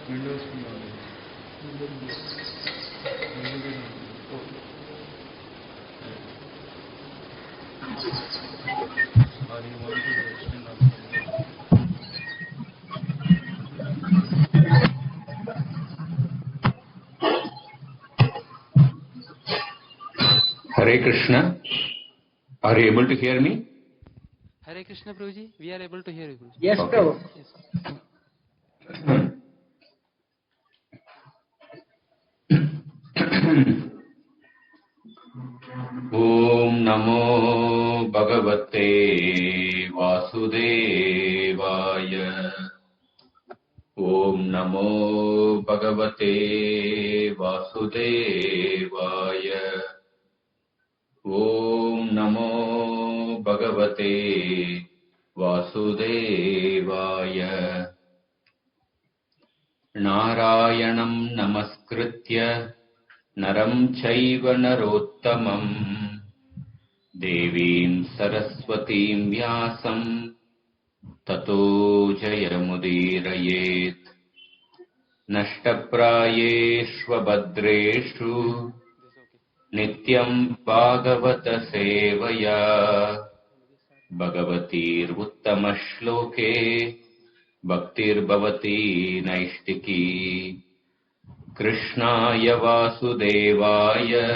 Windows. Or you want to extend on Hare Krishna. Are you able to hear me? Hare Krishna, Prabhuji. We are able to hear you, Prabhuji. Yes, Okay. Prabhu. Yes. Om Namo Bhagavate Vasudevaya. Om Namo Bhagavate Vasudevaya. Om Namo Bhagavate Vasudevaya. Narayanam Namaskritya Naram Chaiva Narottamam Devim Saraswatim Vyasam Tato Jayamudirayet Nashtaprayeshvabhadreshu Nityam Bhagavata Sevaya Bhagavatir Uttamashloke Bhaktir Bhavati Naishtiki Krishnaya Vasudevaya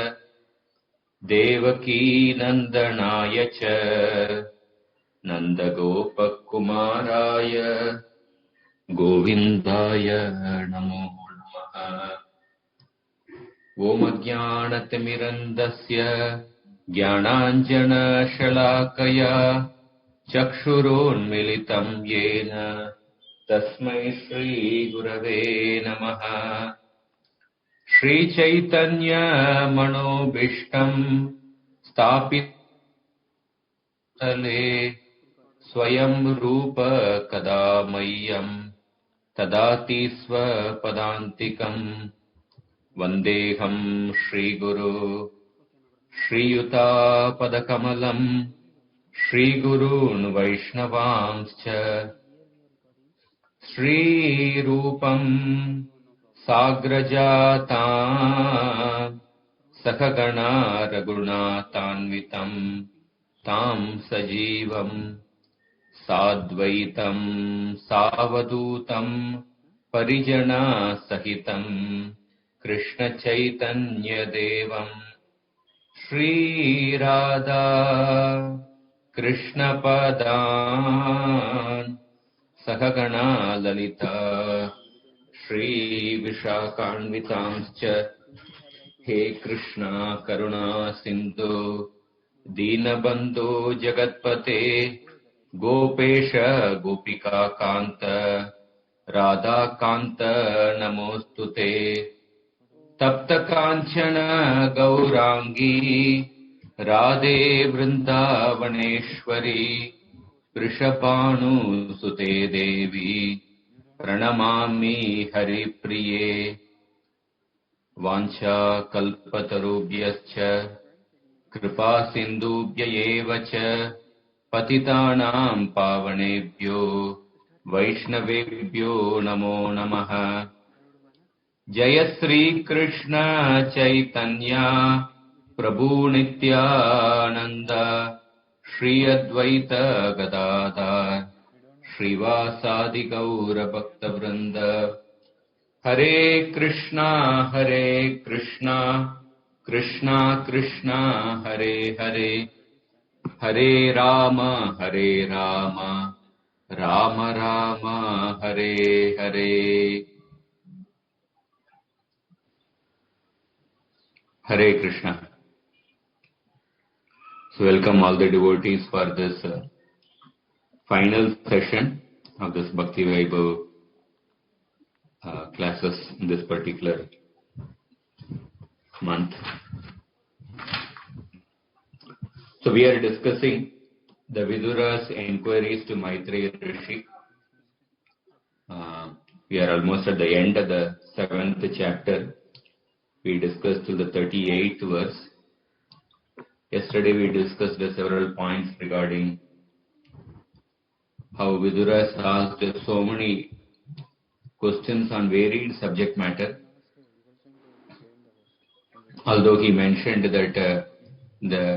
Devaki Nandanaya Cha Nandagopakumaraya Govindaya Namo Namaha. Om Ajnanatimirandasya Jnananjana Shalakaya Chakshuronmilitam Yena Tasmai Shri Gurave Namaha. Shri Chaitanya Manobishtam Stapitale Swayam Rupa Kadamayam Tadati Swapadantikam Vandeham Shri Guru Shri Yuta Padakamalam Shri Gurun Vaishnavamscha Shri Rupam Sagrajata Sakagana Raghunatanvitam Tam Sajivam Sadvaitam Savadutam Parijana Sahitam Krishna Chaitanya Devam Shri Radha Krishna Padan Sahagana Lalita Shri Vishakanvitamscha He Krishna Karuna Sindhu Dinabandhu Jagatpate Gopesha Gopika Kanta Radha Kanta Namostute Tapta Kanchana Gaurangi Radhe Vrindavaneshwari Vrishabhanu Sute Devi Pranamami Haripriye Vancha Kalpatarubhyascha Kripa Sindhubhya Evacha Patitanam Pavanebhyo Vaishnavebhyo Namo Namaha. Jaya Sri Krishna Chaitanya Prabhu Nityananda Shri Advaita Gadadhar Shrivasadi Gaura Bhakta Vrinda. Hare Krishna Krishna Krishna Hare Hare Hare Rama Rama Rama Hare Hare. Hare Krishna. So welcome all the devotees for this final session of this Bhakti Vaibhav classes in this particular month. So we are discussing the Vidura's inquiries to Maitreya Rishi. We are almost at the end of the 7th chapter. We discussed to the 38th verse. Yesterday we discussed several points regarding how Vidura asked so many questions on varied subject matter. Although he mentioned that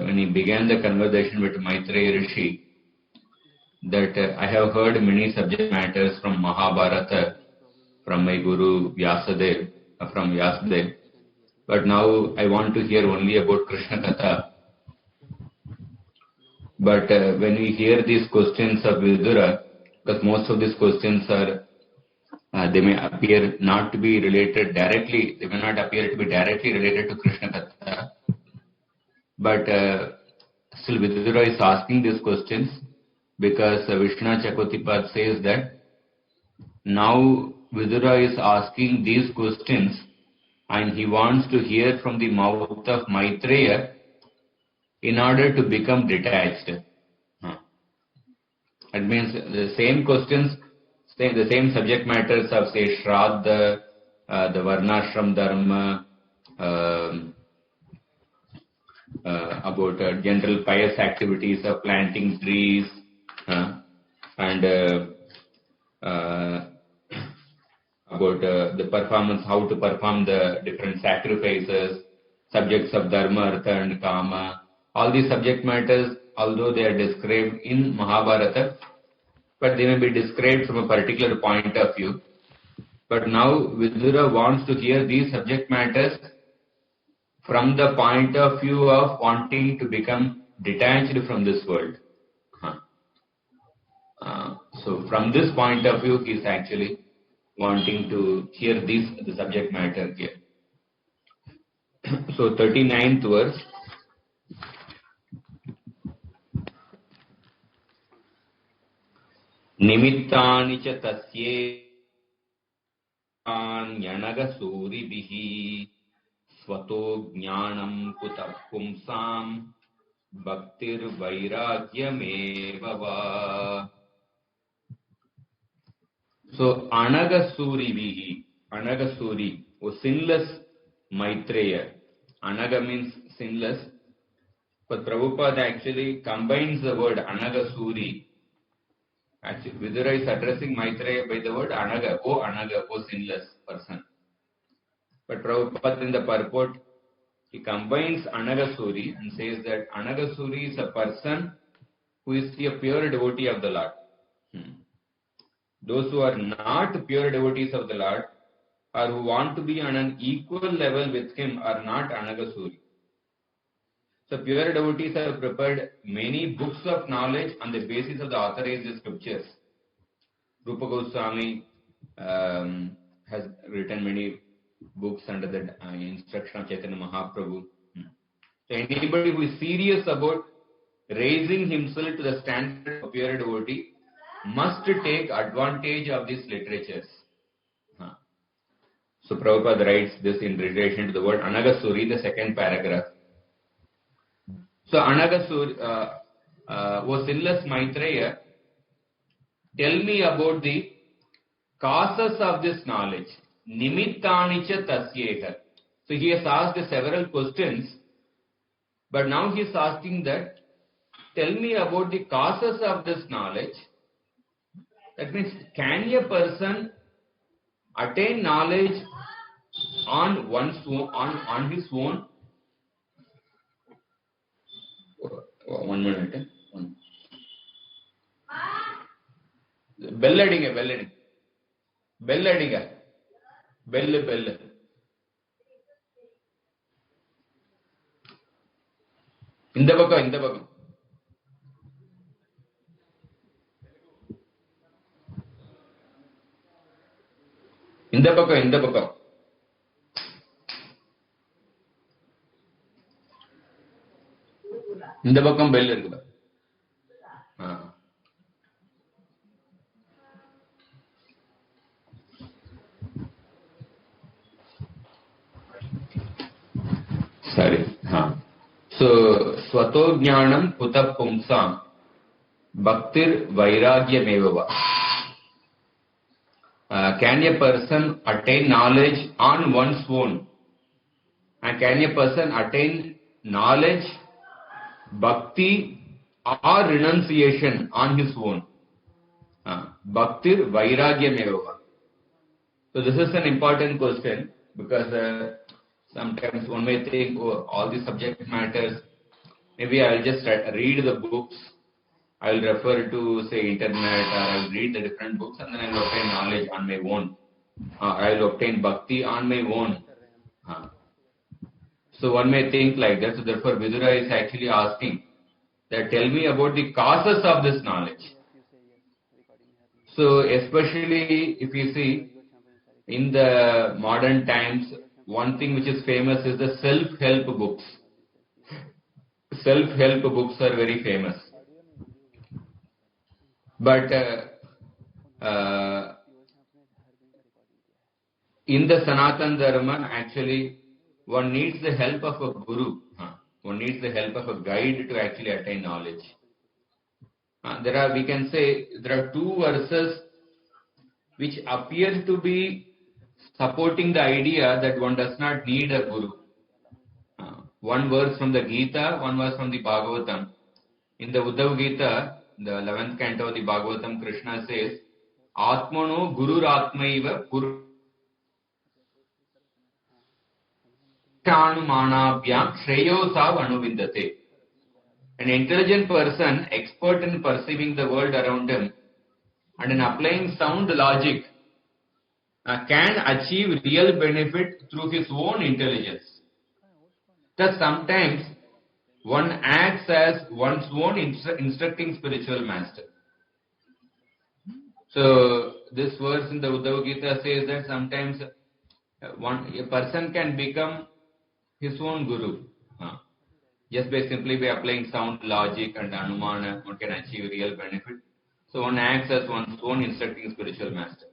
when he began the conversation with Maitreya Rishi, that I have heard many subject matters from Mahabharata, from my Guru Vyasadev, from Vyasadev, but now I want to hear only about Krishna Katha. But when we hear these questions of Vidura, because most of these questions are, they may appear not to be related directly, they may not appear to be directly related to Krishna Katha, but still Vidura is asking these questions because Vishnu Chakotipat says that now Vidura is asking these questions and he wants to hear from the mouth of Maitreya in order to become detached. That means the same questions, the same subject matters of say Shraddha, the Varnashram Dharma, about general pious activities of planting trees, and about the performance, how to perform the different sacrifices, subjects of Dharma, Artha and Kama. All these subject matters, although they are described in Mahabharata, but they may be described from a particular point of view. But now Vidura wants to hear these subject matters from the point of view of wanting to become detached from this world. So from this point of view, he is actually wanting to hear the subject matter here. So 39th verse. Nimittani cha tasye yanaga suribihi swato jnanam kutapumsam bhaktir vairagyameva va. So Anagasuri was sinless Maitreya. Anaga means sinless, but Prabhupada actually combines the word Anagasuri. Actually, Vidura is addressing Maitreya by the word Anaga, O sinless person. But Prabhupada in the purport, he combines Anagasuri and says that Anagasuri is a person who is a pure devotee of the Lord. Those who are not pure devotees of the Lord or who want to be on an equal level with him are not Anagasuri. So pure devotees have prepared many books of knowledge on the basis of the authorized scriptures. Rupa Goswami has written many books under the instruction of Chaitanya Mahaprabhu. So anybody who is serious about raising himself to the standard of pure devotee must take advantage of these literatures. So Prabhupada writes this in relation to the word Anagasuri, the second paragraph. So Anagasuri, O sinless Maitreya, tell me about the causes of this knowledge. Nimittani cha tasyeha. So he has asked several questions, but now he is asking that, tell me about the causes of this knowledge. That means, can a person attain knowledge on one's own, on his own? 1 minute. Bell adinga. Bell. இந்த பக்கம். இந்த பக்கம். இந்த பக்கம் bell இருக்குதா? Sorry. So swato jnanam kutapumsam bhaktir vairagyameva. Can a person attain knowledge on one's own? And can a person attain knowledge, bhakti or renunciation on his own? Bhaktir vairagyameva. So this is an important question because sometimes one may think, oh, all the subject matters, maybe I'll just read the books, I'll refer to say internet, or I'll read the different books and then I'll obtain knowledge on my own. I'll obtain bhakti on my own. So one may think like that. So therefore Vidura is actually asking that tell me about the causes of this knowledge. So especially if you see in the modern times, one thing which is famous is the self-help books. Self-help books are very famous. But in the Sanatan Dharma, actually, one needs the help of a guru. One needs the help of a guide to actually attain knowledge. We can say, there are two verses which appear to be supporting the idea that one does not need a guru. One verse from the Gita, one verse from the Bhagavatam. In the Uddhava Gita, the 11th canto of the Bhagavatam, Krishna says, Atmano Gurur Atmaiva Pur Manabhyam Shreyosav Anuvindate. An intelligent person, expert in perceiving the world around him and in applying sound logic, can achieve real benefit through his own intelligence. Thus, sometimes one acts as one's own instructing spiritual master. So, this verse in the Uddhava Gita says that sometimes a person can become his own guru. Just simply by applying sound logic and anumana, one can achieve real benefit. So one acts as one's own instructing spiritual master.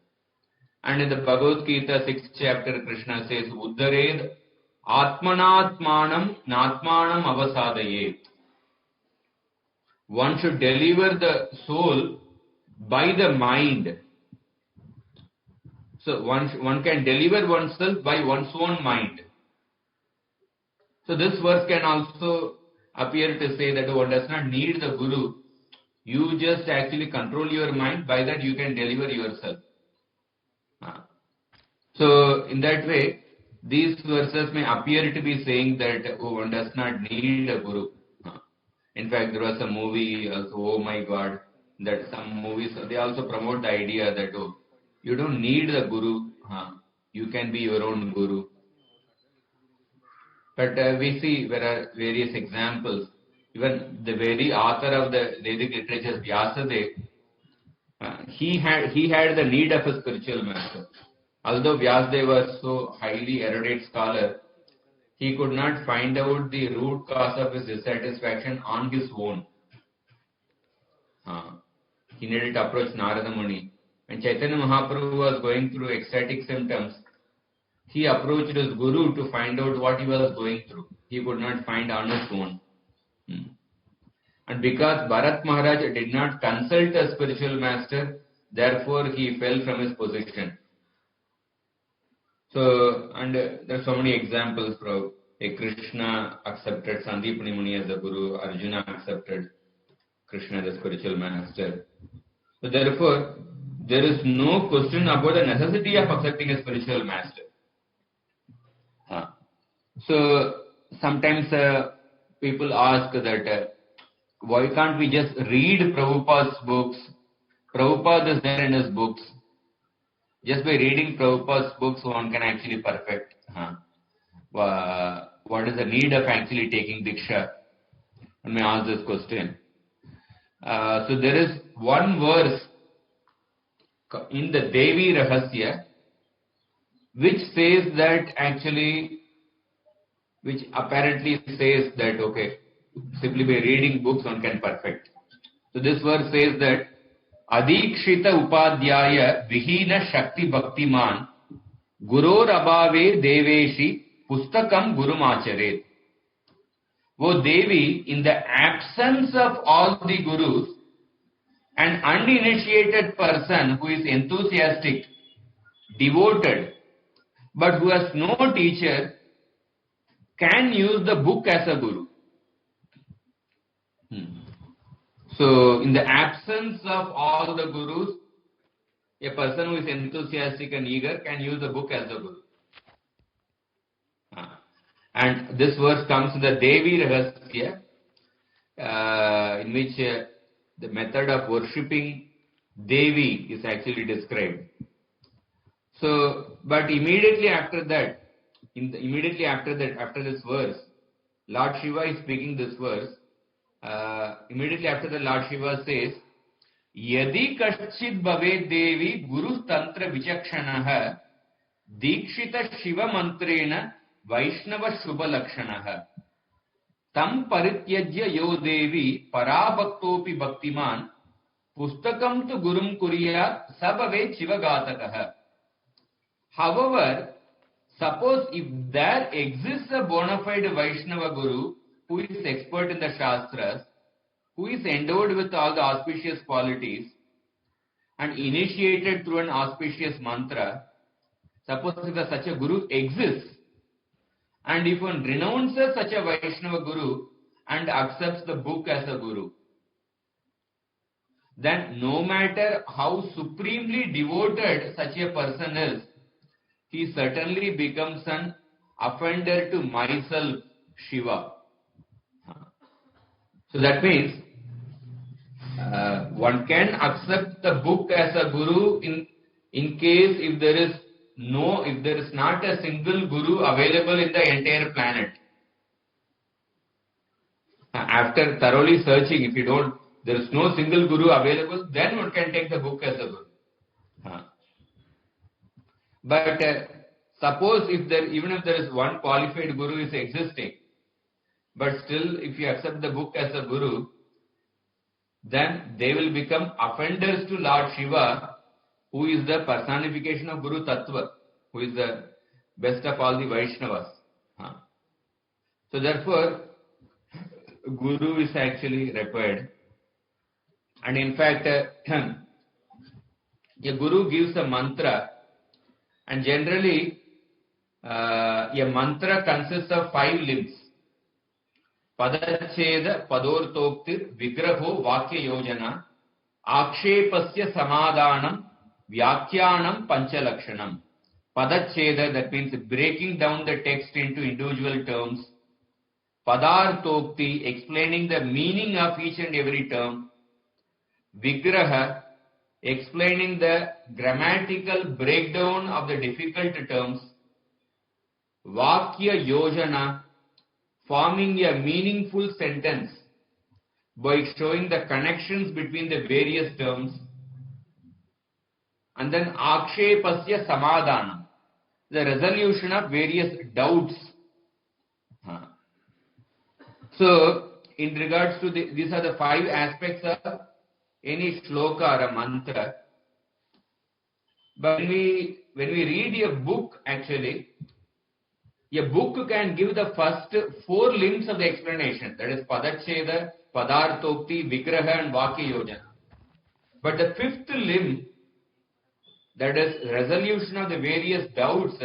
And in the Bhagavad Gita 6th chapter, Krishna says, Uddared Atmanatmanam Natmanam Avasadaye. One should deliver the soul by the mind. So one can deliver oneself by one's own mind. So this verse can also appear to say that one does not need the guru. You just actually control your mind. By that you can deliver yourself. So in that way, these verses may appear to be saying that one does not need a guru. In fact, there was a movie, oh my God, that some movies, they also promote the idea that you don't need the guru. You can be your own guru. But we see there are various examples. Even the very author of the Vedic literature, Vyasadeva, he had the need of a spiritual master. Although Vyasadeva was so highly erudite scholar, he could not find out the root cause of his dissatisfaction on his own. He needed to approach Narada Muni. When Chaitanya Mahaprabhu was going through ecstatic symptoms, he approached his guru to find out what he was going through. He could not find on his own. And because Bharat Maharaj did not consult a spiritual master, therefore he fell from his position. So, and there are so many examples. Krishna accepted Sandipani Muni as a guru, Arjuna accepted Krishna as a spiritual master. So therefore, there is no question about the necessity of accepting a spiritual master. So sometimes people ask that why can't we just read Prabhupada's books? Prabhupada is there in his books. Just by reading Prabhupada's books, one can actually perfect. What is the need of actually taking Diksha? Let me ask this question. So there is one verse in the Devi Rahasya which says that actually, which apparently says that, okay, simply by reading books one can perfect. So this verse says that Adikshita Upadhyaya Vihina Shakti Bhaktiman Guror Abhave Deveshi Pustakam Gurumacharet. O Devi, in the absence of all the gurus, an uninitiated person who is enthusiastic, devoted, but who has no teacher, can use the book as a guru. So, in the absence of all the gurus, A person who is enthusiastic and eager can use the book as a guru. And this verse comes in the Devi Rahasya, in which the method of worshipping Devi is actually described. So, but immediately after that, after this verse, Lord Shiva is speaking this verse. Immediately after the Lord Shiva says, Yadi kaschid bhave devi guru tantra vichakshanaha dikshita shiva mantrena vaishnava shubha lakshanaha tam parityajya yo devi parabhaktopi bhaktiman pustakam tu gurum kuriyat sabave chivagatakaha. However, suppose if there exists a bona fide Vaishnava Guru who is expert in the Shastras, who is endowed with all the auspicious qualities and initiated through an auspicious mantra, suppose if such a Guru exists, and if one renounces such a Vaishnava Guru and accepts the book as a Guru, then no matter how supremely devoted such a person is, he certainly becomes an offender to myself, Shiva. So that means one can accept the book as a guru in case if there is not a single guru available in the entire planet. After thoroughly searching, there is no single guru available, then one can take the book as a guru. But suppose even if there is one qualified guru is existing, but still if you accept the book as a guru, then they will become offenders to Lord Shiva, who is the personification of Guru Tattva, who is the best of all the Vaishnavas. So therefore, guru is actually required. And in fact, a guru gives a mantra. And generally, a mantra consists of 5 limbs. Padacheda, Padortoktir, Vigraho, Vakya Yojana, Akshepasya Samadhanam, Vyakhyanam, Panchalakshanam. Padacheda, that means breaking down the text into individual terms. Padartokti, explaining the meaning of each and every term. Vigraha, explaining the grammatical breakdown of the difficult terms. Vakya Yojana, forming a meaningful sentence by showing the connections between the various terms. And then Akshepasya Samadhanam, the resolution of various doubts. So, in regards to these are the 5 aspects of any shloka or a mantra. But when we read a book, actually, a book can give the first 4 limbs of the explanation. That is Padacheda, Padartokti, Vigraha and Vakya Yojana. But the 5th limb, that is resolution of the various doubts,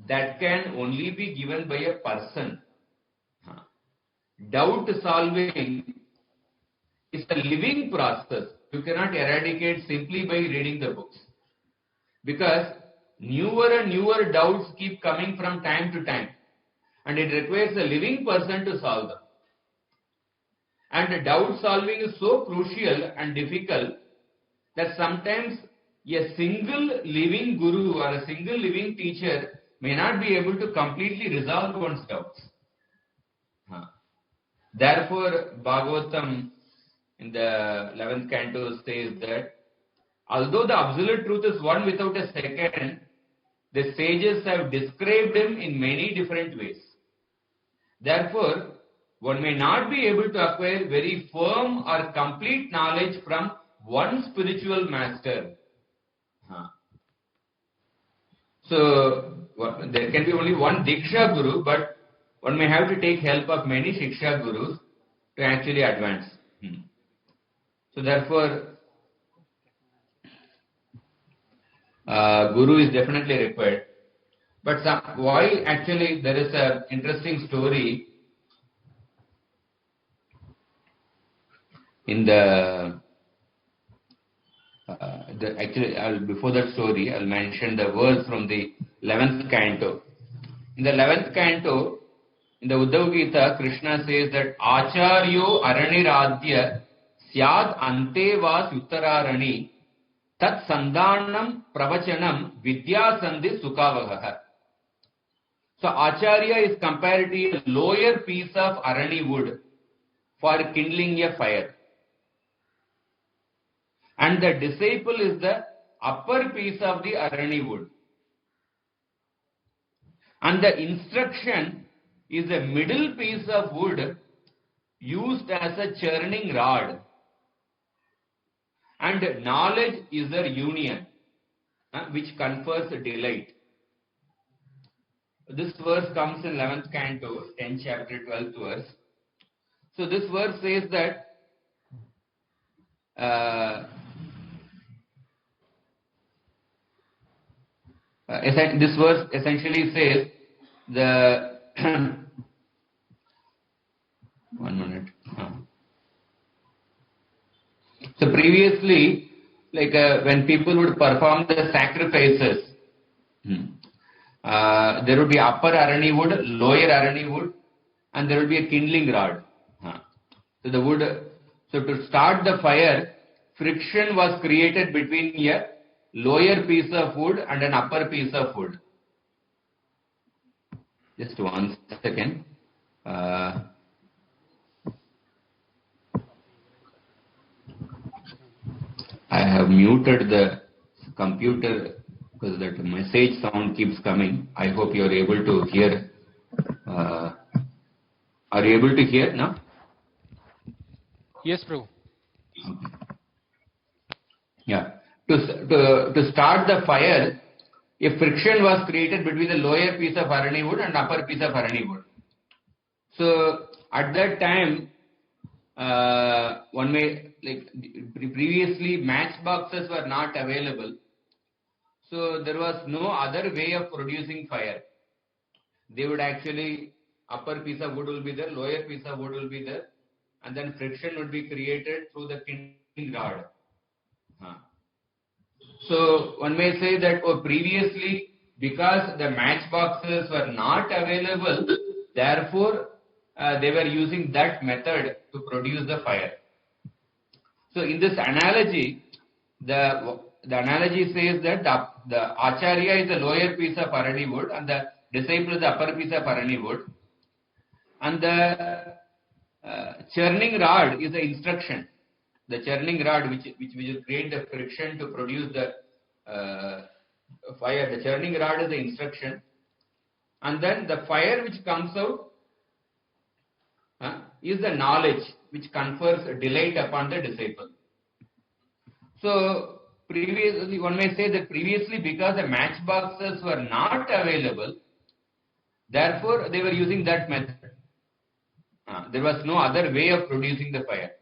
that can only be given by a person. Doubt solving is a living process. You cannot eradicate simply by reading the books. Because newer and newer doubts keep coming from time to time. And it requires a living person to solve them. And doubt solving is so crucial and difficult that sometimes a single living guru or a single living teacher may not be able to completely resolve one's doubts. Therefore, Bhagavatam in the 11th canto says that although the absolute truth is one without a second, the sages have described him in many different ways. Therefore, one may not be able to acquire very firm or complete knowledge from one spiritual master. So, there can be only one Diksha Guru, but one may have to take help of many Shiksha Gurus to actually advance. So therefore, Guru is definitely required. But why actually there is an interesting story in the before that story, I'll mention the verse from the 11th canto. In the 11th canto, in the Uddhav Gita, Krishna says that Acharyo Araniradhya Syad Ante Vas Uttararani Tat Sandhanam Pravachanam Vidya Sandhi Sukhavagaha. So Acharya is compared to a lower piece of arani wood for kindling a fire. And the disciple is the upper piece of the arani wood. And the instruction is a middle piece of wood used as a churning rod. And knowledge is their union, which confers delight. This verse comes in 11th canto, 10th chapter, 12th verse. So this verse says that this verse essentially says the one minute. So previously, like when people would perform the sacrifices, there would be upper arani wood, lower arani wood, and there would be a kindling rod. So the wood. So to start the fire, friction was created between a lower piece of wood and an upper piece of wood. Just one second. I have muted the computer because that message sound keeps coming. I hope you are able to hear. Are you able to hear now? Yes, Prabhu. Okay. Yeah. To start the fire, a friction was created between the lower piece of arani wood and upper piece of arani wood. So at that time, one may, like previously, matchboxes were not available. So there was no other way of producing fire. They would actually, upper piece of wood will be there, lower piece of wood will be there, and then friction would be created through the kindling rod. So one may say that previously, because the matchboxes were not available, therefore they were using that method to produce the fire. So in this analogy, the analogy says that the Acharya is the lower piece of arani wood and the disciple is the upper piece of arani wood. And the churning rod is the instruction. The churning rod which will create the friction to produce the fire. The churning rod is the instruction. And then the fire which comes out is the knowledge which confers delight upon the disciple. So previously, one may say that previously, because the matchboxes were not available, therefore they were using that method. There was no other way of producing the fire.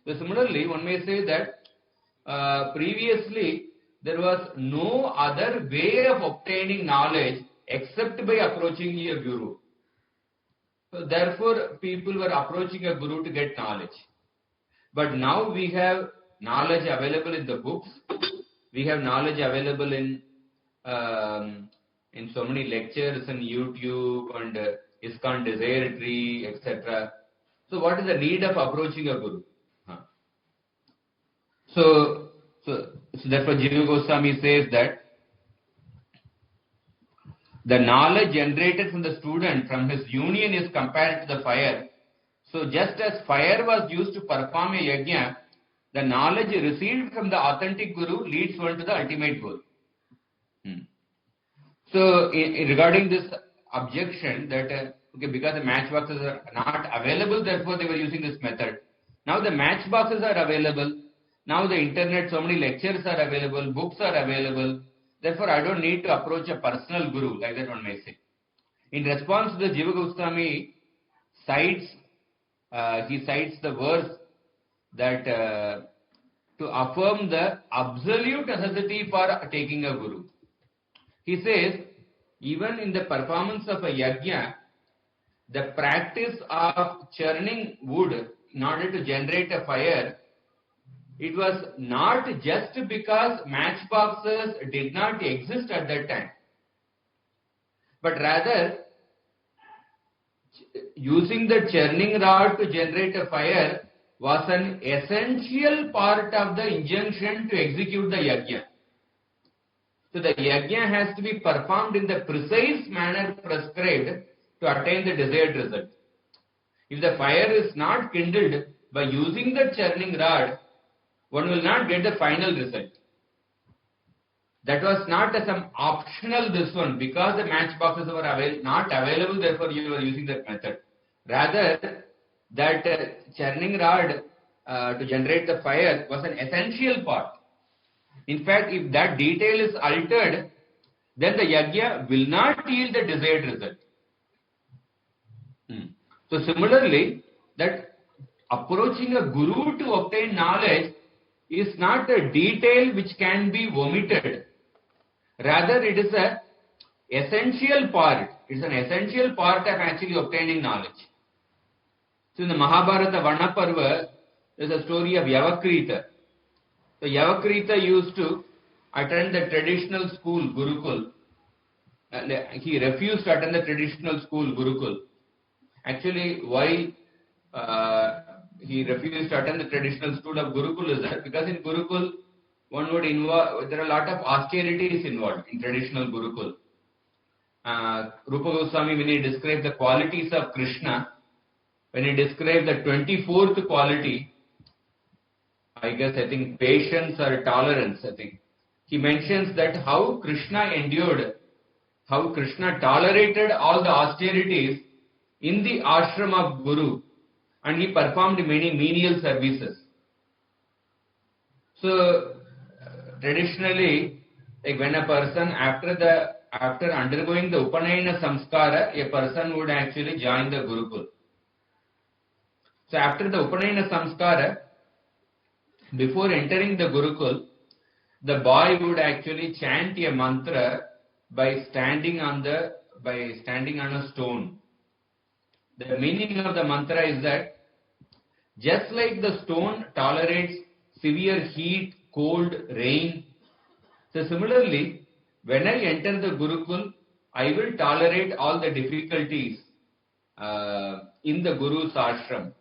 So similarly, one may say that previously there was no other way of obtaining knowledge except by approaching a guru. So therefore, people were approaching a guru to get knowledge. But now we have knowledge available in the books. We have knowledge available in so many lectures on YouTube and ISKCON Desire Tree, etc. So what is the need of approaching a guru? So therefore Jiva Goswami says that the knowledge generated from the student from his union is compared to the fire. So just as fire was used to perform a yajna, the knowledge received from the authentic guru leads one to the ultimate goal. So regarding this objection that because the matchboxes are not available, therefore they were using this method. Now the matchboxes are available. Now the internet, so many lectures are available, books are available. Therefore I don't need to approach a personal guru, like that one may say. In response to the Jiva Goswami he cites the verse that to affirm the absolute necessity for taking a guru. He says, even in the performance of a yajna, the practice of churning wood in order to generate a fire It was not just because matchboxes did not exist at that time, but rather using the churning rod to generate a fire was an essential part of the injunction to execute the yajna. So the yajna has to be performed in the precise manner prescribed to attain the desired result. If the fire is not kindled by using the churning rod, one will not get the final result. That was not some optional this one, because the matchboxes were not available, therefore you were using that method. Rather, that churning rod to generate the fire was an essential part. In fact, if that detail is altered, then the yajna will not yield the desired result. So similarly, that approaching a guru to obtain knowledge is not a detail which can be omitted. Rather, it is an essential part. It's an essential part of actually obtaining knowledge. So in the Mahabharata Vanaparva, there's a story of Yavakrita. So Yavakrita used to attend the traditional school, Gurukul. He refused to attend the traditional school, Gurukul. Actually, why he refused to attend the traditional school of Gurukul is that because in Gurukul, one would involve, there are a lot of austerities involved in traditional Gurukul. Rupa Goswami, when he described the qualities of Krishna, when he described the 24th quality, I think patience or tolerance, he mentions that how Krishna endured, how Krishna tolerated all the austerities in the ashram of Guru, and he performed many menial services. So, traditionally, like when a person after undergoing the Upanayana Samskara, a person would actually join the Gurukul. So after the Upanayana Samskara, before entering the Gurukul, the boy would actually chant a mantra by standing on a stone. The meaning of the mantra is that just like the stone tolerates severe heat, cold, rain, so similarly, when I enter the Gurukul, I will tolerate all the difficulties in the Guru's ashram,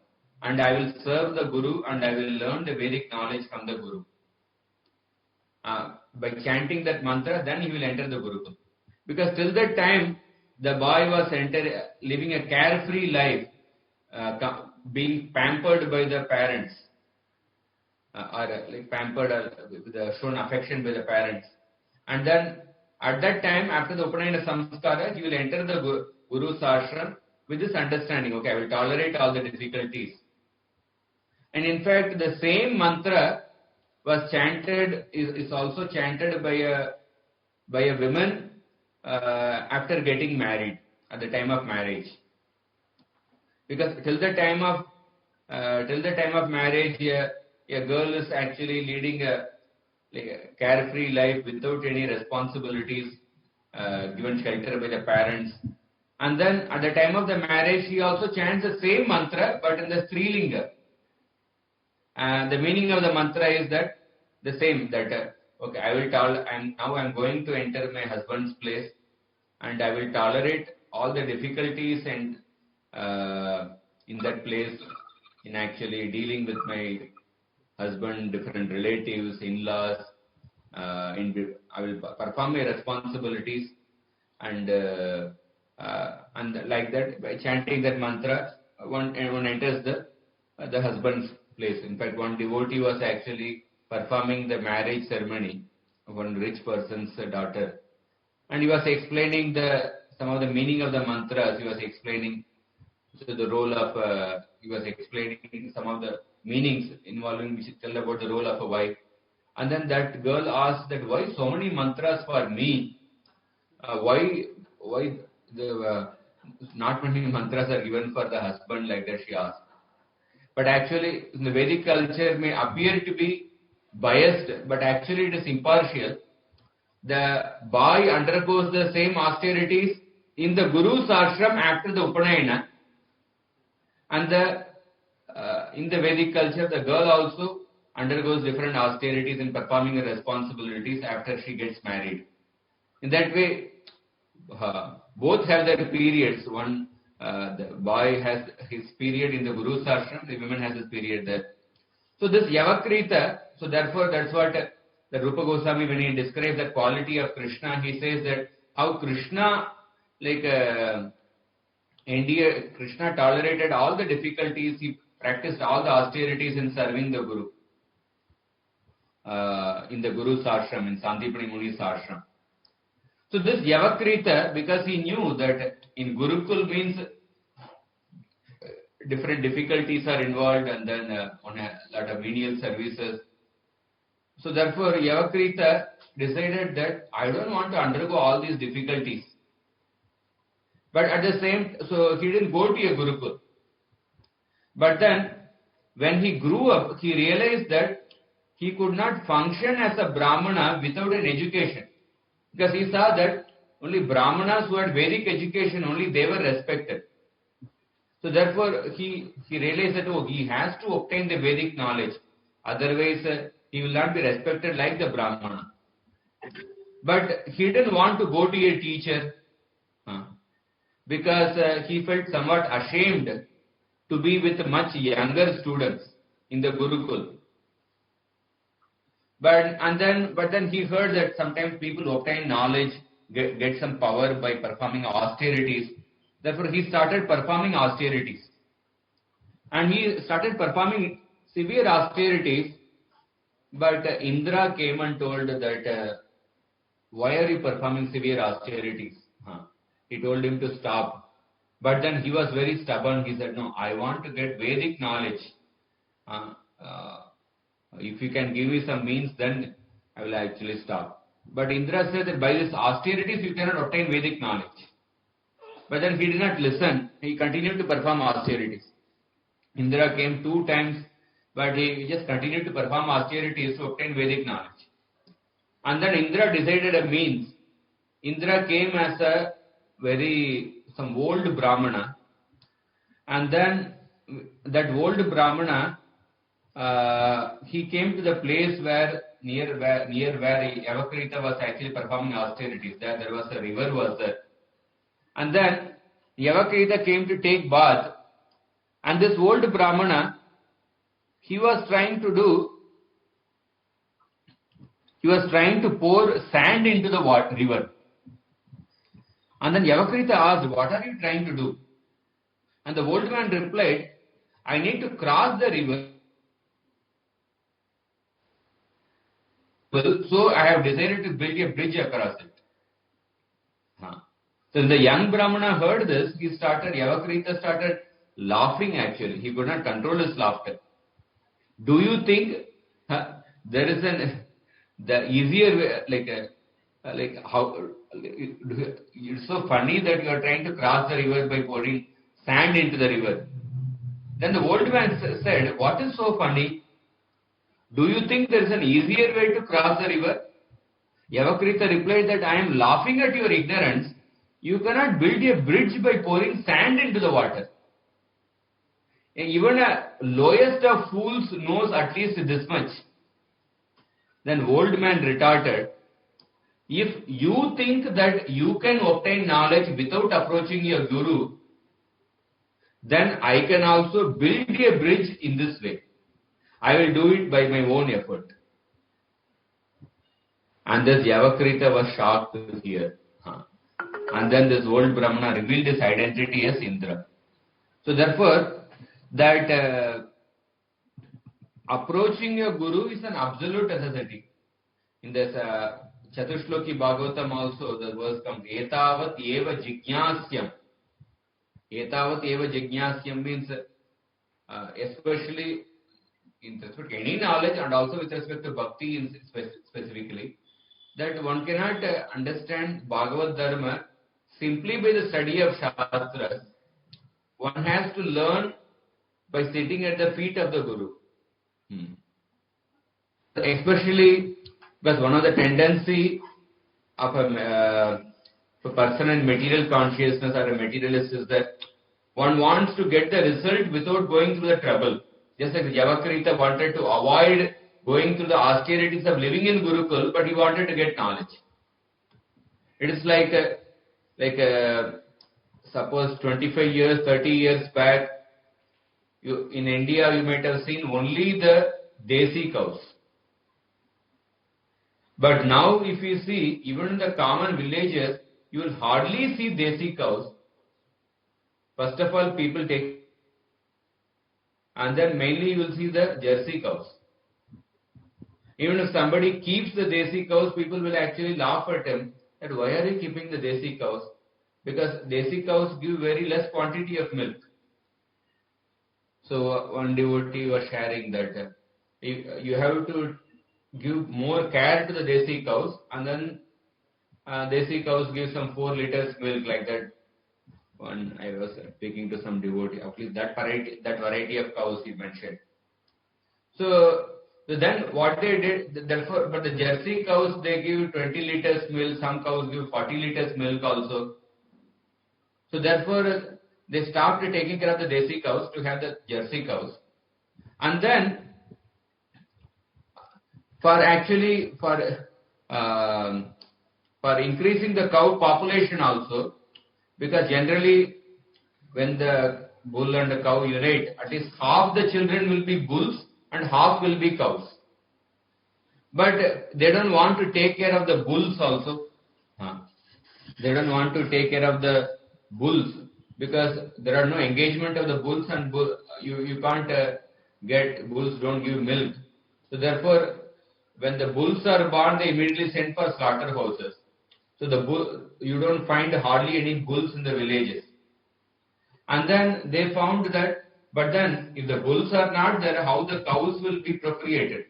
and I will serve the Guru and I will learn the Vedic knowledge from the Guru. By chanting that mantra, then he will enter the Gurukul. Because till that time, the boy was living a carefree life, being pampered by the parents, shown affection by the parents. And then at that time, after the Upanayana Samskara, he will enter the Guru's ashram with this understanding, okay, I will tolerate all the difficulties. And in fact, the same mantra was chanted, is also chanted by a woman after getting married, at the time of marriage. Because till the time of marriage, a girl is actually leading a carefree life without any responsibilities, given shelter by the parents. And then at the time of the marriage, she also chants the same mantra, but in the Strilinga. And the meaning of the mantra is that the same, that okay, I'm going to enter my husband's place, and I will tolerate all the difficulties and in that place, in actually dealing with my husband, different relatives, in-laws. I will perform my responsibilities, and like that, by chanting that mantra, one enters the husband's place. In fact, one devotee was actually performing the marriage ceremony of one rich person's daughter, and he was explaining some of the meaning of the mantras. He was explaining the role of. He was explaining some of the meanings involving, which tell about the role of a wife. And then that girl asked that why so many mantras for me? Why the not many mantras are given for the husband, like that she asked. But actually, in the Vedic culture may appear to be biased, but actually it is impartial. The boy undergoes the same austerities in the Guru's ashram after the Upanayana, and in the Vedic culture, the girl also undergoes different austerities in performing her responsibilities after she gets married. In that way, both have their periods. One, the boy has his period in the Guru's ashram, the woman has his period there. So this Yavakrita, so therefore that's what the Rupa Goswami, when he describes the quality of Krishna, he says that how Krishna, Krishna tolerated all the difficulties, he practiced all the austerities in serving the Guru. In the Guru's ashram, in Sandipani Muni's ashram. So this Yavakrita, because he knew that in Gurukul means different difficulties are involved and then on a lot of menial services. So therefore Yavakrita decided that I don't want to undergo all these difficulties. But at the same, so he didn't go to a Gurukul. But then when he grew up, he realized that he could not function as a Brahmana without an education. Because he saw that only Brahmanas who had Vedic education, only they were respected. So therefore he realized that he has to obtain the Vedic knowledge. Otherwise he will not be respected like the Brahmana. But he didn't want to go to a teacher because he felt somewhat ashamed to be with much younger students in the Gurukul. But then he heard that sometimes people obtain knowledge, get some power by performing austerities. Therefore, he started performing austerities. And he started performing severe austerities. But Indra came and told that, why are you performing severe austerities? He told him to stop. But then he was very stubborn. He said, no, I want to get Vedic knowledge. If you can give me some means, then I will actually stop. But Indra said that by this austerities you cannot obtain Vedic knowledge. But then he did not listen. He continued to perform austerities. Indra came 2 times, but he just continued to perform austerities to obtain Vedic knowledge. And then Indra decided a means. Indra came as some old Brahmana. And then that old Brahmana, he came to the place where near where Yavakrita was actually performing austerities. There was a river was there. And then Yavakrita came to take bath. And this old Brahmana, he was trying to pour sand into the river. And then Yavakrita asked, what are you trying to do? And the old man replied, I need to cross the river. So I have decided to build a bridge across it. So when the young Brahmana heard this, Yavakrita started laughing actually. He could not control his laughter. Do you think there is the easier way, it's so funny that you are trying to cross the river by pouring sand into the river. Then the old man said, what is so funny? Do you think there is an easier way to cross the river? Yavakrita replied that I am laughing at your ignorance. You cannot build a bridge by pouring sand into the water. Even a lowest of fools knows at least this much. Then old man retorted, if you think that you can obtain knowledge without approaching your guru, then I can also build a bridge in this way. I will do it by my own effort. And this Yavakrita was shocked to hear. And then this old Brahmana revealed his identity as Indra. So therefore, that approaching your guru is an absolute necessity. In this Chatushloki Bhagavatam also, the verse comes, Etavat eva jignasyam. Etavat eva jignasyam means, especially in respect to any knowledge and also with respect to bhakti specifically, that one cannot understand Bhagavad Dharma simply by the study of Shastras. One has to learn by sitting at the feet of the Guru. Especially because one of the tendency of a person in material consciousness or a materialist is that one wants to get the result without going through the trouble. Just like Yavakrita wanted to avoid going through the austerities of living in Gurukul, but he wanted to get knowledge. It is like suppose 25 years, 30 years back, in India you might have seen only the desi cows. But now if you see, even in the common villages, you will hardly see desi cows. First of all, people take, and then mainly you will see the Jersey cows. Even if somebody keeps the desi cows, people will actually laugh at him that why are you keeping the desi cows? Because desi cows give very less quantity of milk. So one devotee was sharing that you have to give more care to the desi cows, and then desi cows give some 4 liters milk like that. One I was speaking to some devotee, at least that variety of cows he mentioned. So then what they did, therefore, but the Jersey cows, they give 20 liters milk, some cows give 40 liters milk also. So therefore, they stopped taking care of the desi cows to have the Jersey cows. And then, for increasing the cow population also, because generally when the bull and the cow unite, at least half the children will be bulls and half will be cows. But they don't want to take care of the bulls also. They don't want to take care of the bulls because there are no engagement of the bulls, and you can't get bulls don't give milk. So therefore, when the bulls are born, they immediately send for slaughterhouses. So you don't find hardly any bulls in the villages. And then they found that, but then if the bulls are not there, how the cows will be procreated?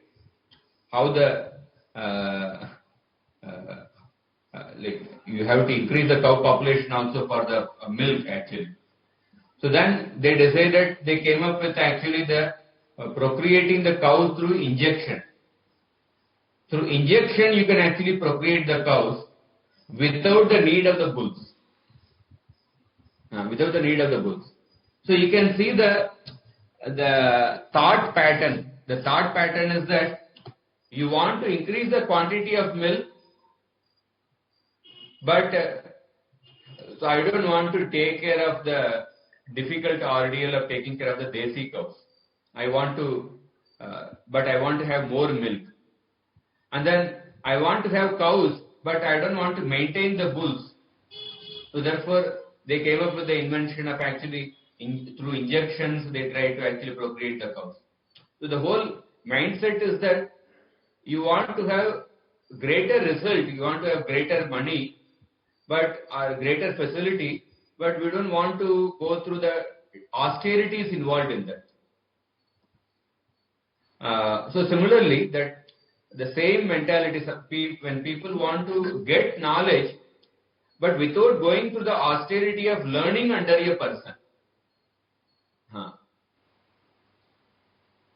How you have to increase the cow population also for the milk actually. So then they decided, they came up with actually the procreating the cows through injection. Through injection you can actually procreate the cows without the need of the bulls. Without the need of the bulls. So you can see the thought pattern. The thought pattern is that you want to increase the quantity of milk, but so I don't want to take care of the difficult ordeal of taking care of the desi cows. I want to, but I want to have more milk. And then I want to have cows, but I don't want to maintain the bulls. So therefore, they came up with the invention of actually, through injections, they try to actually procreate the cows. So the whole mindset is that you want to have greater result, you want to have greater money, but or greater facility, but we don't want to go through the austerities involved in that. So similarly, that the same mentality, when people want to get knowledge, but without going through the austerity of learning under a person.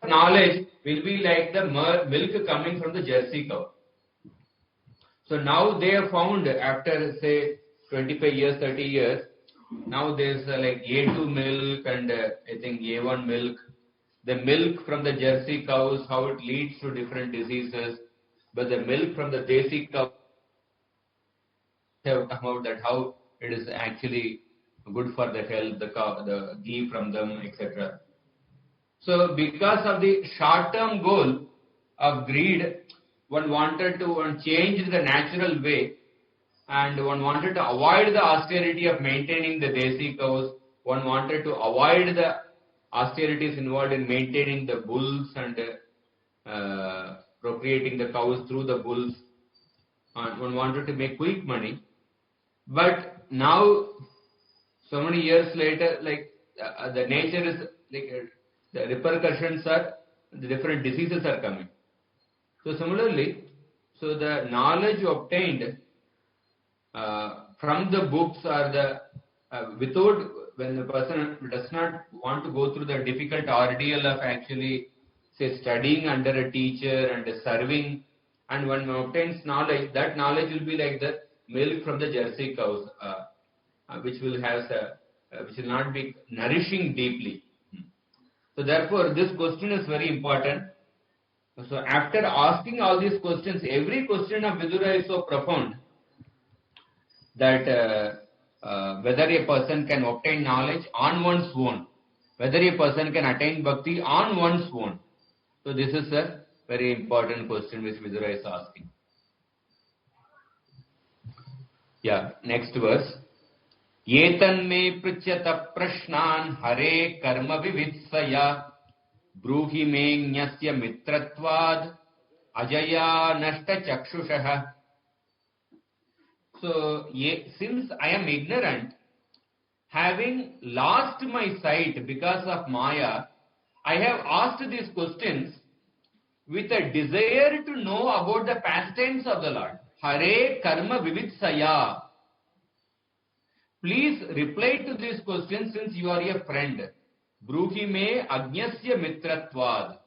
Knowledge will be like the milk coming from the Jersey cow. So now they have found, after say 25 years, 30 years, now there's like A2 milk and I think A1 milk. The milk from the Jersey cows, how it leads to different diseases, but the milk from the desi cow have come out that how it is actually good for the health, the ghee from them, etc. So because of the short-term goal of greed, one wanted to change the natural way, and one wanted to avoid the austerity of maintaining the desi cows. One wanted to avoid the austerities involved in maintaining the bulls and procreating the cows through the bulls. And one wanted to make quick money. But now, so many years later, like the nature is like the repercussions are, the different diseases are coming. So similarly, so the knowledge obtained from the books or the without, when the person does not want to go through the difficult ordeal of actually say studying under a teacher and serving, and when one obtains knowledge, that knowledge will be like the milk from the Jersey cows, which will not be nourishing deeply. So therefore, this question is very important. So after asking all these questions, every question of Vidura is so profound that whether a person can obtain knowledge on one's own, whether a person can attain bhakti on one's own. So this is a very important question which Vidura is asking. Yeah, next verse. Yetanme pruchyata prashnan hare karma vivitsaya bruhi me nyasya mitratvad ajaya nashta chakshushaha. So, since I am ignorant, having lost my sight because of Maya, I have asked these questions with a desire to know about the pastimes of the Lord. Hare karma vivitsaya. Please reply to these questions since you are a friend. Bruhi me agnyasya mitratvad.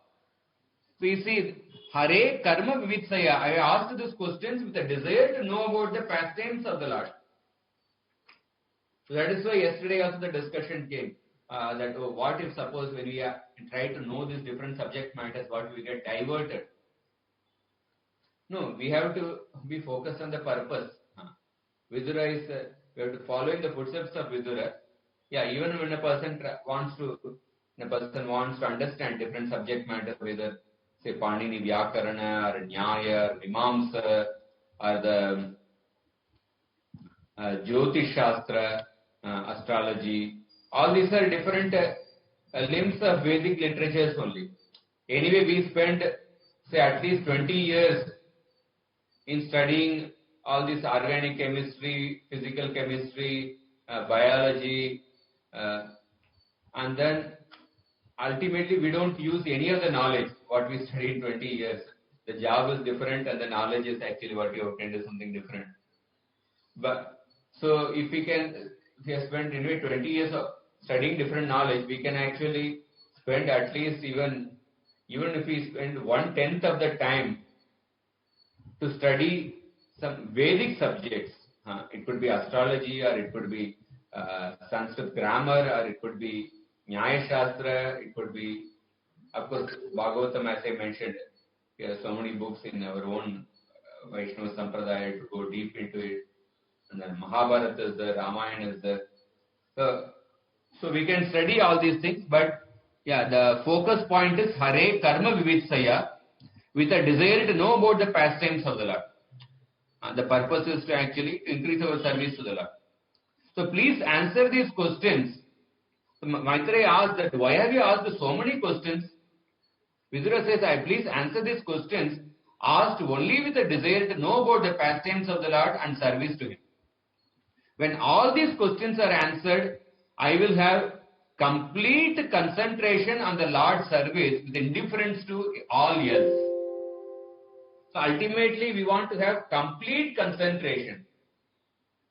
So you see, Hare karma vivitsaya. I asked these questions with a desire to know about the pastimes of the Lord. So that is why yesterday also the discussion came that what if suppose when we try to know these different subject matters, what we get diverted. No, we have to be focused on the purpose. Vidura is, we have to follow in the footsteps of Vidura. Yeah, even when a person wants to understand different subject matters, whether say Panini Vyakarana or Nyaya, or Mimamsa, or the Jyotish Shastra, astrology, all these are different limbs of Vedic literatures only. Anyway, we spend say at least 20 years in studying all this organic chemistry, physical chemistry, biology, and then ultimately we don't use any of the knowledge what we studied in 20 years. The job is different and the knowledge is actually what we obtained is something different. But so if we have spent anyway 20 years of studying different knowledge, we can actually spend at least even if we spend 1/10 of the time to study some Vedic subjects. It could be astrology, or it could be Sanskrit grammar, or it could be Nyaya Shastra, it could be, of course, Bhagavatam, as I mentioned. We have so many books in our own Vaishnava Sampradaya to go deep into it. And then Mahabharata is there, Ramayana is there. So we can study all these things, but yeah, the focus point is Hare Karma Vivitsaya, with a desire to know about the pastimes of the Lord. The purpose is to actually increase our service to the Lord. So please answer these questions. So Maitreya asked that, why have you asked so many questions? Vidura says, I please answer these questions asked only with a desire to know about the pastimes of the Lord and service to Him. When all these questions are answered, I will have complete concentration on the Lord's service with indifference to all else. So ultimately, we want to have complete concentration.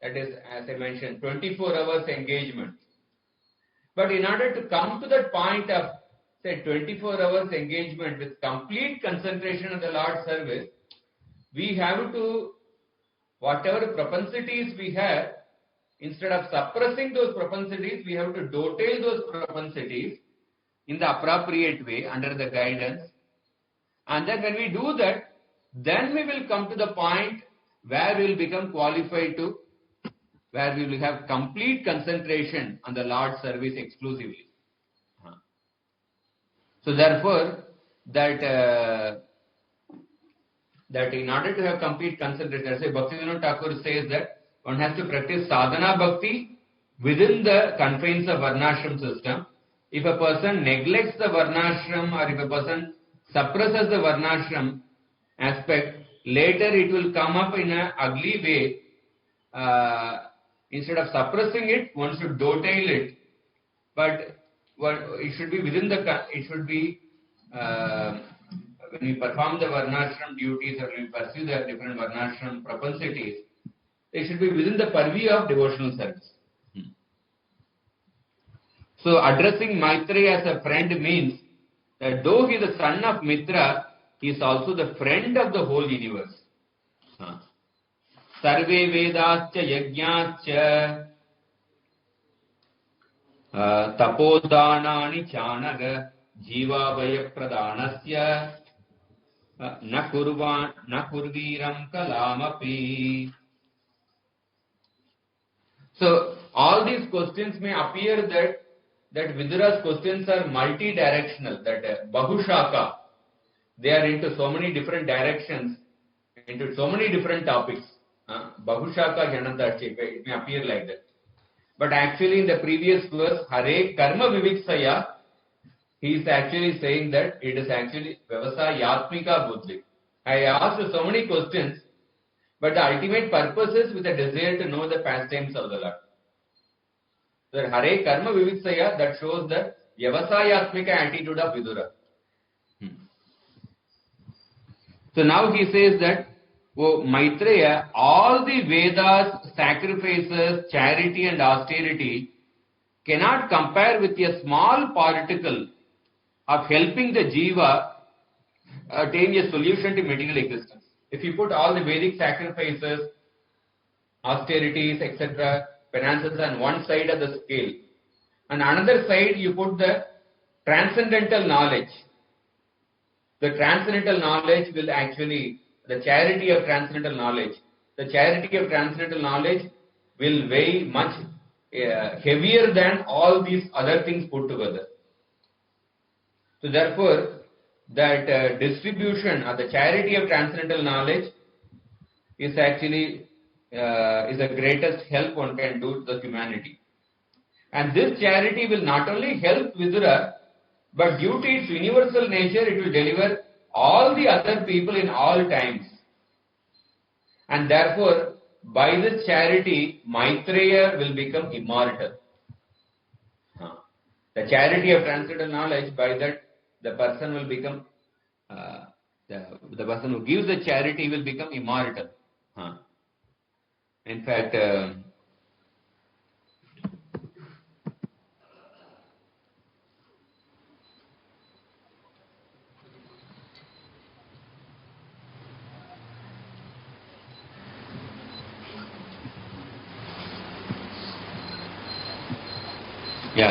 That is, as I mentioned, 24 hours engagement. But in order to come to that point of, say, 24 hours engagement with complete concentration on the Lord's service, we have to, whatever propensities we have, instead of suppressing those propensities, we have to dovetail those propensities in the appropriate way under the guidance. And then when we do that, then we will come to the point where we will become qualified to, where we will have complete concentration on the Lord's service exclusively. So therefore, that in order to have complete concentration, as Bhaktivinoda Thakur says that one has to practice sadhana bhakti within the confines of varnashram system. If a person neglects the varnashram, or if a person suppresses the varnashram aspect, later it will come up in an ugly way. Instead of suppressing it, one should dovetail it. But it should be within it should be, when we perform the varnashram duties or when we pursue the different varnashram propensities, it should be within the purview of devotional service. So addressing Maitreya as a friend means that though he is the son of Mitra, he is also the friend of the whole universe. Sarve Vedascha Yajñascha Tapodanani Chanaga Jiva Vaya Pradhanasya na kurviram kalamapi. So all these questions may appear that Vidura's questions are multi-directional, that Bahushaka, they are into so many different directions, into so many different topics. Bahushaka Jananta, it may appear like that. But actually in the previous verse, Hare Karma Viviksaya, he is actually saying that it is actually Vyavasayatmika Buddhi. I asked so many questions, but the ultimate purpose is with a desire to know the pastimes of the Lord. So Hare Karma Viviksaya, that shows the Vyavasayatmika attitude of Vidura. So now he says that, oh Maitreya, all the Vedas, sacrifices, charity and austerity cannot compare with a small particle of helping the Jiva attain a solution to material existence. If you put all the Vedic sacrifices, austerities, etc., penances on one side of the scale, on another side you put the transcendental knowledge. The transcendental knowledge will actually, the charity of transcendental knowledge will weigh much heavier than all these other things put together. So therefore, that distribution or the charity of transcendental knowledge is actually is the greatest help one can do to the humanity. And this charity will not only help Vidura, but due to its universal nature, it will deliver all the other people in all times. And therefore, by this charity, Maitreya will become immortal. The charity of transcendental knowledge, by that the person will become, the person who gives the charity will become immortal. In fact,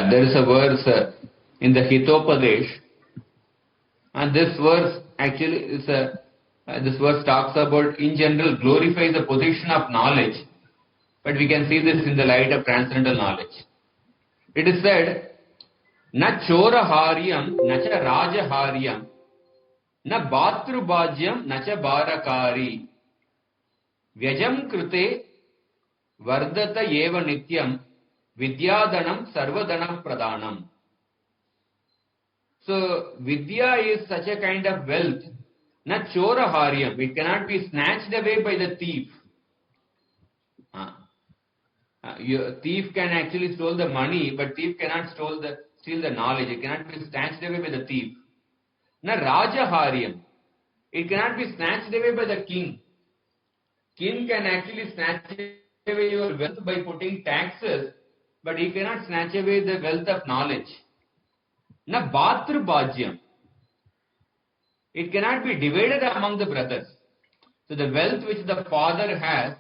there is a verse in the Hitopadesh, and this verse actually is this verse talks about, in general, glorifies the position of knowledge, but we can see this in the light of transcendental knowledge. It is said, na choraharyam, na cha rajaharyam, na bhatrubhajyam, na cha bharakari, vyajam krute vardata eva nityam, vidyadanam sarvadanam pradhanam. So, vidya is such a kind of wealth, not choraharyam, it cannot be snatched away by the thief. Thief can actually steal the money, but thief cannot steal the knowledge. It cannot be snatched away by the thief. Na rajaharyam, it cannot be snatched away by the king. King can actually snatch away your wealth by putting taxes, but he cannot snatch away the wealth of knowledge. Na bhatrubhajyam, it cannot be divided among the brothers. So the wealth which the father has,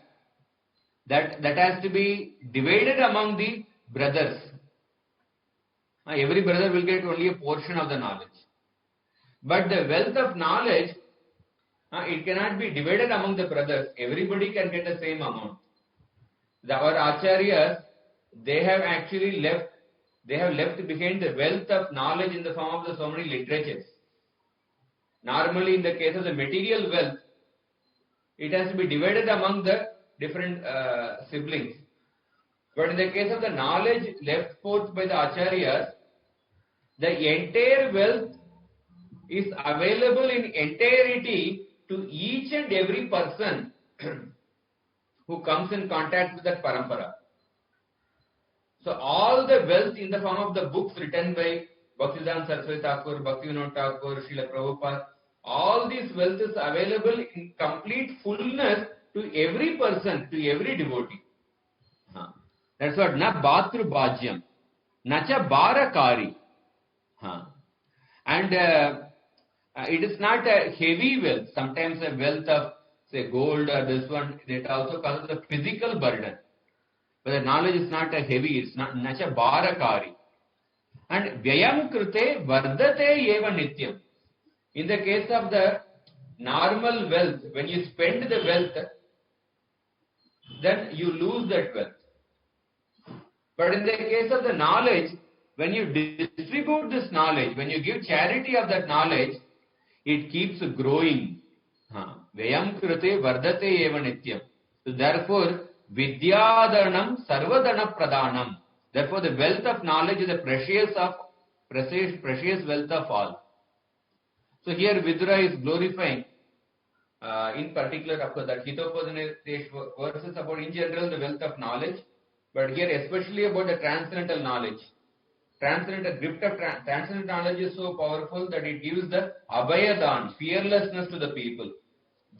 that has to be divided among the brothers. Every brother will get only a portion of the knowledge. But the wealth of knowledge, it cannot be divided among the brothers. Everybody can get the same amount. Our acharyas, they have actually left behind the wealth of knowledge in the form of so many literatures. Normally, in the case of the material wealth, it has to be divided among the different siblings. But in the case of the knowledge left forth by the acharyas, the entire wealth is available in entirety to each and every person who comes in contact with that parampara. So all the wealth in the form of the books written by Bhaktisiddhanta Saraswati Thakur, Bhaktivinoda Thakur, Srila Prabhupada, all this wealth is available in complete fullness to every person, to every devotee. That's what na bhatrubhajyam, na cha bharakari. And it is not a heavy wealth. Sometimes a wealth of, say, gold or this one, it also causes a physical burden. But the knowledge is not a heavy, it's not nacha bharakari. And vyayam krute vardate eva nityam. In the case of the normal wealth, when you spend the wealth, then you lose that wealth. But in the case of the knowledge, when you distribute this knowledge, when you give charity of that knowledge, it keeps growing. Vayam krute vardate eva nityam. So therefore, vidyadanam sarvadana pradhanam. Therefore, the wealth of knowledge is the precious wealth of all. So here Vidura is glorifying, in particular, of course, that Hitopadana verses about in general the wealth of knowledge, but here especially about the transcendental knowledge. Transcendental gift of transcendental knowledge is so powerful that it gives the abhayadan, fearlessness to the people.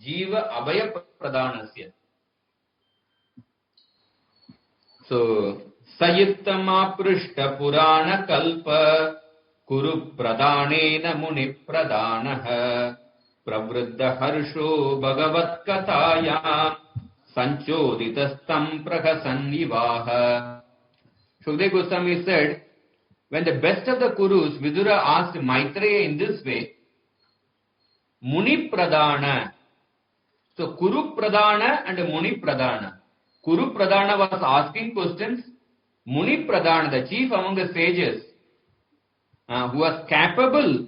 Jiva abhaya pradhanasya. So, Sayittama prishta purana kalpa kuru pradhanena muni pradhanah pravriddha harsho bhagavat kataya sanchoditastam prahasannivaha. Shukdev Goswami said, when the best of the Kurus, Vidura asked Maitreya in this way, Muni Pradhana. So, Kuru Pradhana and Muni Pradhana. Kuru Pradhana was asking questions. Muni Pradhana, the chief among the sages, who was capable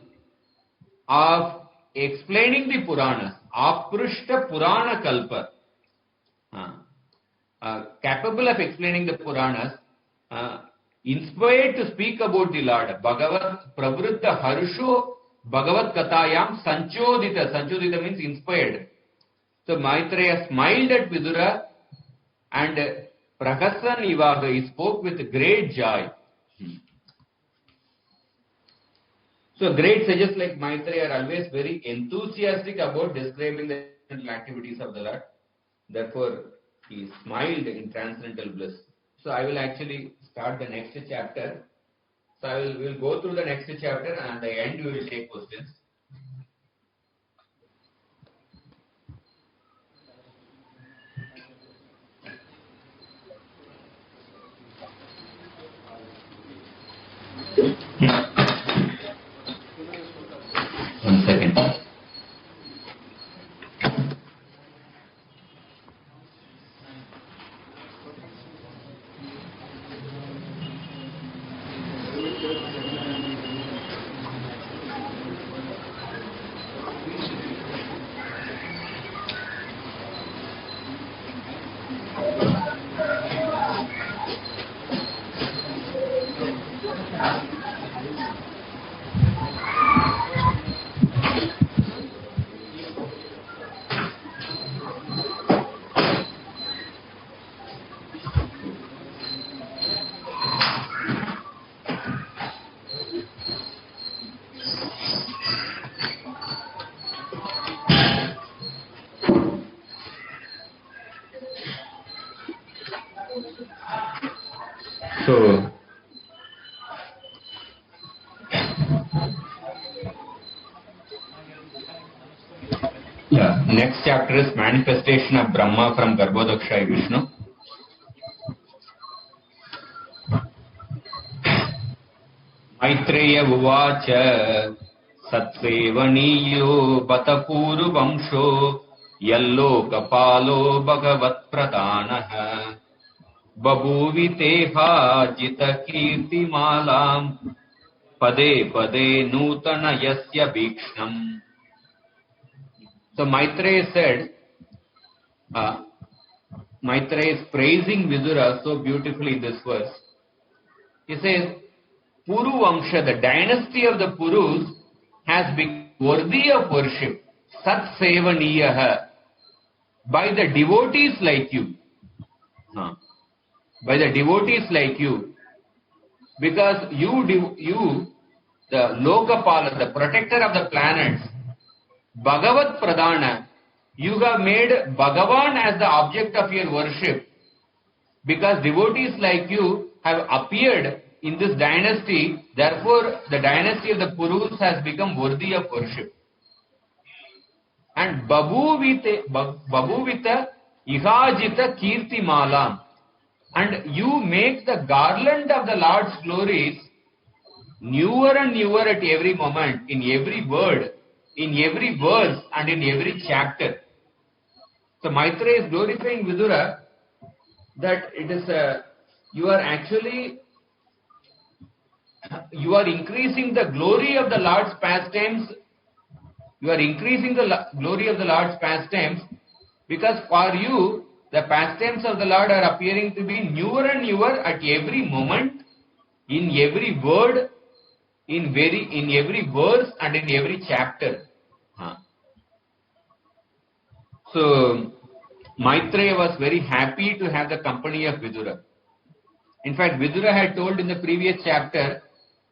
of explaining the Puranas, Aprishta Purana Kalpa, capable of explaining the Puranas, inspired to speak about the Lord. Bhagavat Pravritta Harsho Bhagavat Katayam Sanchodita. Sanchodita means inspired. So Maitreya smiled at Vidura and Prahasan Ivaga, he spoke with great joy. So great sages like Maitreya are always very enthusiastic about describing the activities of the Lord. Therefore, he smiled in transcendental bliss. So I will actually start the next chapter. So we will go through the next chapter and at the end we will take questions. One second. So, next chapter is manifestation of Brahma from Garbhodakshaya Vishnu. Maitreya Uvacha Satsevaniyo Batapuru Vamsho Yallokapalo Bhagavat Pradhanah Babuviteha Jita Kirti Malam Pade Pade Nutana Yasya Bhikshnam. So Maitreya said, Maitreya is praising Vidura so beautifully in this verse. He says, Puru Vamsha, the dynasty of the Purus, has been worthy of worship. Sat Sevaniyaha, by the devotees like you. By the devotees like you. Because you, the Lokapala, the protector of the planets, Bhagavat Pradhana, you have made Bhagavan as the object of your worship. Because devotees like you have appeared in this dynasty, therefore the dynasty of the Purus has become worthy of worship. And Babuvita Ihajita Kirti Malam. And you make the garland of the Lord's glories newer and newer at every moment, in every word. in every verse and in every chapter. So Maitreya is glorifying Vidura that it is you are increasing the glory of the Lord's pastimes. You are increasing the glory of the Lord's pastimes because for you the pastimes of the Lord are appearing to be newer and newer at every moment, in every word, in every verse and in every chapter. So Maitreya was very happy to have the company of Vidura. In fact, Vidura had told in the previous chapter,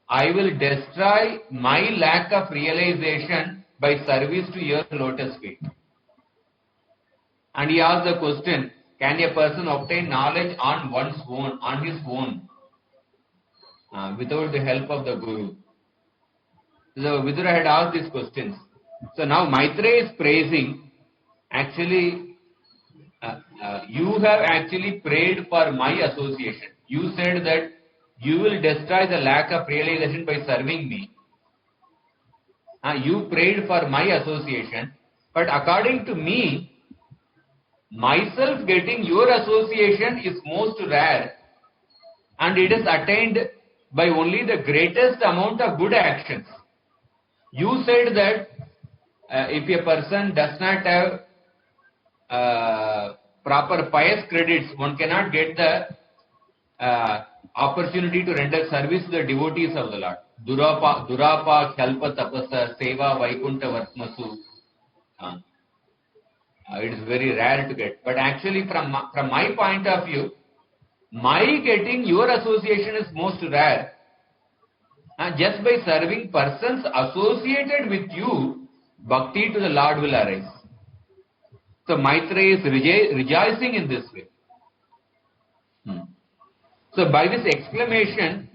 I will destroy my lack of realization by service to your lotus feet. And he asked the question, can a person obtain knowledge on his own, without the help of the Guru? So Vidura had asked these questions. So now Maitreya is praising, actually, you have actually prayed for my association. You said that you will destroy the lack of realization by serving me. You prayed for my association, but according to me, myself getting your association is most rare, and it is attained by only the greatest amount of good actions. You said that if a person does not have proper pious credits, one cannot get the opportunity to render service to the devotees of the Lord. Durapa Khalpa Tapasa Seva Vaikunta Vartmasu. It is very rare to get. But actually from my point of view, my getting your association is most rare. Just by serving persons associated with you, bhakti to the Lord will arise. So Maitreya is rejoicing in this way. So by this exclamation,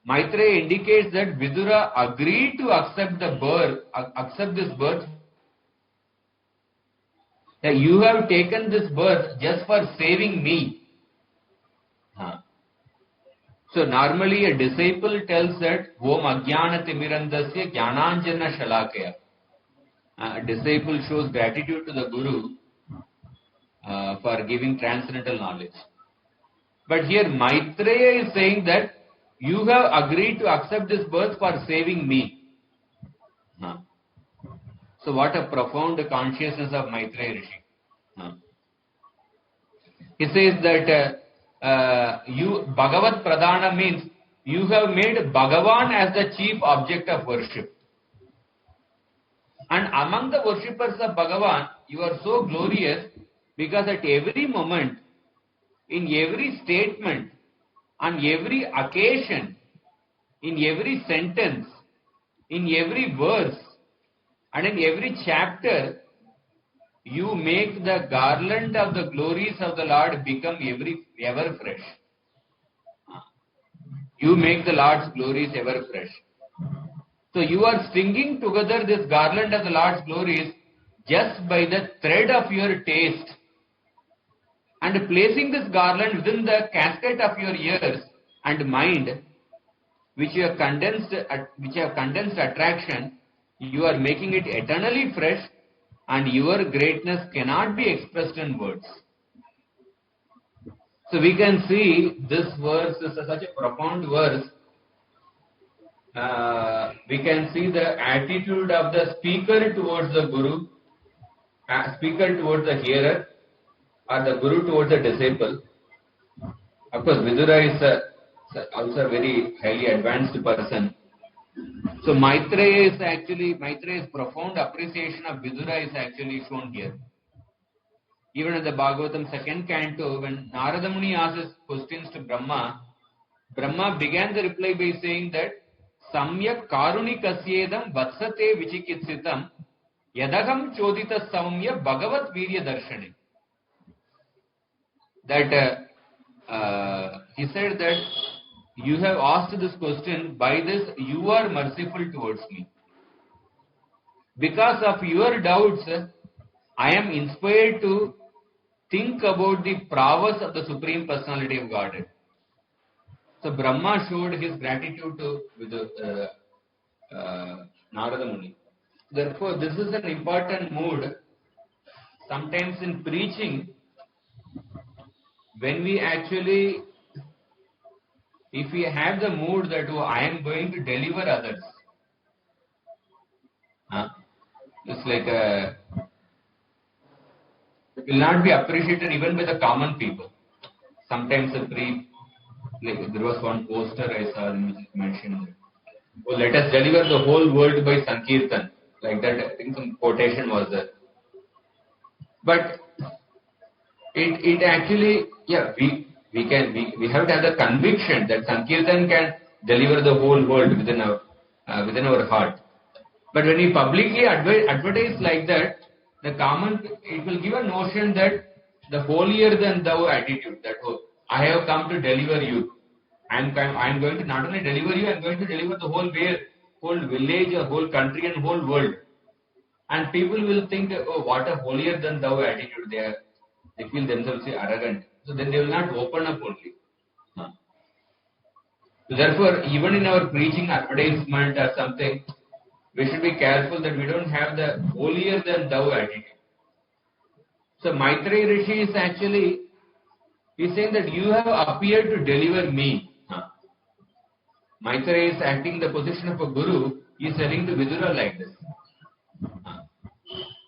Maitreya indicates that Vidura agreed to accept this birth. That you have taken this birth just for saving me. So normally a disciple tells that Om Ajnana Timirandasya Jnananjana Shalakaya. A disciple shows gratitude to the Guru for giving transcendental knowledge. But here Maitreya is saying that you have agreed to accept this birth for saving me. So what a profound consciousness of Maitreya Rishi. He says that Bhagavat Pradhana means you have made Bhagavan as the chief object of worship. And among the worshippers of Bhagavan, you are so glorious because at every moment, in every statement, on every occasion, in every sentence, in every verse, and in every chapter, you make the garland of the glories of the Lord become ever fresh. You make the Lord's glories ever fresh. So you are stringing together this garland of the Lord's glories just by the thread of your taste, and placing this garland within the casket of your ears and mind, which you have condensed attraction, you are making it eternally fresh, and your greatness cannot be expressed in words. So we can see this verse is such a profound verse. We can see the attitude of the speaker towards the Guru, speaker towards the hearer, or the Guru towards the disciple. Of course, Vidura is also a very highly advanced person. So Maitreya's profound appreciation of Vidura is actually shown here. Even in the Bhagavatam second canto, when Narada Muni asks questions to Brahma, Brahma began the reply by saying that Samyak Karunikasyedam Vatsate Vichikitsitam Yadagam Chodita Samya Bhagavat Virya Darshane. That he said that you have asked this question, by this you are merciful towards me. Because of your doubts, I am inspired to think about the prowess of the Supreme Personality of Godhead. So Brahma showed his gratitude to Narada Muni. Therefore, this is an important mood. Sometimes in preaching, when we actually, if we have the mood that, oh, I am going to deliver others, it's like it will not be appreciated even by the common people. Sometimes like there was one poster I saw in which it mentioned, oh, let us deliver the whole world by Sankirtan. Like that, I think some quotation was there. But it actually, yeah, we have to have the conviction that Sankirtan can deliver the whole world within our heart. But when we publicly advertise like that, it will give a notion that the holier than thou attitude, that, oh, I have come to deliver you. I am going to not only deliver you, I am going to deliver the whole village, a whole country and whole world. And people will think, oh, what a holier than thou attitude they have. They feel themselves arrogant. So then they will not open up only. So therefore, even in our preaching advertisement or something, we should be careful that we don't have the holier than thou attitude. So Maitreya Rishi is actually, he's saying that you have appeared to deliver me. Maitreya is acting the position of a guru. He is telling to Vidura like this.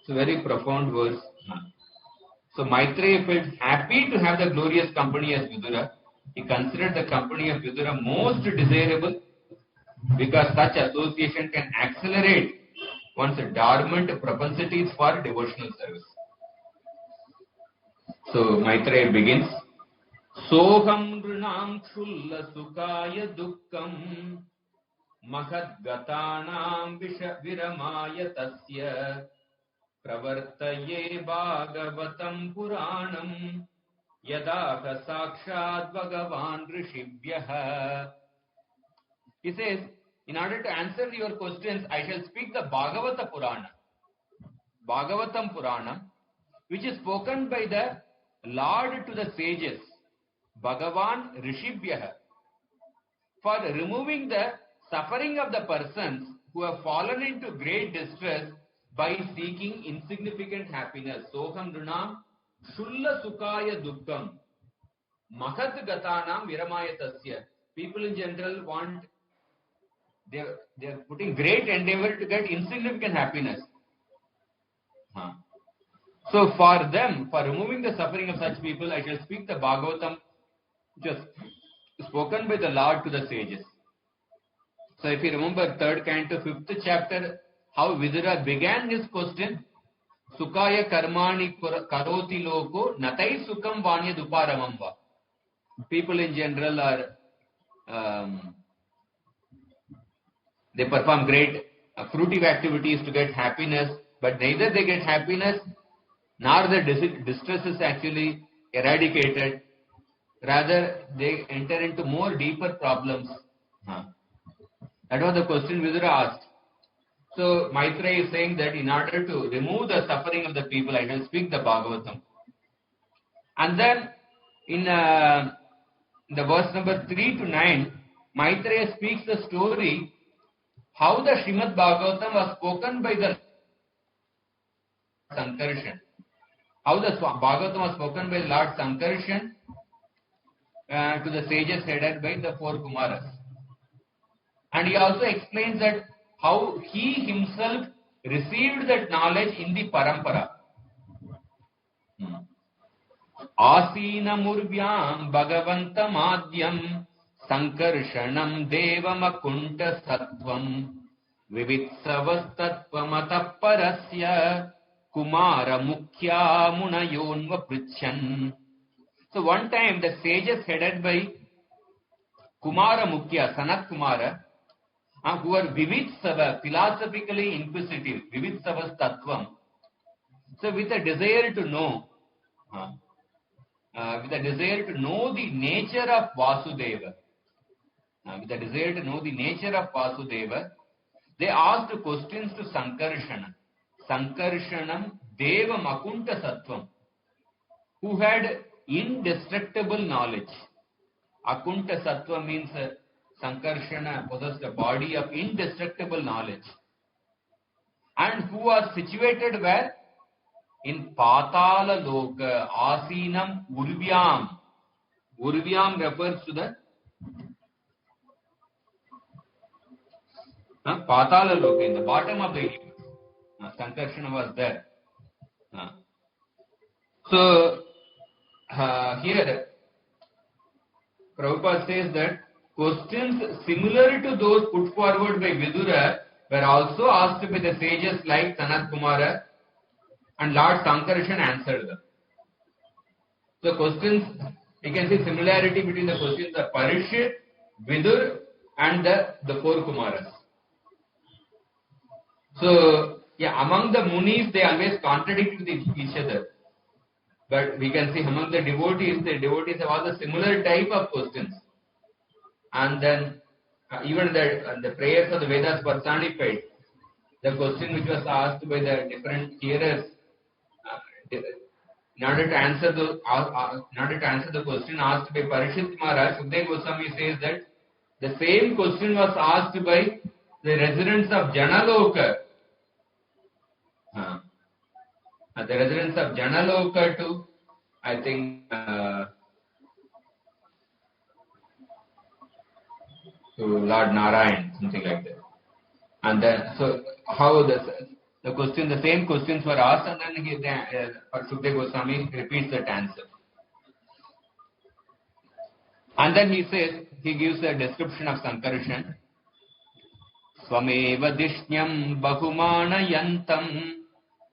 It's a very profound verse. So Maitreya felt happy to have the glorious company as Vidura. He considered the company of Vidura most desirable because such association can accelerate one's dormant propensities for devotional service. So Maitreya begins, Soham Runam Chulla Sukaya Dukkam Mahad Gatanam Viramaya Tasya Pravartaye Bhagavatam Puranam Yadaha Sakshad Bhagavan Rishibhyaha. He says, in order to answer your questions, I shall speak the Bhagavata Purana, Bhagavatam Puranam, which is spoken by the Lord to the sages, Bhagavan Rishibhyaha, for removing the suffering of the persons who have fallen into great distress by seeking insignificant happiness. Soham Runam Shulla Sukaya Dukkam Mahat Gatanam Viramaya Tasya. People in general want, they are putting great endeavor to get insignificant happiness. So for them, for removing the suffering of such people, I shall speak the Bhagavatam, which was spoken by the Lord to the sages. So if you remember 3rd Canto, 5th chapter, how Vidura began his question, Sukaya karmani karoti loko natai sukam vanya duparamamba. People in general are, they perform great fruitive activities to get happiness, but neither they get happiness nor the distress is actually eradicated. Rather, they enter into more deeper problems. That was the question Vidura asked. So Maitreya is saying that in order to remove the suffering of the people, I shall speak the Bhagavatam. And then in the verse number 3 to 9, Maitreya speaks the story how the Srimad Bhagavatam was spoken by the Sankarshan. How the Bhagavatam was spoken by Lord Sankarshan to the sages headed by the 4 Kumaras. And he also explains that how he himself received that knowledge in the Parampara. Asina Murvyam Bhagavantam Adyam Sankarshanam Devamakunta Sattvam Vivitsavastatvam Parasya Kumara Mukhya Munayonva Prichan. So one time the sages headed by Kumara Mukhya, Sanat Kumara, who are Vivitsava, philosophically inquisitive, Vivitsavas Tattvam. So with a desire to know, the nature of Vasudeva, they asked questions to Sankarshana. Sankarshanam Deva Makunta Sattvam, who had indestructible knowledge. Akunta Sattva means Sankarshana possessed a body of indestructible knowledge. and who was situated where? In Patala Loka, Asinam Urvyam. Urvyam refers to the Patala Loka, in the bottom of the universe. Sankarshana was there. So, here, Prabhupada says that questions similar to those put forward by Vidura were also asked by the sages like Sanat Kumara, and Lord Sankarshan answered them. So questions, you can see similarity between the questions of Parishit, Vidur and the four Kumaras. So, among the Munis, they always contradict with each other. But we can see among the devotees have all the similar type of questions. And then, even the prayers of the Vedas personified. The question which was asked by the different hearers, in order to answer the question asked by Parishit Maharaj, Sukadeva Goswami says that the same question was asked by the residents of Janaloka. The residents of Janaloka to, I think, to Lord Narayan, something like that. And then, so how the same questions were asked, and then Sukadeva Goswami repeats that answer. And then he gives a description of Sankarshan. Swameva dishnyam bahumanayantam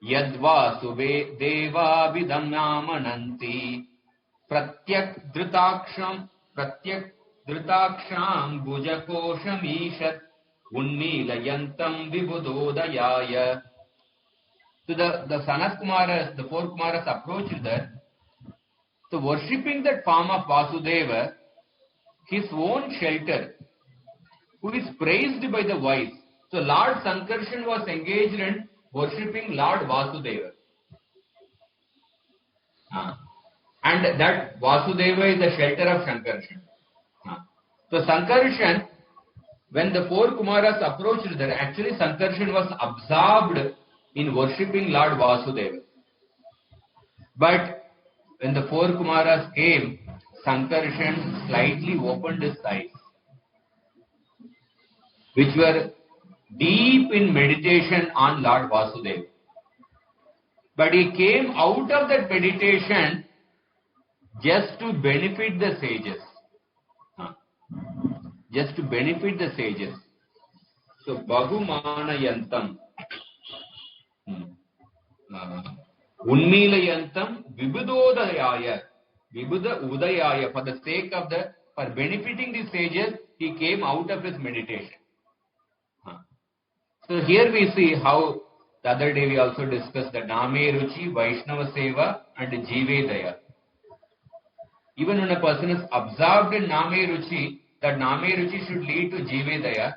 yadvasuve deva vidamyamananti pratyak dhritaksham bhujakoshameshat unmilayantam vibudodayaya. So the Sanat Kumaras, the four Kumaras approached that. So worshipping that form of Vasudeva, his own shelter, who is praised by the wise. So Lord Sankarshan was engaged in worshipping Lord Vasudeva. And that Vasudeva is the shelter of Sankarshan. So Sankarshan, when the four Kumaras approached there, actually Sankarshan was absorbed in worshipping Lord Vasudeva. But when the four Kumaras came, Sankarshan slightly opened his eyes, which were deep in meditation on Lord Vasudeva. But he came out of that meditation just to benefit the sages. Just to benefit the sages. So, Bahumanayantam, Unmilayantam, Vibudodayaya, Vibuda Udayaya, for the sake of for benefiting the sages, he came out of his meditation. So here we see how the other day we also discussed the Name Ruchi, Vaishnava Seva and Jive Daya. Even when a person is absorbed in Name Ruchi, that Name Ruchi should lead to Jive Daya.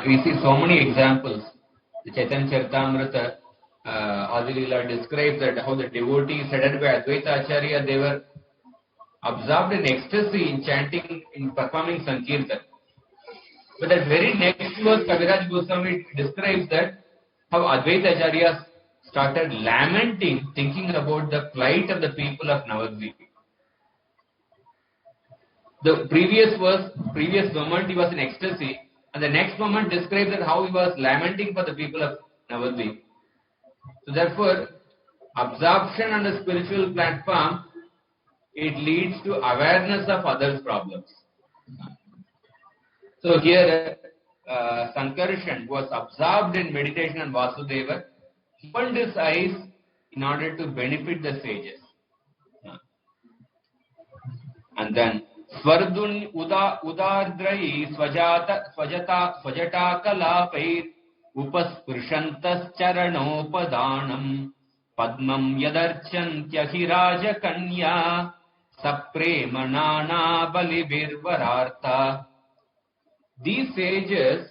We see so many examples. The Chaitanya Charitamrita, Adilila describes that how the devotees headed by Advaita Acharya, they were absorbed in ecstasy in chanting, in performing Sankirtan. But that very next verse, Kaviraj Goswami describes that how Advaita Acharyas started lamenting, thinking about the plight of the people of Navadvip. The previous moment he was in ecstasy, and the next moment describes that how he was lamenting for the people of Navadvip. So therefore, absorption on the spiritual platform, it leads to awareness of others' problems. So here, Sankarshan was absorbed in meditation on Vasudeva. He opened his eyes in order to benefit the sages. And then, Svardun Udardrai Swajata Kalapair Upasprishantas Charanopadanam Padmam Yadarchantyakhiraja Kanya Sapremanana Balibirvarartha. These sages,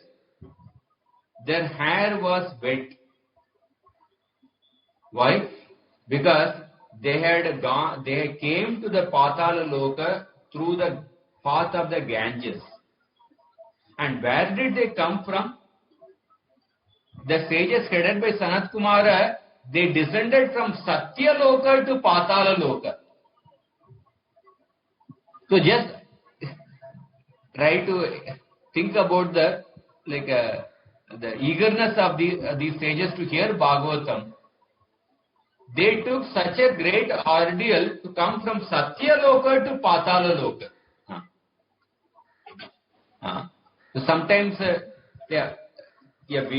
their hair was wet. Why? Because they came to the Patala Loka through the path of the Ganges. And where did they come from? The sages headed by Sanat Kumara, they descended from Satya Loka to Patala Loka. So just try to think about the eagerness of these sages to hear Bhagavatam. They took such a great ordeal to come from Satya Loka to Patala Loka. So sometimes, we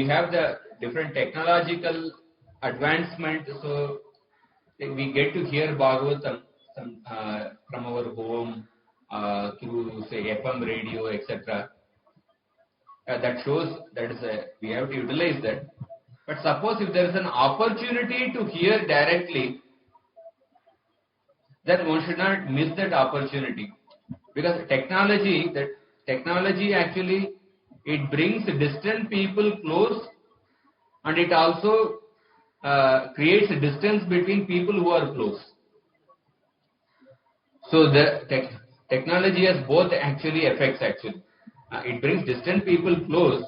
have the different technological advancement, so we get to hear Bhagavatam from our home through, say, FM radio, etc. That shows that we have to utilize that. But suppose if there is an opportunity to hear directly, then one should not miss that opportunity. Because technology actually, it brings distant people close, and it also creates a distance between people who are close. So the technology has both actually effects actually. It brings distant people close,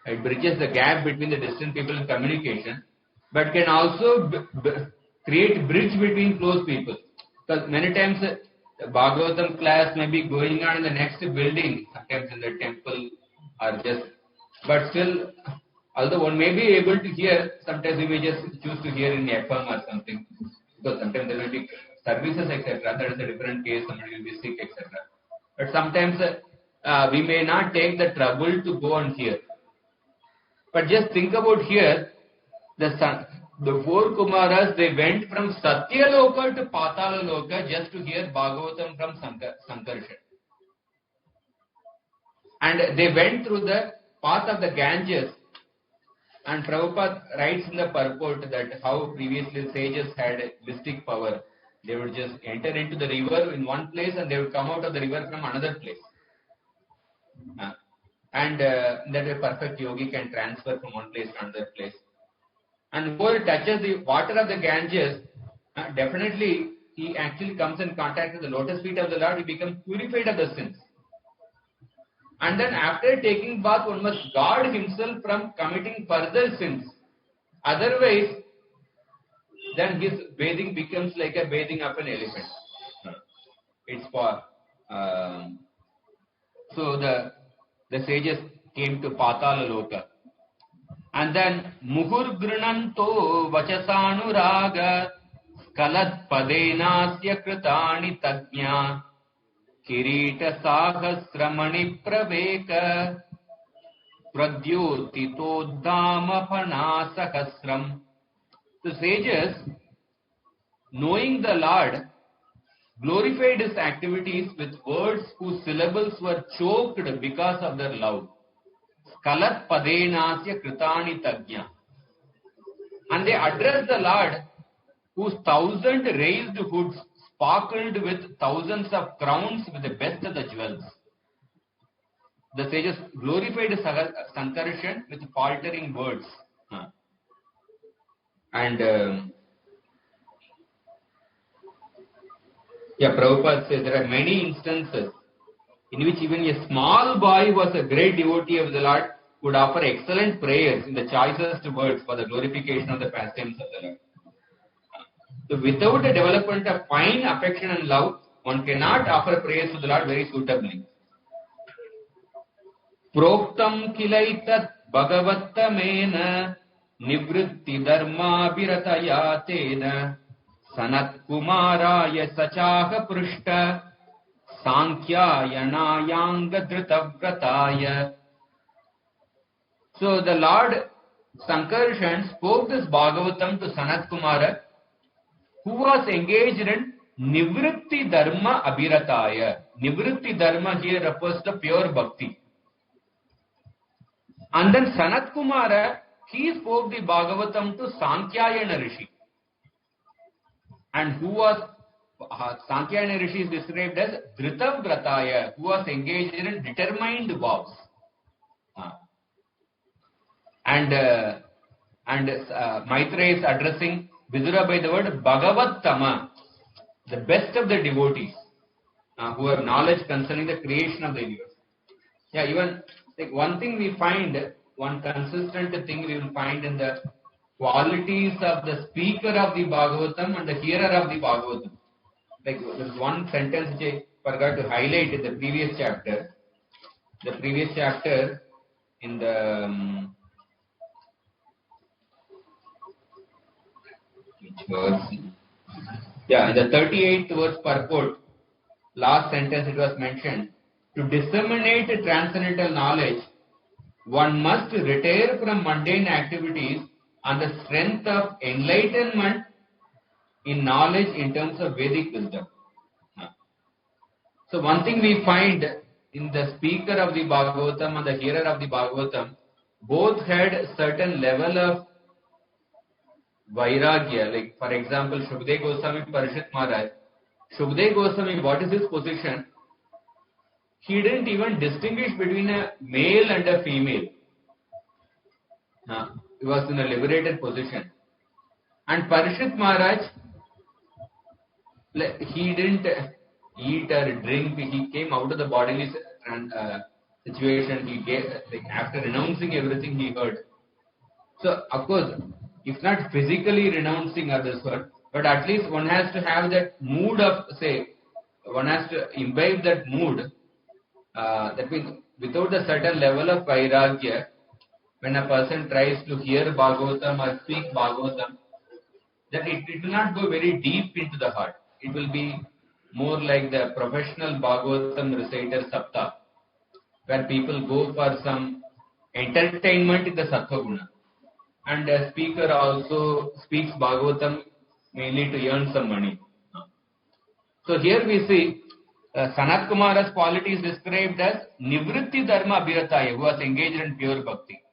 it bridges the gap between the distant people in communication, but can also create bridge between close people. Because many times the Bhagavatam class may be going on in the next building, sometimes in the temple or just, but still, although one may be able to hear, sometimes we may just choose to hear in FM or something, because sometimes there will be services, etc. That is a different case, somebody will be sick, etc. But sometimes we may not take the trouble to go and hear. But just think about here, the four Kumaras, they went from Satya Loka to Patala Loka just to hear Bhagavatam from Sankarshan. And they went through the path of the Ganges. And Prabhupada writes in the purport that how previously sages had mystic power. They would just enter into the river in one place and they would come out of the river from another place. And that a perfect yogi can transfer from one place to another place. And whoever touches the water of the Ganges, definitely he actually comes in contact with the lotus feet of the Lord, he becomes purified of the sins. And then after taking bath, one must guard himself from committing further sins. Otherwise, then his bathing becomes like a bathing of an elephant. It's for... so the sages came to Patala Loka. And then Muhur Grinanto Vachasanuraga Skalat Padenasya Kritani Tagnya Kirita Sahasramani Praveka Pradyotito Dhamapana Sahasram. The sages, knowing the Lord, glorified his activities with words whose syllables were choked because of their love. Skalat Padenasya Kritani Tagnya. And they addressed the Lord, whose 1,000 raised hoods sparkled with thousands of crowns with the best of the jewels. The sages glorified Sankarshan with faltering words. And Prabhupada says there are many instances in which even a small boy who was a great devotee of the Lord would offer excellent prayers in the choicest words for the glorification of the pastimes of the Lord. So without a development of fine affection and love, one cannot offer prayers to the Lord very suitably. Proktam kilaitat bhagavattamena nivritti dharma virataya tena sanat kumaraya sachaha prushta Sankhyayanayanga Dhritavrataya. So the Lord Sankarshan spoke this Bhagavatam to Sanat Kumara, who was engaged in Nivritti Dharma Abhirataya. Nivritti Dharma here refers to pure bhakti. And then Sanat Kumara, he spoke the Bhagavatam to Sankhyayan Rishi. And who was Sankhyayan Rishi is described as Dhritavrataya, who was engaged in determined vows. And Maitreya is addressing Vidura by the word Bhagavattama, the best of the devotees. who have knowledge concerning the creation of the universe. Yeah, even like one thing we find, one consistent thing we will find in the qualities of the speaker of the Bhagavatam and the hearer of the Bhagavatam. Like there's one sentence which I forgot to highlight in the previous chapter. The previous chapter in the which verse? Yeah, in the 38th verse purport, last sentence it was mentioned, to disseminate transcendental knowledge, one must retire from mundane activities on the strength of enlightenment in knowledge in terms of Vedic wisdom. So one thing we find in the speaker of the Bhagavatam and the hearer of the Bhagavatam, both had certain level of Vairagya. Like for example, Shukdev Goswami Parishit Maharaj. Shukdev Goswami, what is his position? He didn't even distinguish between a male and a female. He was in a liberated position. And Parishit Maharaj, he didn't eat or drink. He came out of the bodily situation. He gave, after renouncing everything he heard. So, of course, if not physically renouncing others, but at least one has to have that mood of, say, one has to imbibe that mood. That means without a certain level of vairagya, when a person tries to hear Bhagavatam or speak Bhagavatam, that it will not go very deep into the heart. It will be more like the professional Bhagavatam reciter Sapta, where people go for some entertainment in the Sattva Guna. And the speaker also speaks Bhagavatam mainly to earn some money. So here we see Sanat Kumara's quality is described as Nivritti Dharma Abhirataya, who was engaged in pure bhakti.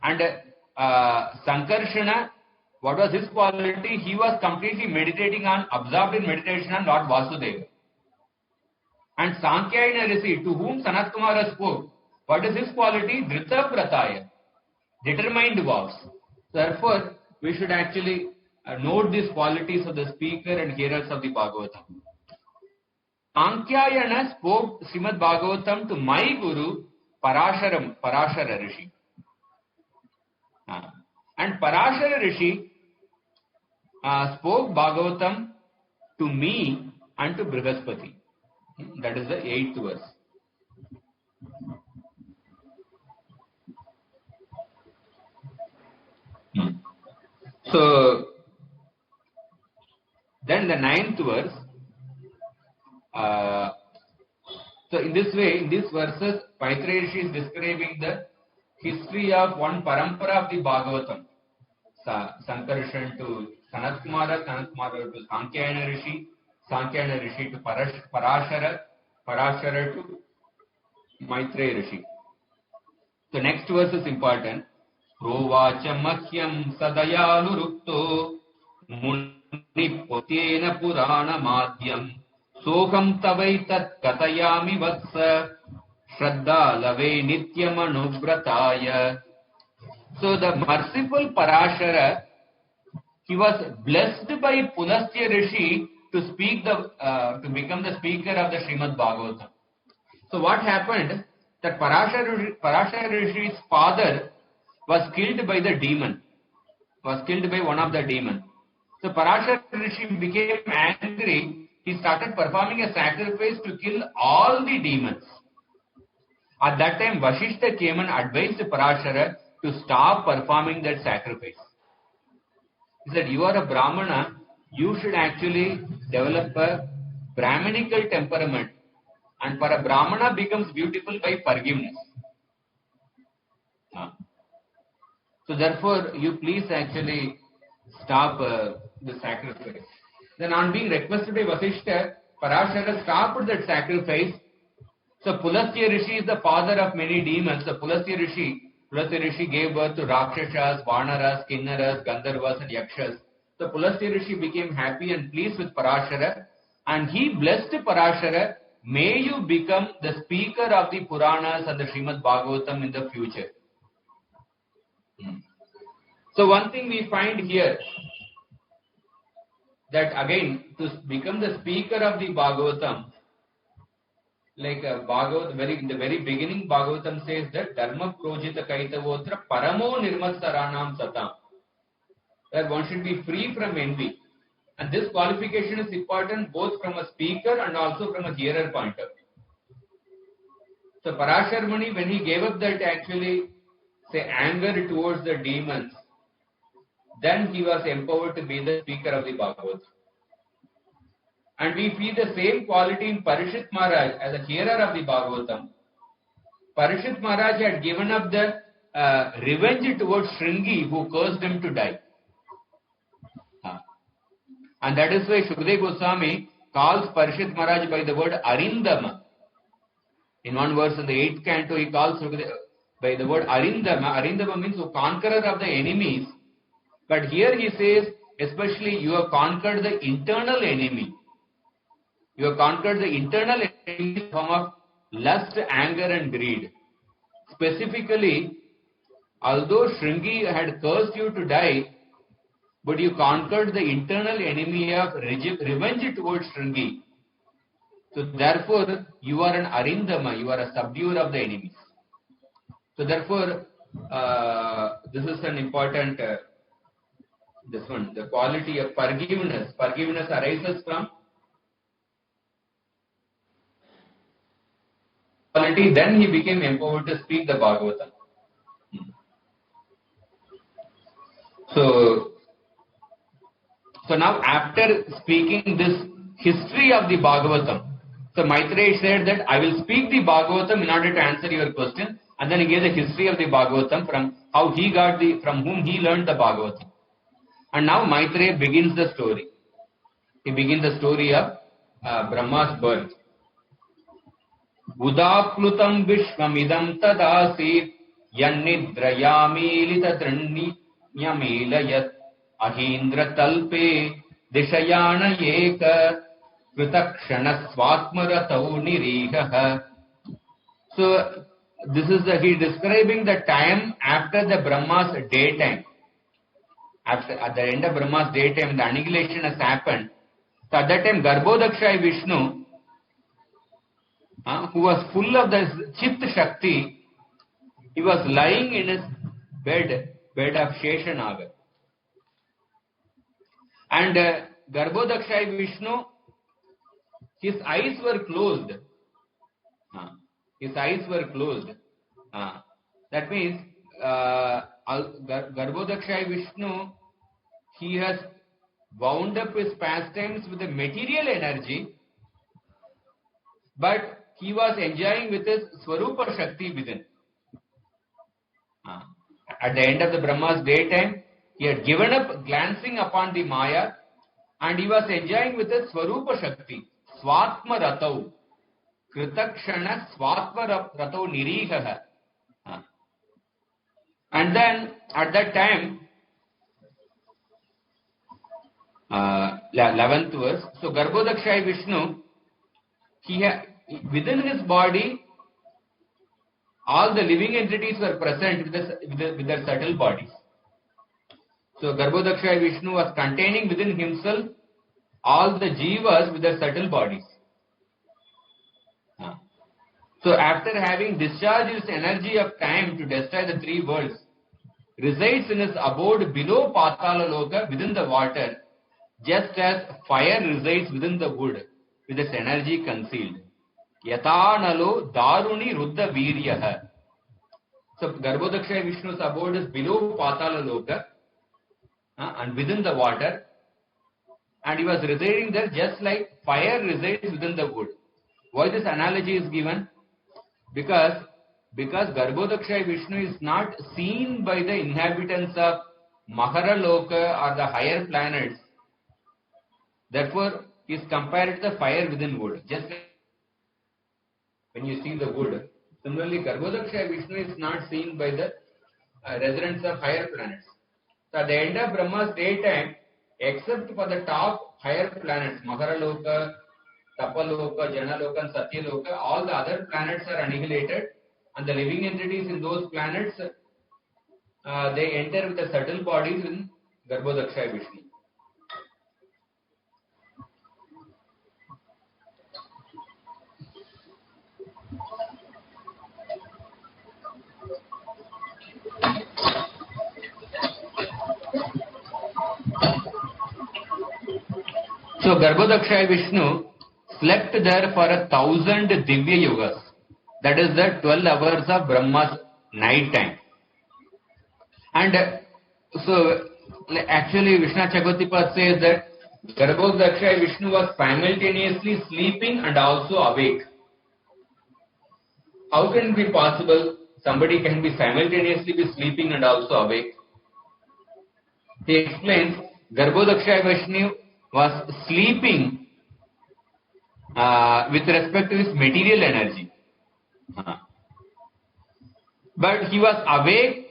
And Sankarshana, what was his quality? He was completely meditating on, absorbed in meditation on Lord Vasudeva. And Sankhya Rishi, to whom Sanat Kumara spoke, what is his quality? Dhrita Prataya, determined vows. Therefore, we should actually note these qualities of the speaker and hearers of the Bhagavatam. Sankhya spoke Srimad Bhagavatam to my Guru, Parashara Rishi. And Parashara Rishi spoke Bhagavatam to me and to Brihaspati. That is the 8th verse. So, then the 9th verse. So in this way, in these verses, Maitreya Rishi is describing the history of one parampara of the Bhagavatam. Sankarshan to Sanat Kumara to Sankhya Rishi, Sankhya Rishi to Parashara, Parashara to Maitreya Rishi. The next verse is important. Provacha Mahyam Sadayanurukto Munipotena Purana Madhyam Soham Tavaitat Katayami Vatsa Shraddha Lave Nityam Anubrataya. So the merciful Parashara, he was blessed by Pulastya Rishi to speak to become the speaker of the Srimad Bhagavatam. So what happened? That Parashara Rishi's father was killed by the demon, was killed by one of the demons. So Parashara Rishi became angry. He started performing a sacrifice to kill all the demons. At that time, Vashishta came and advised Parashara to stop performing that sacrifice. He said, you are a Brahmana, you should actually develop a Brahminical temperament. And for a Brahmana becomes beautiful by forgiveness. So therefore, you please actually stop the sacrifice. Then on being requested by Vasishta, Parashara stopped that sacrifice. So Pulastya Rishi is the father of many demons. So Pulastya Rishi gave birth to Rakshasas, Vanaras, Kinnaras, Gandharvas and Yakshas. So Pulastya Rishi became happy and pleased with Parashara, and he blessed Parashara, may you become the speaker of the Puranas and the Srimad Bhagavatam in the future. So one thing we find here, that again, to become the speaker of the Bhagavatam, like Bhagavad, in the very beginning, Bhagavatam says that Dharma Projita Kaitavotra Paramo Nirmatsaranam Satam. That one should be free from envy. And this qualification is important both from a speaker and also from a hearer point of view. So Parasharmani, when he gave up that actually, say, anger towards the demons, then he was empowered to be the speaker of the Bhagavad. And we see the same quality in Parishit Maharaj as a hearer of the Bhagavatam. Parishit Maharaj had given up the revenge towards Shringi who caused him to die. And that is why Shukdev Goswami calls Parishit Maharaj by the word Arindama. In one verse in the 8th canto, he calls Shukdev by the word Arindama. Arindama means the conqueror of the enemies. But here he says, especially you have conquered the internal enemy. You have conquered the internal enemy in the form of lust, anger and greed. Specifically, although Shringi had cursed you to die, but you conquered the internal enemy of revenge towards Shringi. So therefore, you are an Arindama, you are a subduer of the enemies. So therefore, this is an important, the quality of forgiveness. Forgiveness arises from quality, then he became empowered to speak the Bhagavatam. So now after speaking this history of the Bhagavatam, so Maitreya said that I will speak the Bhagavatam in order to answer your question, and then he gave the history of the Bhagavatam from how he got from whom he learned the Bhagavatam. And now Maitreya begins the story. He begins the story of Brahma's birth. Udaplutam vishvamidam tadasit yannidrayamilita tranyamilayat ahindra talpe dishayana yeka kritakshana swatmaratau nirihah. So this is he describing the time after the Brahma's daytime. At the end of Brahma's daytime, the annihilation has happened. So at that time, Garbhodakshaya Vishnu, who was full of the Chit Shakti, he was lying in his bed of Sheshanaga. And Garbhodakshaya Vishnu, his eyes were closed. His eyes were closed. That means Garbhodakshaya Vishnu, he has wound up his pastimes with the material energy, but he was enjoying with his Swarupa Shakti within. At the end of the Brahma's daytime, he had given up glancing upon the Maya and he was enjoying with his Swarupa Shakti. Swatma Ratau. Kritakshana Swatma Ratau Nirihah. And then at that time, 11th verse, so Garbhodakshaya Vishnu, within his body, all the living entities were present with their subtle bodies. So Garbhodakshaya Vishnu was containing within himself all the jivas with their subtle bodies. So after having discharged his energy of time to destroy the three worlds, resides in his abode below Patala Loka within the water, just as fire resides within the wood with its energy concealed. Yatanalo Daruni Ruddha Viryaha. So Garbhodakshaya Vishnu's abode is below Patala Loka and within the water, and he was residing there just like fire resides within the wood. Why this analogy is given? Because Garbhodakshaya Vishnu is not seen by the inhabitants of Mahara Loka or the higher planets. Therefore, he is compared to the fire within wood. Just like when you see the wood, similarly Garbhodakshaya Vishnu is not seen by the residents of higher planets. So at the end of Brahma's daytime, except for the top higher planets, Mahara Loka, Tapaloka, Janaloka and Satyaloka, all the other planets are annihilated, and the living entities in those planets, they enter with the subtle bodies in Garbhodakshaya Vishnu. So Garbhodakshaya Vishnu slept there for 1,000 Divya Yugas. That is the 12 hours of Brahma's night time. And so actually Vishnu Chagotipat says that Garbhodakshaya Vishnu was simultaneously sleeping and also awake. How can it be possible somebody can be simultaneously be sleeping and also awake? He explains Garbhodakshaya Vishnu was sleeping with respect to his material energy. But he was awake,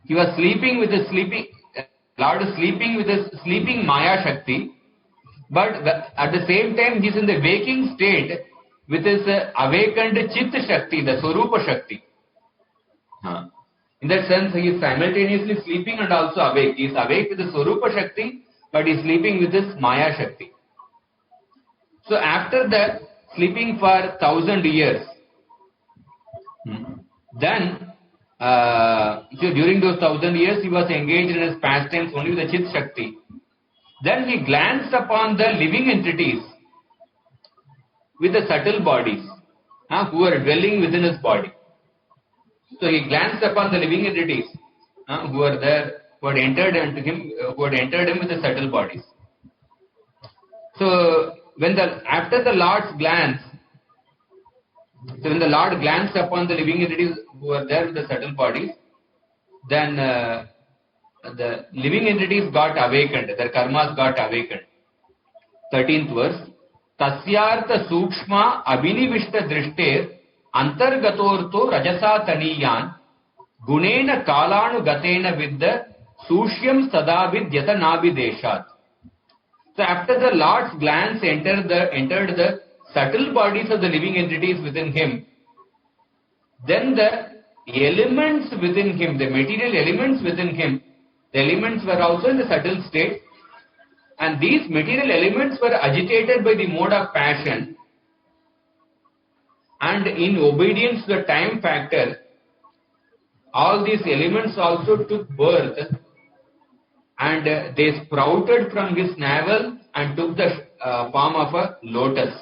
he was sleeping with the sleeping, Lord is sleeping with his sleeping Maya Shakti, but at the same time he is in the waking state with his awakened Chitta Shakti, the Swarupa Shakti. In that sense, he is simultaneously sleeping and also awake. He is awake with the Swarupa Shakti, but he is sleeping with his Maya Shakti. So after the sleeping for 1,000 years, then so during those 1,000 years he was engaged in his pastimes only with the Chit Shakti. Then he glanced upon the living entities with the subtle bodies who were dwelling within his body. So he glanced upon the living entities who were there, who had entered into him, who had entered him with the subtle bodies. So after the Lord's glance, so when the Lord glanced upon the living entities who were there with the subtle bodies, then the living entities got awakened, their karmas got awakened. 13th verse. Tasyartha sukshma abhinivishta drishter antargatorto rajasa taniyan gunena kalanu gatena vidya sushyam sadavid yatanabideshat. So after the Lord's glance entered the subtle bodies of the living entities within him, then the elements within him, the material elements within him, the elements were also in the subtle state, and these material elements were agitated by the mode of passion, and in obedience to the time factor, all these elements also took birth, and they sprouted from his navel and took the form of a lotus.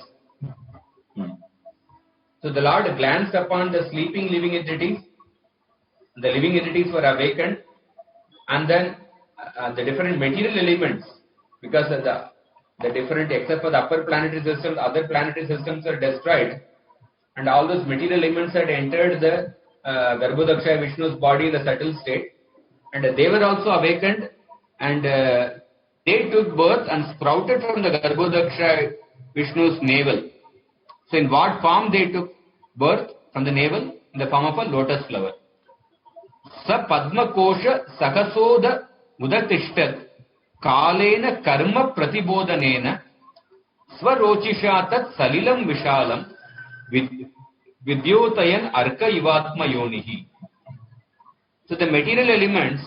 So the Lord glanced upon the sleeping living entities, the living entities were awakened, and then the different material elements, because the different, except for the upper planetary systems, other planetary systems are destroyed, and all those material elements had entered the Garbhodakshaya Vishnu's body in the subtle state, and they were also awakened, and they took birth and sprouted from the Garbhodakshaya Vishnu's navel. So in what form they took birth from the navel? In the form of a lotus flower. Sa Padma Kosha Sakasoda Mudatishtat Kalena Karma Pratibodhanena Swarochishatat Salilam Vishalam Vidyotayan Arka Ivatma Yonihi. So the material elements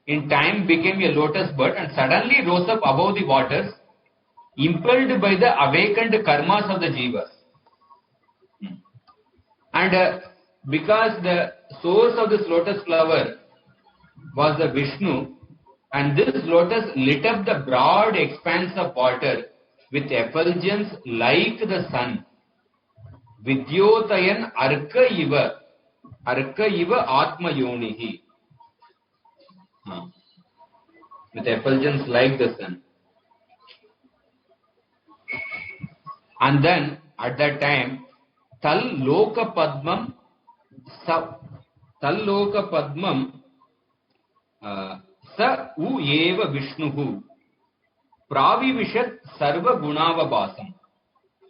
in time became a lotus bud and suddenly rose up above the waters, impelled by the awakened karmas of the jivas. And because the source of this lotus flower was the Vishnu, and this lotus lit up the broad expanse of water with effulgence like the sun. Vidyotayan arka iva atma yonihi. With effulgence like the sun. And then at that time, Talloka Padmam Sa U Eva Vishnuhu Pravivishat Sarva Gunavabhasam.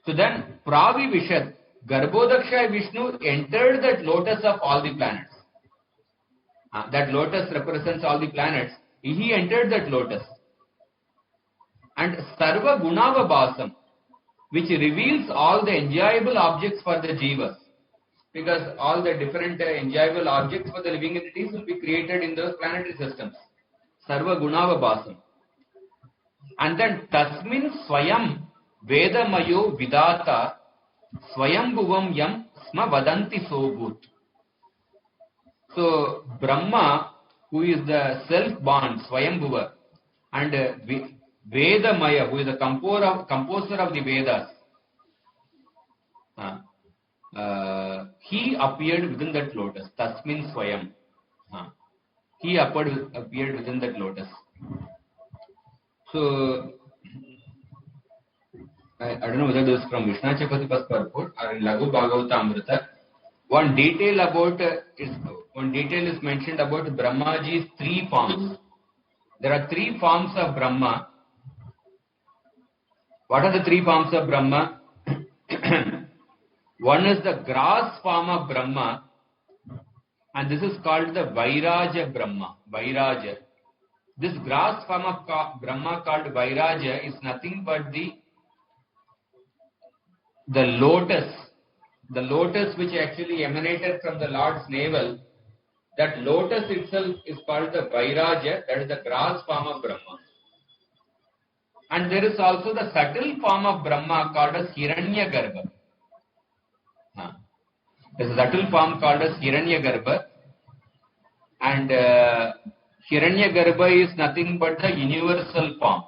So then Pravivishat, Garbhodakshaya Vishnu entered that lotus of all the planets. That lotus represents all the planets. He entered that lotus. And Sarva Gunavabhasam, which reveals all the enjoyable objects for the jivas. Because all the different enjoyable objects for the living entities will be created in those planetary systems. Sarva Gunavabhasam. And then Tasmin Swayam Vedamayo Vidata Swayambhuvam Yam Sma Vadanti Sobhut. So Brahma, who is the self-born Swayambhuva, and Vedamaya, who is the composer of the Vedas, he appeared within that lotus. Tasmin Swayam. He appeared within that lotus. So, I don't know whether this is from Vishnu Chakatipa's purport or in Laghu Bhagavata Amrita. One detail is mentioned about Brahmaji's three forms. There are three forms of Brahma. What are the three forms of Brahma? One is the grass form of Brahma, and this is called the Vairaja Brahma. Vairaja. This grass form of Brahma called Vairaja is nothing but the lotus. The lotus which actually emanated from the Lord's navel, that lotus itself is called the Vairaja, that is the grass form of Brahma. And there is also the subtle form of Brahma called as Hiranyagarbha. There is a subtle form called as Hiranyagarbha, and Hiranyagarbha is nothing but the universal form.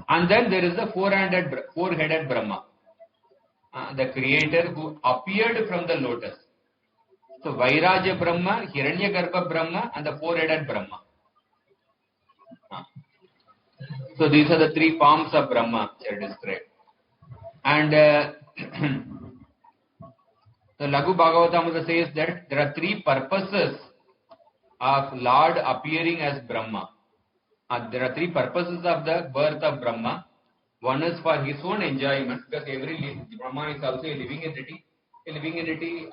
And then there is the four-headed Brahma, the creator who appeared from the lotus. So Vairaja Brahma, Hiranyagarbha Brahma, and the four-headed Brahma. So these are the three forms of Brahma which are described. And the Laghu Bhagavatamrita says that there are three purposes of Lord appearing as Brahma. There are three purposes of the birth of Brahma. One is for his own enjoyment, because every Brahma is also a living entity. A living entity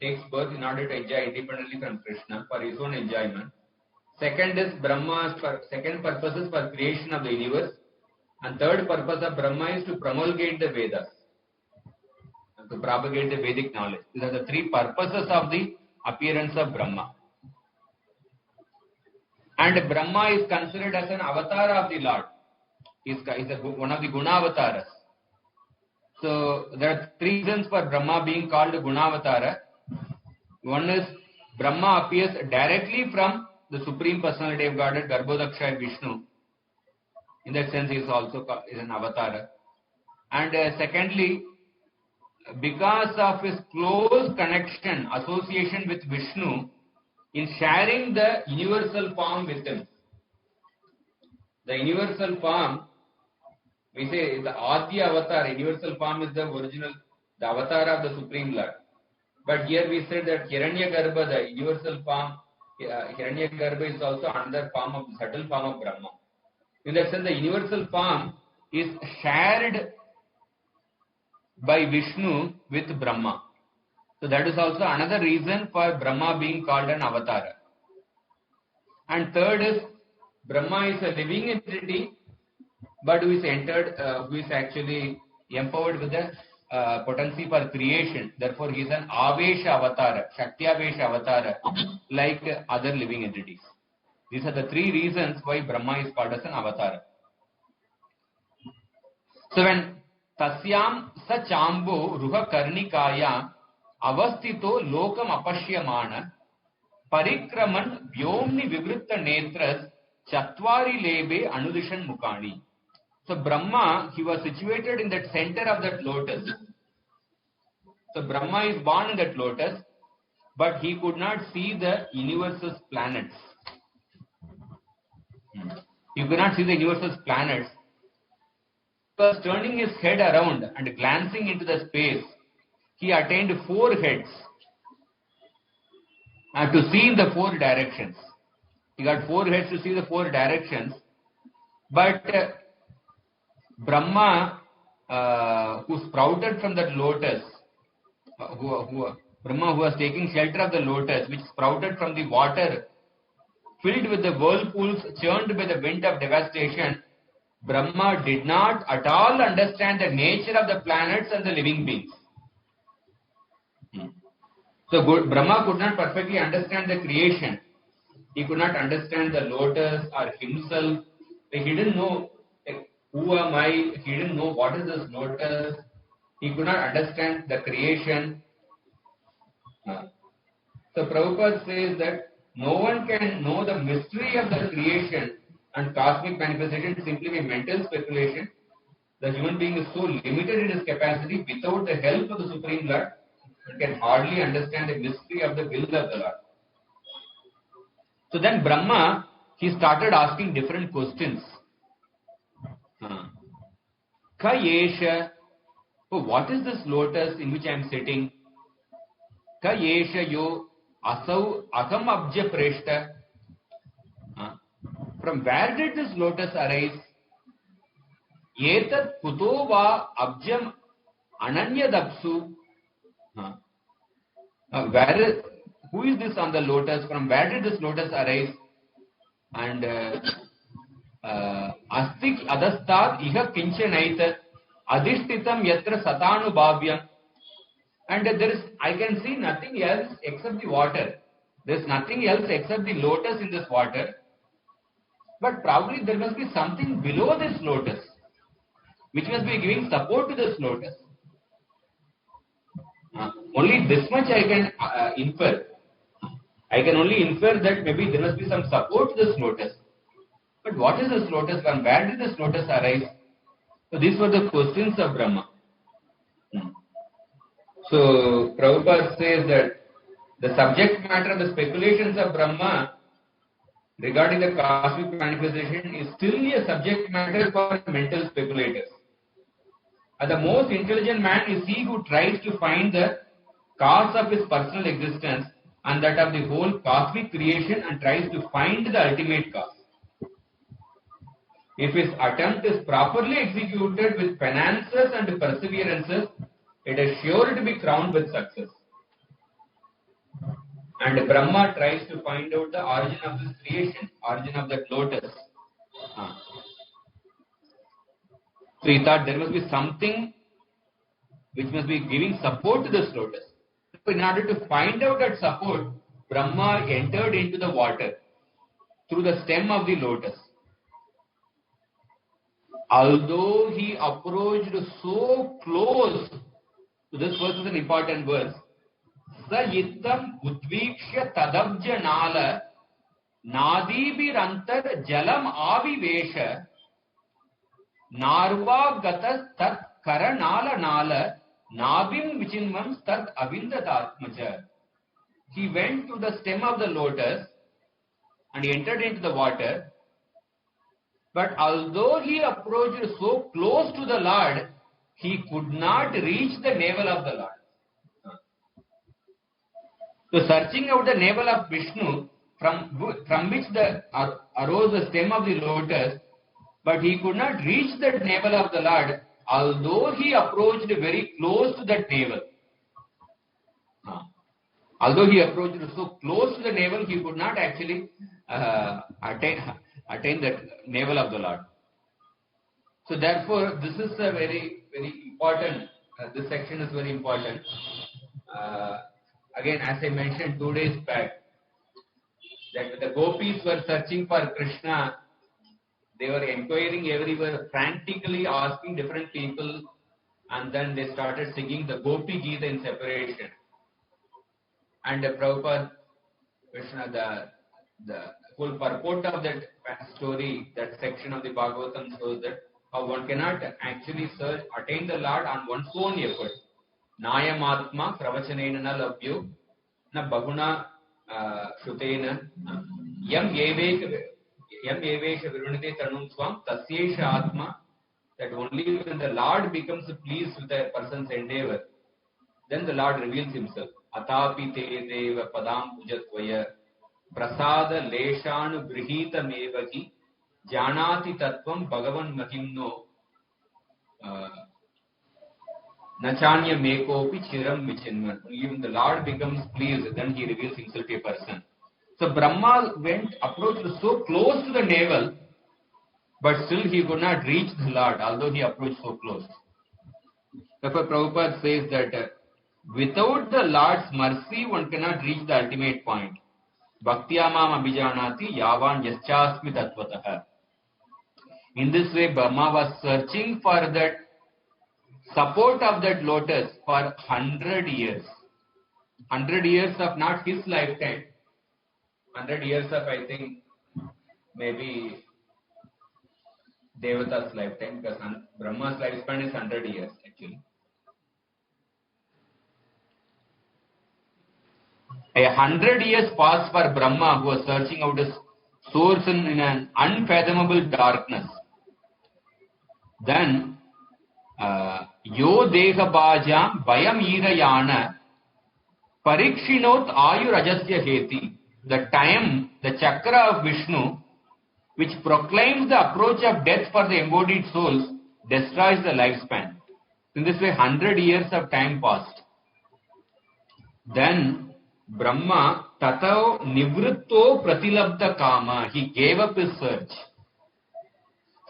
takes birth in order to enjoy independently from Krishna for his own enjoyment. Second is second purpose is for creation of the universe. And third purpose of Brahma is to promulgate the Vedas, to propagate the Vedic knowledge. These are the three purposes of the appearance of Brahma. And Brahma is considered as an avatar of the Lord. He is one of the Gunavataras. So there are three reasons for Brahma being called Gunavatara. One is Brahma appears directly from the Supreme Personality of Godhead, Garbhodaksha Vishnu. In that sense, he is also is an avatar. And secondly, because of his close connection, association with Vishnu, in sharing the universal form with him. The universal form, we say the Adya avatar, universal form is the original, the avatar of the Supreme Lord. But here we said that Hiranyagarbha, the universal form, Hiranyagarbha is also another form of, subtle form of Brahma. In that sense, the universal form is shared by Vishnu with Brahma. So that is also another reason for Brahma being called an avatar. And third is, Brahma is a living entity, but who is actually empowered with the potency for creation. Therefore, he is an Avesha avatar, Shaktiyavesha avatar, like other living entities. These are the three reasons why Brahma is called as an avatar. So when Tasyam sa chambo ruha karnikaya avastito lokam apashyamana parikraman vyomni vivritta netras chatvari lebe anudishan mukani. So Brahma, he was situated in that center of that lotus. So Brahma is born in that lotus, but he could not see the universe's planets. You could not see the universe's planets. He was turning his head around and glancing into the space. He attained 4 heads to see in the 4 directions. He got 4 heads to see the 4 directions. But Brahma, who sprouted from that lotus, Brahma who was taking shelter of the lotus, which sprouted from the water, filled with the whirlpools churned by the wind of devastation, Brahma did not at all understand the nature of the planets and the living beings. So Brahma could not perfectly understand the creation. He could not understand the lotus or himself. He didn't know, who am I? He didn't know what is this lotus. He could not understand the creation. So Prabhupada says that no one can know the mystery of the creation and cosmic manifestation simply by mental speculation. The human being is so limited in his capacity, without the help of the Supreme Lord, he can hardly understand the mystery of the will of the Lord. So then Brahma, he started asking different questions. Ka yesha, oh, what is this lotus in which I am sitting? Ka yesha yo asau aham abja preshta. From where did this lotus arise? Etat kuto va abjam ananya dapsu. Who is this on the lotus? From where did this lotus arise? And astik adastat iha kinchanait adishtitam yatra satanu bhavyam. And I can see nothing else except the water. There is nothing else except the lotus in this water. But probably there must be something below this lotus, which must be giving support to this lotus. Only this much I can infer. I can only infer that maybe there must be some support to this lotus. But what is this lotus? From where did this lotus arise? So these were the questions of Brahma. So Prabhupada says that the subject matter of the speculations of Brahma regarding the cosmic manifestation is still a subject matter for mental speculators. And the most intelligent man is he who tries to find the cause of his personal existence and that of the whole cosmic creation and tries to find the ultimate cause. If his attempt is properly executed with penances and perseverances, it is sure to be crowned with success. And Brahma tries to find out the origin of this creation, origin of that lotus. So he thought there must be something which must be giving support to this lotus. So in order to find out that support, Brahma entered into the water through the stem of the lotus. Although he approached so close, so this verse is an important verse. Sa yittam udvikshya tadabja nala nadibhirantar jalam avivesha narva gatas tat karanala nala nabim vichinvam tat avindatatmaja. He went to the stem of the lotus and he entered into the water. But although he approached so close to the Lord, he could not reach the navel of the Lord. So searching out the navel of Vishnu, from which arose the stem of the lotus, but he could not reach the navel of the Lord, although he approached very close to that navel. Although he approached so close to the navel, he could not actually attain the navel of the Lord. So therefore, this is a very, very important, this section is very important. Again, as I mentioned 2 days back, that the gopis were searching for Krishna. They were inquiring everywhere, frantically asking different people, and then they started singing the Gopi Gita in separation. And Prabhupada, Krishna, the whole purport of that story, that section of the Bhagavatam shows that how one cannot actually attain the Lord on one's own effort. Nayamatma pravachanena na labhyo na bahuna shrutena yam yevesha virunite tanum swam tasyesha atma. That only when the Lord becomes pleased with a person's endeavor, then the Lord reveals himself. Atapi te deva padam pujatvaya prasada leshanu grihita mevaki janati tattvam bhagavan mahimno nachanya mekopi chiram vichinman. Even the Lord becomes pleased, then he reveals himself to a person. So Brahma approached so close to the navel, but still he could not reach the Lord, although he approached so close. Therefore Prabhupada says that without the Lord's mercy, one cannot reach the ultimate point. Bhaktyamam abhijanati yavan yaschasmi tatvatah. In this way, Brahma was searching for that support of that lotus for 100 years. 100 years of not his lifetime. 100 years of, I think, maybe Devata's lifetime, because Brahma's lifespan is 100 years actually. 100 years passed for Brahma, who was searching out his source in an unfathomable darkness. Then, Yo Deha Bhajam Bayam Irayana Parikshinot Ayur Ajasya Heti. The time, the chakra of Vishnu, which proclaims the approach of death for the embodied souls, destroys the lifespan. In this way, 100 years of time passed. Then, Brahma Tatao Nivritto Pratilabdha Kama. He gave up his search.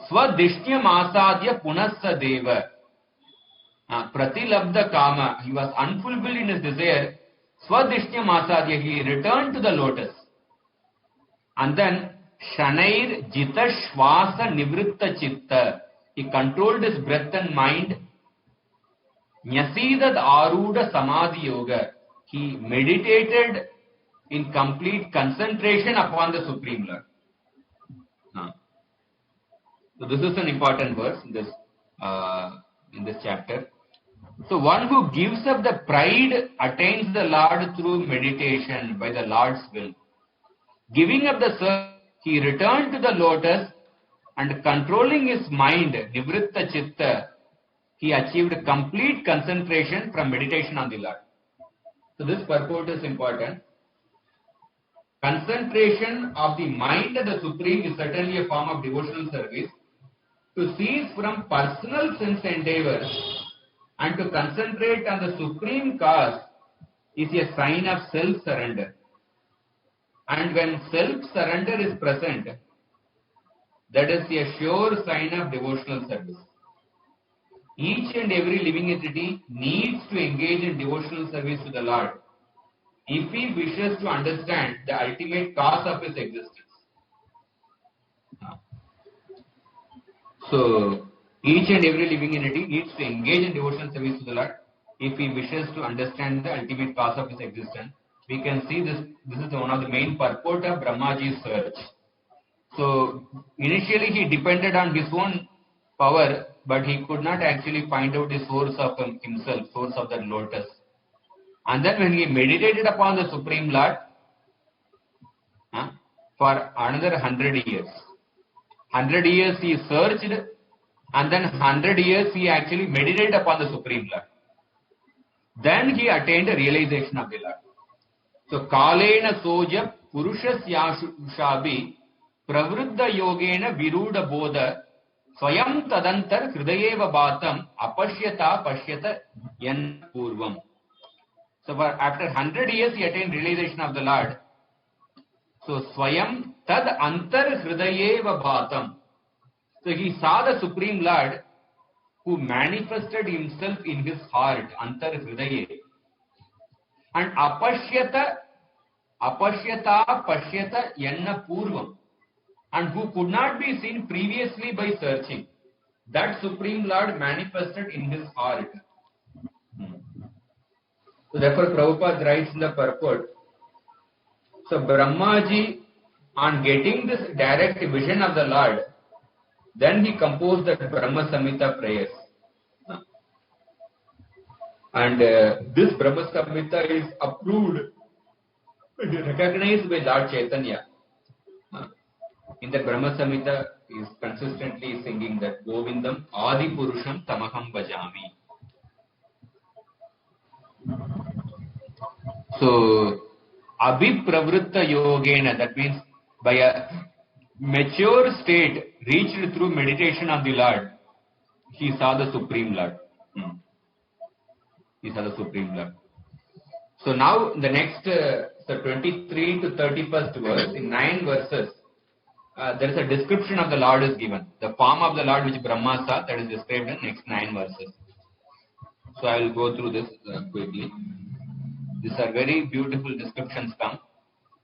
Swadishnyam Asadya Punassa Deva. Pratilabdha Kama. He was unfulfilled in his desire. Swadishnyam Asadya. He returned to the lotus. And then Shanair Jita Shwasa Nivritta Chitta. He controlled his breath and mind. Nyasidad Aruda Samadhi Yoga. He meditated in complete concentration upon the Supreme Lord. So this is an important verse in this chapter. So one who gives up the pride attains the Lord through meditation by the Lord's will. Giving up the search, he returned to the lotus and controlling his mind, Nivritta Chitta, he achieved complete concentration from meditation on the Lord. So this purport is important. Concentration of the mind and the Supreme is certainly a form of devotional service. To cease from personal sense endeavors and to concentrate on the Supreme cause is a sign of self-surrender. And when self-surrender is present, that is a sure sign of devotional service. Each and every living entity needs to engage in devotional service to the Lord if he wishes to understand the ultimate cause of his existence. So, each and every living entity needs to engage in devotional service to the Lord if he wishes to understand the ultimate cause of his existence. We can see this is one of the main purport of Brahmaji's search. So, initially he depended on his own power, but he could not actually find out the source of himself, source of the lotus. And then when he meditated upon the Supreme Lord for another 100 years. 100 years he searched, and then 100 years he actually meditated upon the Supreme Lord. Then he attained a realization of the Lord. So, Kalena Soja Purushasyabi Pravruddha Yogena Viruda Bodha Swayam Tadantar Hridayeva Bhatam Apashyata Pashyata Yan Purvam. So, after 100 years he attained realization of the Lord. So, Swayam Tad Antar Hridayeva Bhatam. So, he saw the Supreme Lord who manifested himself in his heart, Antar Hridaye. And Pashyata Pashyata Yanna Purvam. And who could not be seen previously by searching. That Supreme Lord manifested in his heart. So therefore Prabhupada writes in the purport, so Brahmaji, on getting this direct vision of the Lord, then he composed the Brahma Samhita prayers. And this Brahma Samhita is approved, recognized by Lord Chaitanya. In the Brahma Samhita, he is consistently singing that Govindam Adi Purusham Tamaham Bhajami. So, Abhipravritta Yogena, that means by a mature state reached through meditation on the Lord, he saw the Supreme Lord. He saw the Supreme Lord. So now the next, so 23 to 31st verse, in 9 verses, there is a description of the Lord is given. The form of the Lord which Brahma saw, that is described in next 9 verses. So I will go through this quickly. These are very beautiful descriptions come.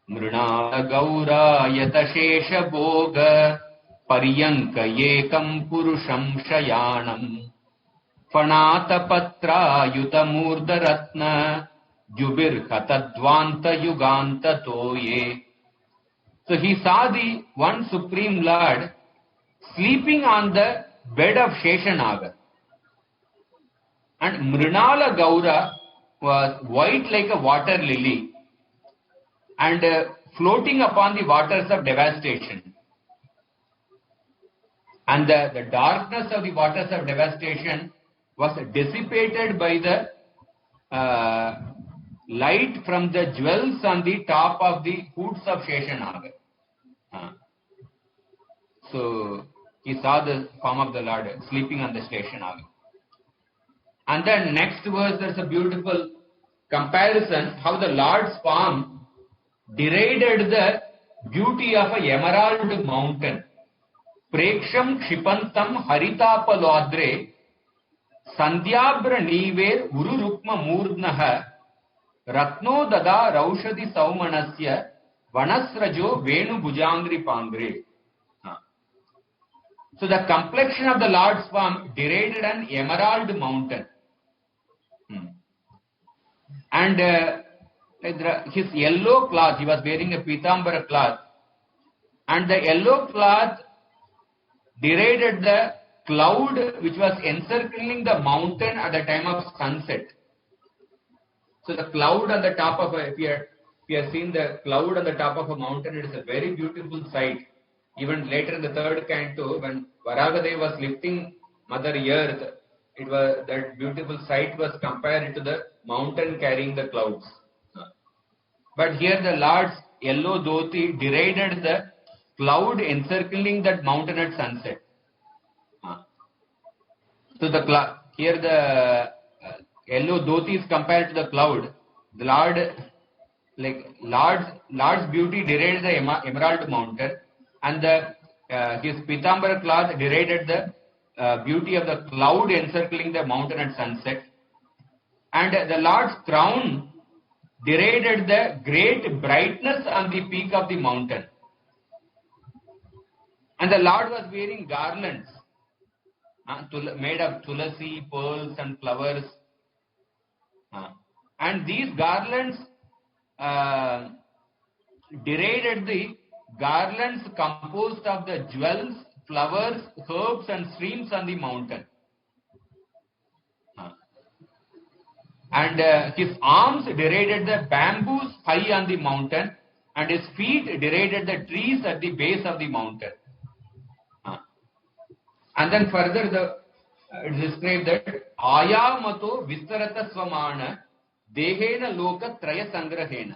Mruna Gaura Yatashesha Bhoga Paryanka Yekam Purusham Shayanam Fanata Patra Yutamurda Ratna Jubir Katadvanta Yuganta Toye. So he saw the one Supreme Lord sleeping on the bed of Sheshanaga. And Mrinala Gaura was white like a water lily and floating upon the waters of devastation. And the darkness of the waters of devastation was dissipated by the light from the jewels on the top of the hoods of Sheshanaga. So he saw the form of the Lord sleeping on the Sheshanaga. And then next verse, there's a beautiful comparison how the Lord's form derided the beauty of a emerald mountain. Preksham kshipantam haritapalodre sandhyabra niver ururukma murdnaha ratno dada raushadi saumanasya vanasrajo venu bujangri pangre. So the complexion of the Lord's form derided an emerald mountain. And his yellow cloth, he was wearing a pitambara cloth, and the yellow cloth derided the cloud which was encircling the mountain at the time of sunset. So the cloud on the top of if you have seen the cloud on the top of a mountain, it is a very beautiful sight. Even later in the third canto, when Varagadeva was lifting Mother Earth, it was that beautiful sight was compared to the mountain carrying the clouds. But here the Lord's yellow dhoti derided the cloud encircling that mountain at sunset. So here the yellow dhoti is compared to the cloud. The Lord's beauty derided the emerald mountain, and his pitambara cloth derided the beauty of the cloud encircling the mountain at sunset. And the Lord's crown derided the great brightness on the peak of the mountain. And the Lord was wearing garlands made of tulasi, pearls and flowers. And these garlands derided the garlands composed of the jewels, flowers, herbs and streams on the mountain. And his arms derided the bamboos high on the mountain, and his feet derided the trees at the base of the mountain. And then further it is described that Ayamato Vistarata Swamana Dehena Loka Traya Sangrahena.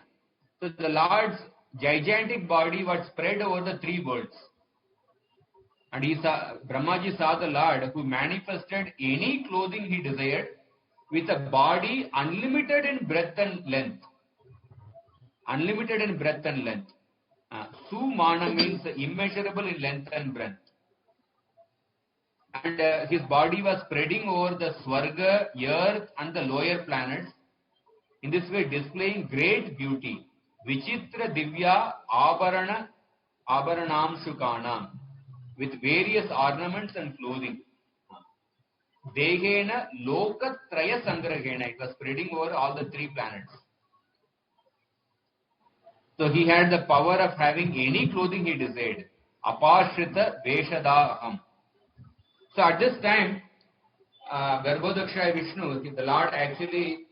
So the Lord's gigantic body was spread over the three worlds. And Brahmaji saw the Lord who manifested any clothing he desired with a body unlimited in breadth and length. Unlimited in breadth and length. Sumana means immeasurable in length and breadth. And his body was spreading over the Swarga, earth and the lower planets, in this way displaying great beauty. Vichitra Divya Abaranam Shukanam, with various ornaments and clothing. Dehena Lokatraya Sangrahena, it was spreading over all the three planets. So he had the power of having any clothing he desired. Apashrita Veshadaham. So at this time, Garbhodaksha Vishnu, the Lord actually,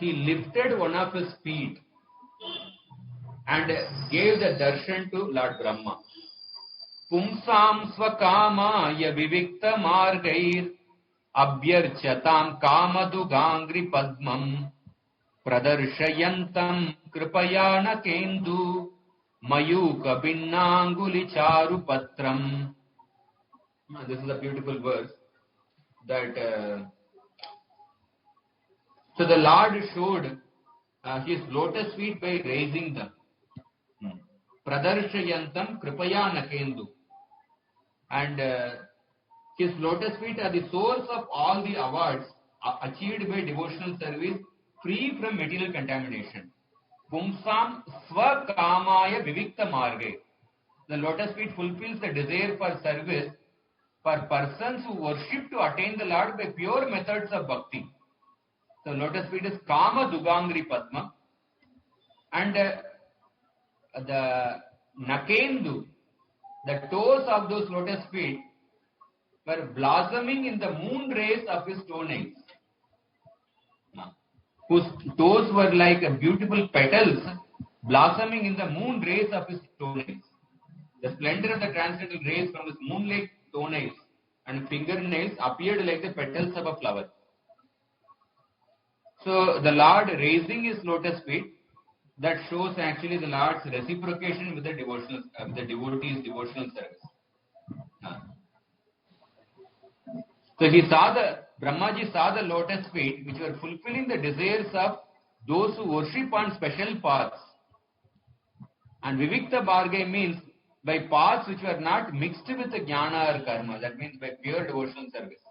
he lifted one of his feet and gave the darshan to Lord Brahma. Pumsam svakamaya vivikta margair abhyarchatam kamadugangri padmam pradarshayantam kripayana kendu mayuka binnanguli charu patram. This is a beautiful verse that so the Lord showed his lotus feet by raising them. Pradarshayantam kripayana kendu. And his lotus feet are the source of all the awards achieved by devotional service free from material contamination. Pumsam svakamaya vivikta marge. The lotus feet fulfills the desire for service for persons who worship to attain the Lord by pure methods of bhakti. So lotus feet is Kama Dugangri Padma, and the Nakendu the toes of those lotus feet were blossoming in the moon rays of his toenails, whose toes were like beautiful petals blossoming in the moon rays of his toenails. The splendor of the transcendental rays from his moon-like toenails and fingernails appeared like the petals of a flower. So the Lord raising his lotus feet, that shows actually the Lord's reciprocation with the devotee's devotional service. So Brahmaji saw the lotus feet which were fulfilling the desires of those who worship on special paths. And Vivikta Bhargay means by paths which were not mixed with the jnana or karma. That means by pure devotional service.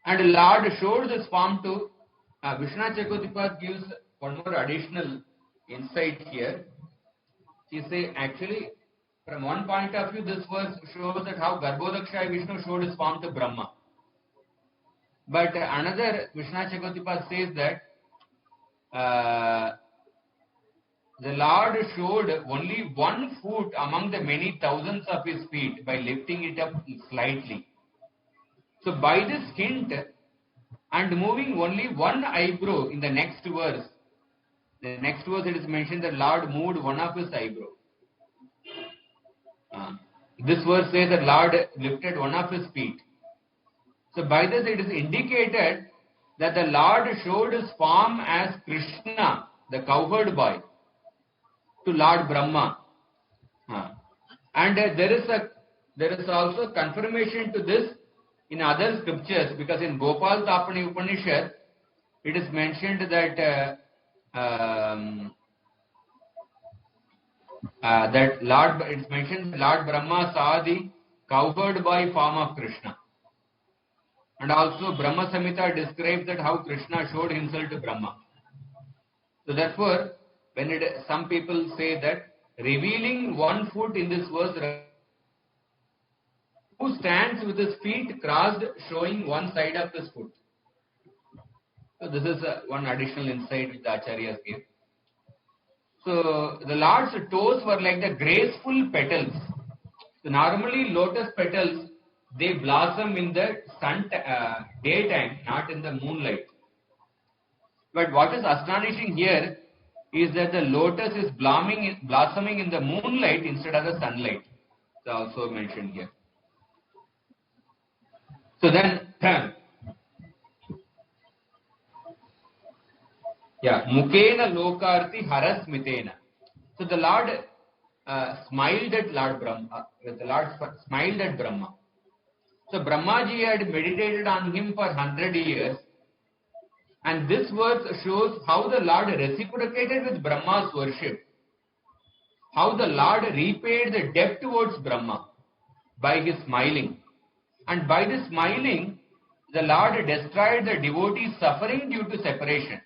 And Lord showed this form to Vishwanath Chakravarti gives one more additional insight here. He says actually, from one point of view, this verse shows that how Garbhodaksha Vishnu showed his form to Brahma. But another Vishwanath Chakravarti says that the Lord showed only one foot among the many thousands of his feet by lifting it up slightly. So by this hint and moving only one eyebrow in the next verse it is mentioned that Lord moved one of his eyebrow. This verse says that Lord lifted one of his feet. So by this it is indicated that the Lord showed his form as Krishna, the cowherd boy, to Lord Brahma. And there is also confirmation to this in other scriptures, because in Gopal Tapani Upanishad it is mentioned that it's mentioned Lord Brahma saw the cowherd boy form of Krishna. And also Brahma Samhita describes that how Krishna showed himself to Brahma. So therefore, when some people say that revealing one foot in this verse, who stands with his feet crossed showing one side of his foot. So this is one additional insight which the Acharyas gave. So the Lord's toes were like the graceful petals. So normally lotus petals, they blossom in the daytime, not in the moonlight. But what is astonishing here is that the lotus is blossoming in the moonlight instead of the sunlight. It's also mentioned here. So then, Mukena Lokarti Harasmitena. So the Lord smiled at Lord Brahma. The Lord smiled at Brahma. So Brahmaji had meditated on him for 100 years. And this verse shows how the Lord reciprocated with Brahma's worship. How the Lord repaid the debt towards Brahma by his smiling. And by this smiling, the Lord destroyed the devotee's suffering due to separation.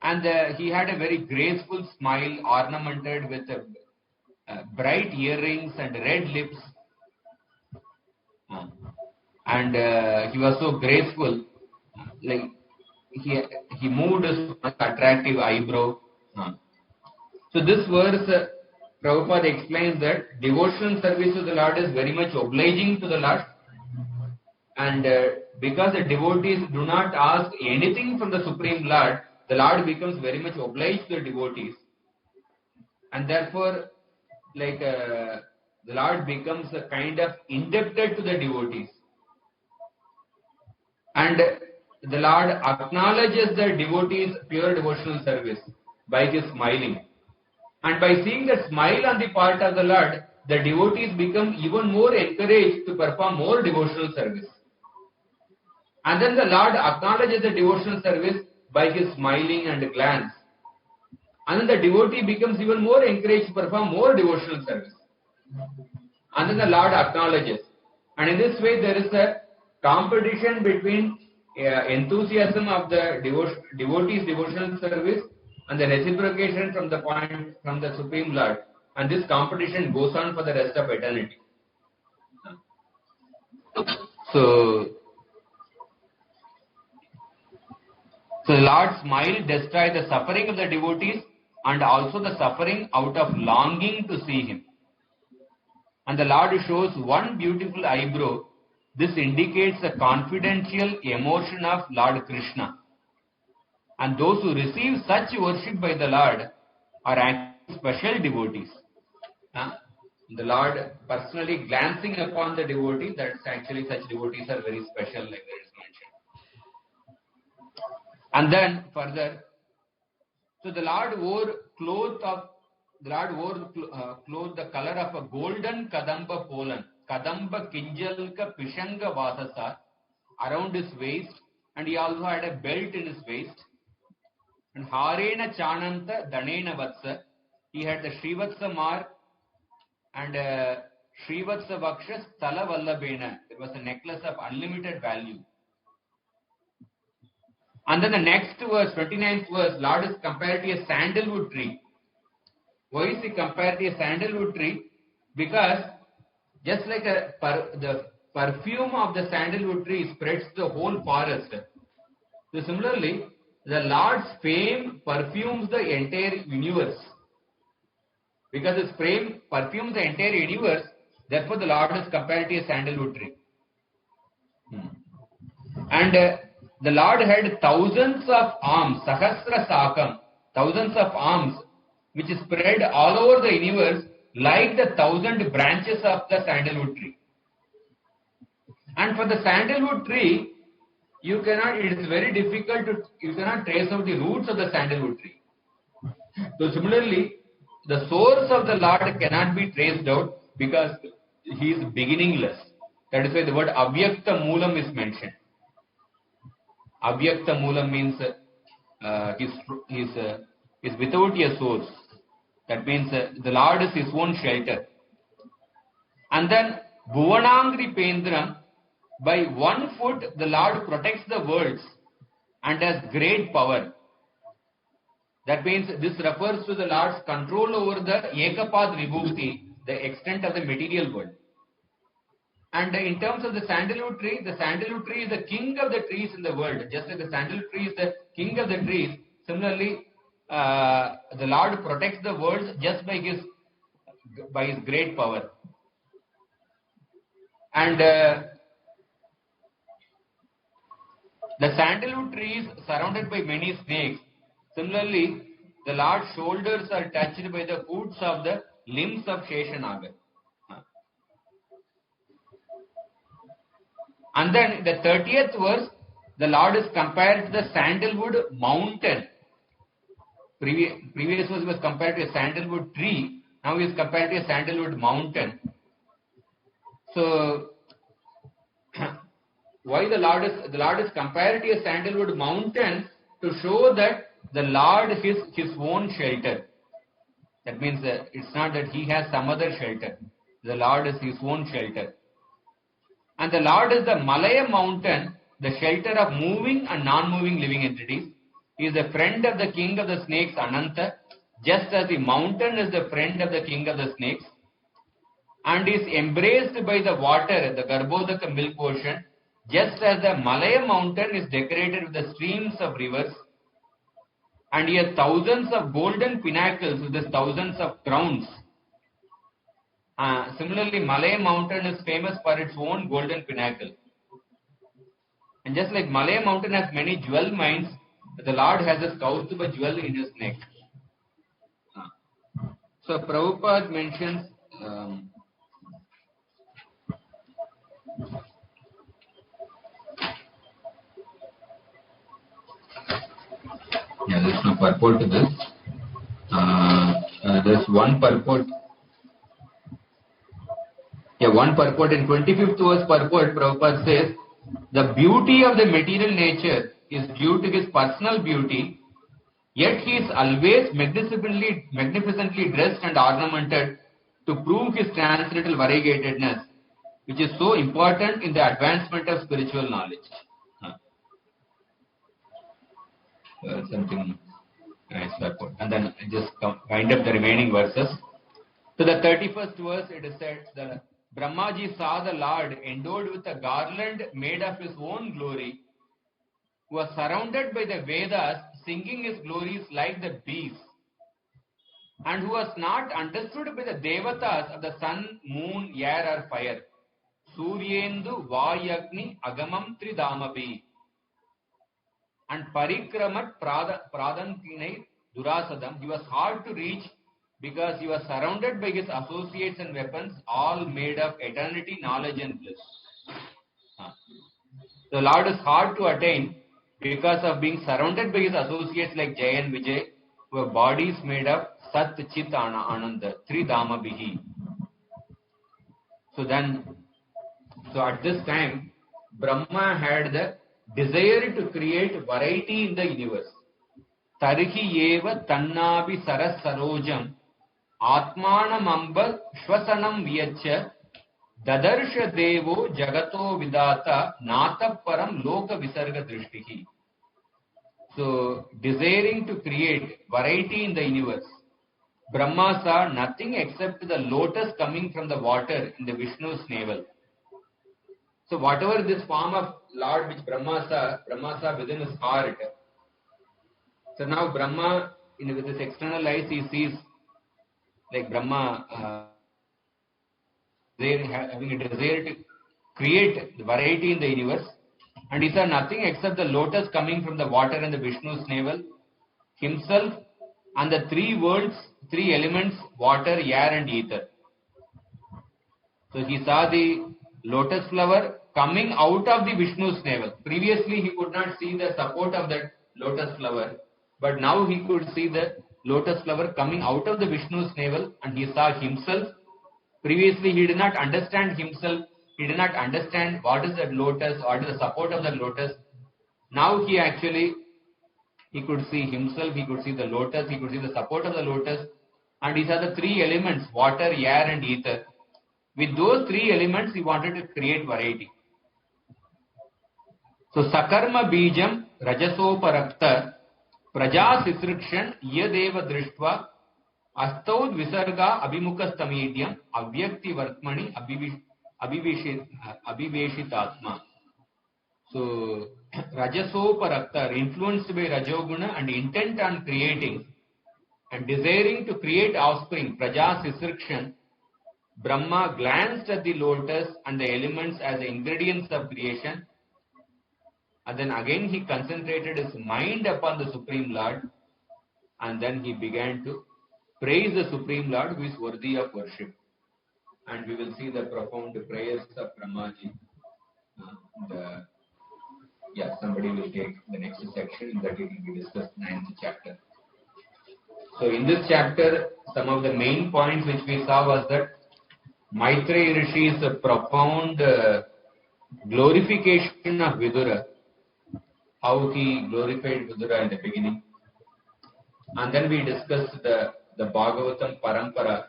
And he had a very graceful smile ornamented with bright earrings and red lips. And he was so graceful, like he moved his attractive eyebrow. So this verse, Prabhupada explains that devotional service to the Lord is very much obliging to the Lord. And because the devotees do not ask anything from the Supreme Lord, the Lord becomes very much obliged to the devotees. And therefore, the Lord becomes a kind of indebted to the devotees. And the Lord acknowledges the devotees' pure devotional service by his smiling. And by seeing the smile on the part of the Lord, the devotees become even more encouraged to perform more devotional service. And then the Lord acknowledges the devotional service by his smiling and glance. And then the devotee becomes even more encouraged to perform more devotional service. And then the Lord acknowledges. And in this way, there is a competition between enthusiasm of the devotee's devotional service and the reciprocation from the Supreme Lord. And this competition goes on for the rest of eternity. So the Lord's smile destroys the suffering of the devotees and also the suffering out of longing to see him. and the Lord shows one beautiful eyebrow, this indicates the confidential emotion of Lord Krishna. And those who receive such worship by the Lord are actually special devotees. The Lord personally glancing upon the devotee, that's actually such devotees are very special, like there is mentioned. And then further, so the Lord wore clothes the color of a golden kadamba pollen, kadamba kinjalka pishanga vasasa, around his waist, and he also had a belt in his waist. And harena chananta danena vatsa, he had the Srivatsa mark and Srivatsa Vaksha Stala Vallabhena. It was a necklace of unlimited value. And then the next verse, 29th verse, Lord is compared to a sandalwood tree. Why is he compared to a sandalwood tree? Because just like the perfume of the sandalwood tree spreads the whole forest. So similarly, the Lord's fame perfumes the entire universe. Because his fame perfumes the entire universe, therefore the Lord is compared to a sandalwood tree. And the Lord had thousands of arms, sahasra sakam, thousands of arms, which spread all over the universe like the 1,000 branches of the sandalwood tree. And for the sandalwood tree, it is very difficult you cannot trace out the roots of the sandalwood tree. So similarly, the source of the Lord cannot be traced out because he is beginningless. That is why the word avyakta moolam is mentioned. Avyakta moolam means he is without a source. That means the Lord is his own shelter. And then Bhuvanangri Pendram, by 1 foot the Lord protects the worlds and has great power. That means this refers to the Lord's control over the Ekapad Vibhuti, the extent of the material world. And in terms of the sandalwood tree is the king of the trees in the world. Just like the sandalwood tree is the king of the trees, similarly, the Lord protects the worlds just by his great power. And the sandalwood tree is surrounded by many snakes. Similarly, the Lord's shoulders are touched by the hoods of the limbs of Sheshanaga. And then the 30th verse, the Lord is compared to the sandalwood mountain. Previous verse was compared to a sandalwood tree. Now he is compared to a sandalwood mountain. So, why the Lord is compared to a sandalwood mountain? To show that the Lord is his own shelter. That means it's not that he has some other shelter. The Lord is his own shelter. And the Lord is the Malaya mountain, the shelter of moving and non-moving living entities. He is the friend of the king of the snakes, Ananta, just as the mountain is the friend of the king of the snakes. And is embraced by the water, the Garbhodaka milk ocean, just as the Malaya mountain is decorated with the streams of rivers. And he has thousands of golden pinnacles with his thousands of crowns. Similarly, Malaya mountain is famous for its own golden pinnacle. And just like Malaya mountain has many jewel mines, the Lord has a Kaustuba jewel in his neck. So Prabhupada mentions there's no purport to this. There's one purport. One purport in 25th verse purport, Prabhupada says, the beauty of the material nature is due to his personal beauty, yet he is always magnificently dressed and ornamented to prove his transcendental variegatedness, which is so important in the advancement of spiritual knowledge. Something nice purport. And then just wind up the remaining verses. So the 31st verse, it is said, the Brahmaji saw the Lord endowed with a garland made of his own glory, who was surrounded by the Vedas, singing his glories like the bees. and who was not understood by the devatas of the sun, moon, air or fire. Suryendu Vayagni Agamam Tridamapi and Parikramat Pradantinai Durasadam. He was hard to reach because he was surrounded by his associates and weapons, all made of eternity, knowledge and bliss. The Lord is hard to attain because of being surrounded by his associates like Jay and Vijay, who have bodies made of Sat Chit Ananda, Tridama Bihi. So at this time, Brahma had the desire to create variety in the universe. Tarihi eva tannabi saras sarojam atmanam amba shvasanam vyacha dadarsha devo jagato vidata nata param loka visarga drishtihi. So, desiring to create variety in the universe, Brahma saw nothing except the lotus coming from the water in the Vishnu's navel. So whatever this form of Lord which Brahma saw within his heart. So now Brahma, with his external eyes, he sees like Brahma having a desire to create the variety in the universe, and he saw nothing except the lotus coming from the water and the Vishnu's navel, himself, and the three worlds, three elements, water, air and ether. So he saw the lotus flower coming out of the Vishnu's navel. Previously he could not see the support of that lotus flower, but now he could see the lotus flower coming out of the Vishnu's navel, and he saw himself. Previously he did not understand himself, he did not understand what is that lotus, what is the support of the lotus. Now he could see himself, he could see the lotus, he could see the support of the lotus, and he saw the three elements, water, air and ether. With those three elements, he wanted to create variety. So, Sakarma Bijam Rajasoparakta Praja Sisrikshan Yadeva Drishtva Astaud Visarga Abhimukastamediam Avyakti Vartmani Abhiveshitatma. So, Rajasoparakta, influenced by Rajoguna and intent on creating and desiring to create offspring, Praja Sisrikshan, Brahma glanced at the lotus and the elements as the ingredients of creation, and then again he concentrated his mind upon the Supreme Lord, and then he began to praise the Supreme Lord who is worthy of worship. And we will see the profound prayers of Brahmaji. Somebody will take the next section that it will be discussed, 9th chapter. So in this chapter, some of the main points which we saw was that Maitreya Rishi's profound glorification of Vidura, how he glorified Vidura in the beginning. And then we discussed the Bhagavatam Parampara,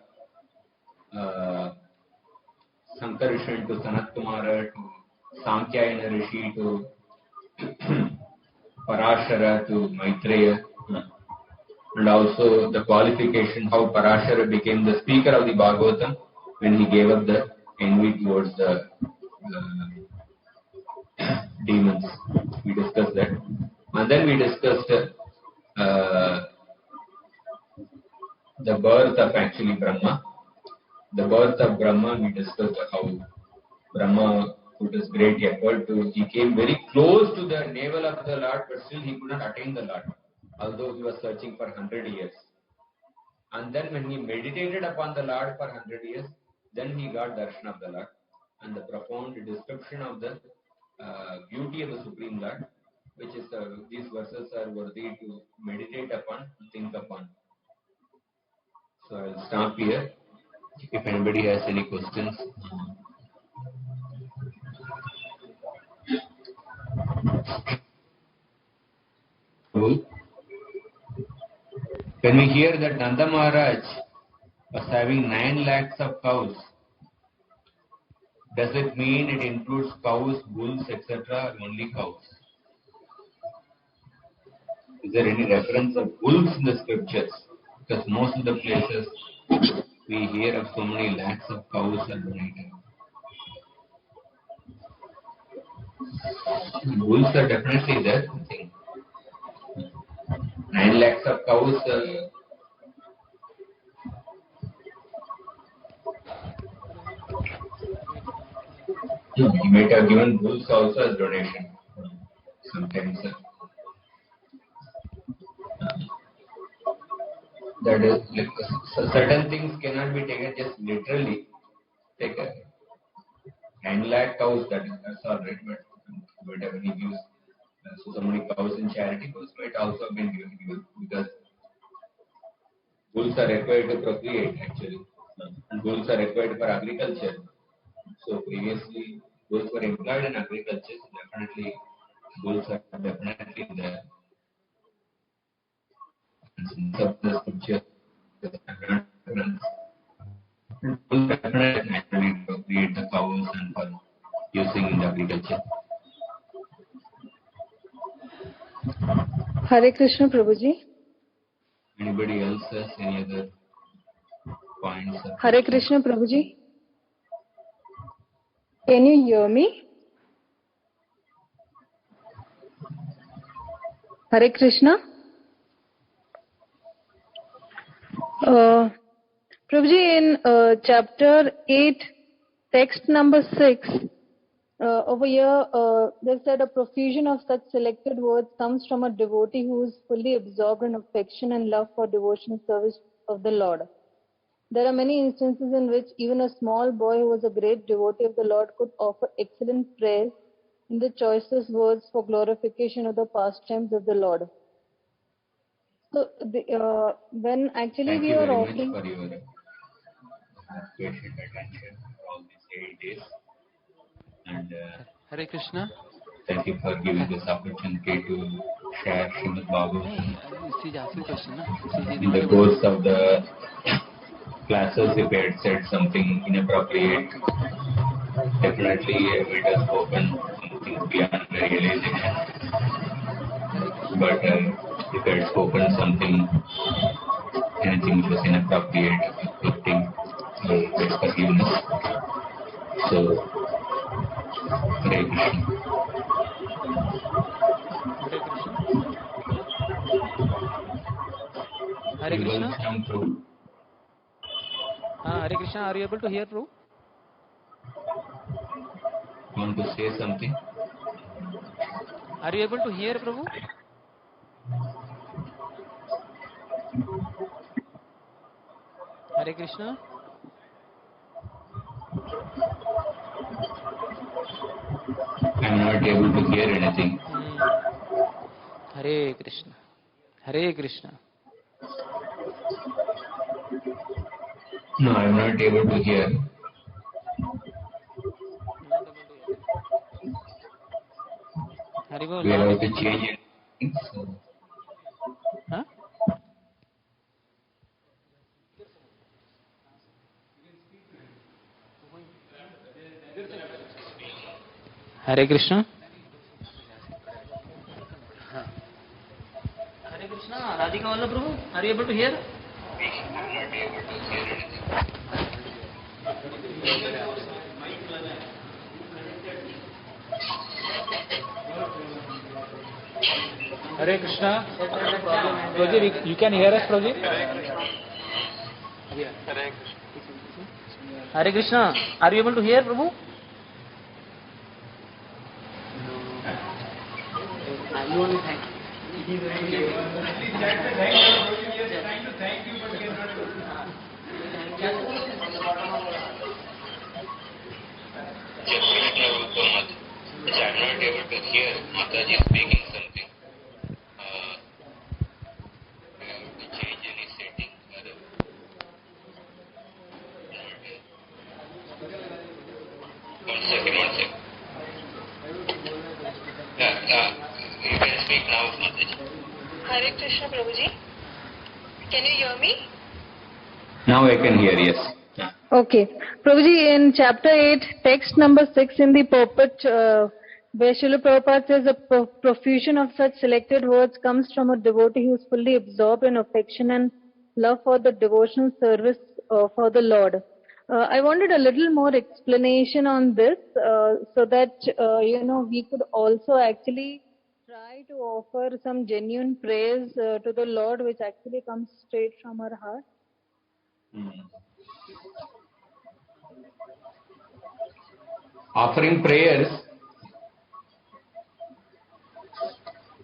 Sankarshan to Sanat Kumara to Samkhya Rishi to Parashara to Maitreya, and also the qualification how Parashara became the speaker of the Bhagavatam when he gave up the envy towards the demons. We discussed that. And then we discussed the birth of actually Brahma. The birth of Brahma, we discussed how Brahma put his great effort he came very close to the navel of the Lord, but still he could not attain the Lord, although he was searching for 100 years. And then when he meditated upon the Lord for 100 years, then he got darshan of the Lord, and the profound description of the beauty of the Supreme Lord, which is these verses are worthy to meditate upon, to think upon. So I will stop here. If anybody has any questions. When we hear that Nanda Maharaj was having 9 lakhs of cows, does it mean it includes cows, bulls, etc., or only cows? Is there any reference of bulls in the scriptures? Because most of the places we hear of so many lakhs of cows are donated. Bulls are definitely there, I think. 9 lakhs of cows. He might have given bulls also as donation. Sometimes that is like certain things cannot be taken just literally. Take a 9 lakh cows, that's all right, but whatever he gives, so many cows in charity cows might also have been given because bulls are required to procreate actually, and bulls are required for agriculture. So previously bulls were employed in agriculture, so definitely bulls are definitely there. And since of the scripture, bulls definitely naturally procreate the cows and for using in the agriculture. Hare Krishna, Prabhuji. Anybody else has any other points? Hare Krishna, Prabhuji. Can you hear me? Hare Krishna. Prabhuji, in chapter 8, text number 6, over here, they said a profusion of such selected words comes from a devotee who is fully absorbed in affection and love for devotional service of the Lord. There are many instances in which even a small boy who was a great devotee of the Lord could offer excellent praise in the choicest words for glorification of the pastimes of the Lord. So, when actually we are offering... Thank you very much for your patient attention for all these 8 days. And Hare Krishna. thank you for giving this opportunity to share Srimad Bhagavatam. She's asking question, na? In the course of the classes, if I had said something inappropriate, definitely it has spoken something beyond the realization. But if I had spoken something, anything which was inappropriate, afflicting, beg forgiveness. So, Hare Krishna. Hare Krishna. Hare Krishna. Hare Krishna, are you able to hear, Prabhu? Want to say something? Are you able to hear, Prabhu? Hare Krishna. I am not able to hear anything. Hare Krishna. Hare Krishna. No, I am not able to hear. We are about to change it. Huh? Hare Krishna. Hare Krishna. Radhika Vallabha Prabhu, are you able to hear? Hare Krishna. Prabhuji, you can hear us, Prabhuji? Hare Krishna. Are you able to hear, Prabhu? You only thank you. I'm not able to hear. Mataji speaking something. To change any setting. One second. You can speak now, Mataji. Hare Krishna, Prabhuji. Can you hear me? Now I can hear, yes. Okay. Prabhuji, in chapter 8, text number 6 in the purport, where Srila Prabhupada says a profusion of such selected words comes from a devotee who is fully absorbed in affection and love for the devotional service for the Lord. I wanted a little more explanation on this so that, we could also actually try to offer some genuine praise to the Lord, which actually comes straight from our heart. offering prayers,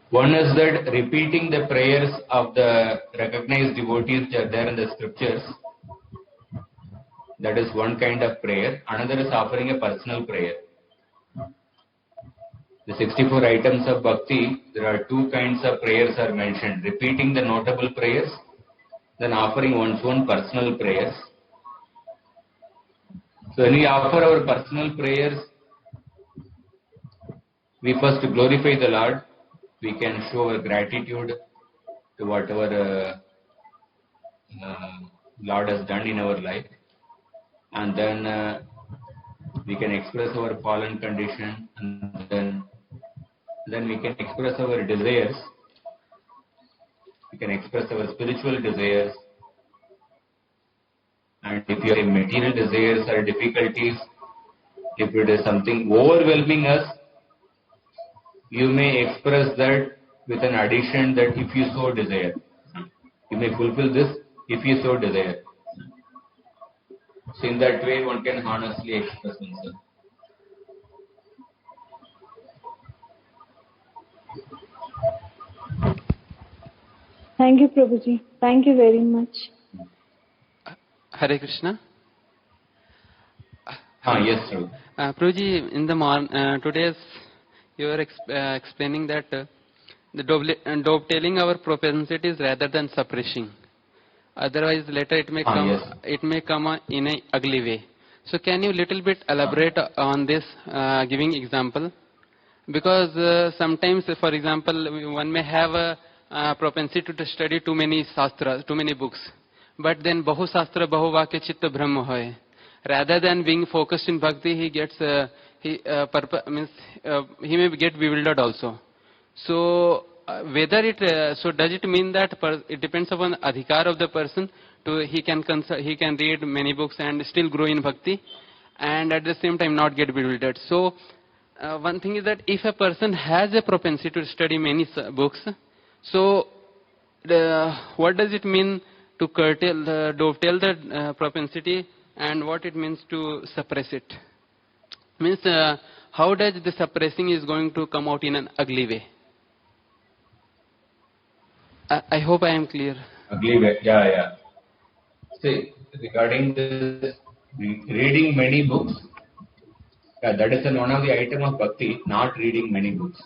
one is that repeating the prayers of the recognized devotees that are there in the scriptures. That is one kind of prayer. Another is offering a personal prayer. The 64 items of bhakti, there are two kinds of prayers are mentioned. Repeating the notable prayers, then offering one's own personal prayers. So when we offer our personal prayers, we first glorify the Lord. We can show our gratitude to whatever Lord has done in our life. And then we can express our fallen condition, and then we can express our desires. We can express our spiritual desires. And if you have material desires or difficulties, if it is something overwhelming us, you may express that with an addition that if you so desire. You may fulfill this if you so desire. So in that way, one can honestly express himself. Thank you, Prabhuji. Thank you very much. Hare Krishna. Yes, sir. Prabhuji, in the today's you were explaining that the dovetailing our propensities rather than suppressing. Otherwise, later it may come. Yes. It may come in an ugly way. So, can you little bit elaborate on this, giving example? Because sometimes, for example, one may have a propensity to study too many shastras, too many books, but then bahu shastra bahu vakya chitta brahma hoy. Rather than being focused in bhakti, he gets he may get bewildered also. So whether it so does it mean that it depends upon adhikar of the person to he can read many books and still grow in bhakti, and at the same time not get bewildered. So one thing is that if a person has a propensity to study many books, so what does it mean to dovetail the propensity, and what it means to suppress it? Means how does the suppressing is going to come out in an ugly way? I hope I am clear. Ugly way, yeah. See, regarding this, reading many books, that is one of the item of bhakti, not reading many books.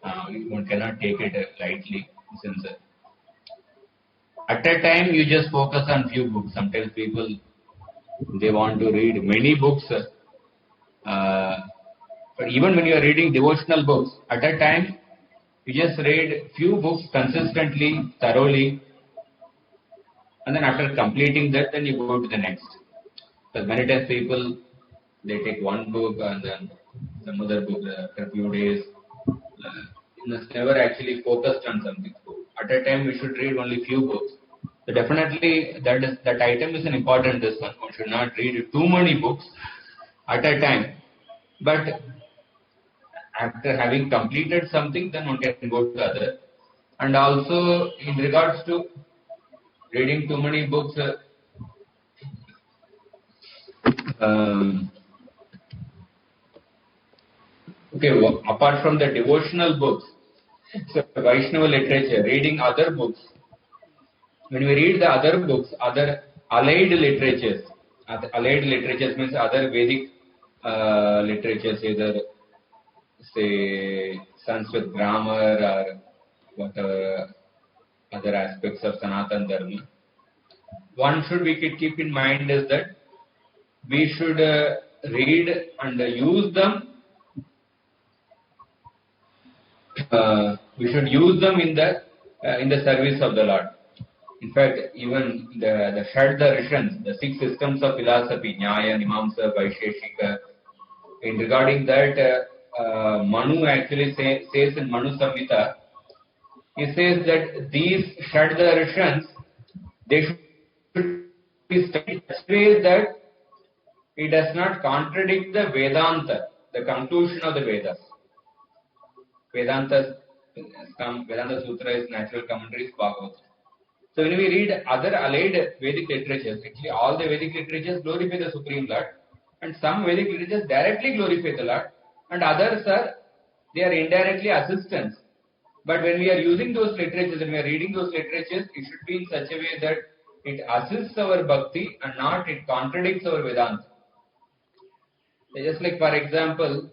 One cannot take it lightly, since at a time you just focus on few books. Sometimes people, they want to read many books, but even when you are reading devotional books, at a time you just read few books consistently, thoroughly, and then after completing that, then you go to the next. Because many times people, they take one book and then some other book after a few days. It's never actually focused on something. So at a time, we should read only few books. So definitely, that item is an important this one. One should not read too many books at a time. But after having completed something, then one can go to the other. And also, in regards to reading too many books, apart from the devotional books, so Vaishnava literature, reading other books. When we read the other books, other allied literatures means other Vedic literatures, either say Sanskrit grammar or whatever other aspects of Sanatana Dharma. One should we keep in mind is that we should read and use them. We should use them in the service of the Lord. In fact, even the Shaddarshans, the 6 systems of philosophy, Nyaya, Mimamsa, Vaisheshika, in regarding that, Manu actually says in Manu Samhita, he says that these Shaddarshans, they should be studied in such a way that it does not contradict the Vedanta, the conclusion of the Vedas. Vedanta Sutra is natural commentaries, Bhagavad. So when we read other allied Vedic literatures, actually all the Vedic literatures glorify the Supreme Lord, and some Vedic literatures directly glorify the Lord, and others they are indirectly assistants. But when we are using those literatures and we are reading those literatures, it should be in such a way that it assists our bhakti and not it contradicts our Vedanta. Just like, for example,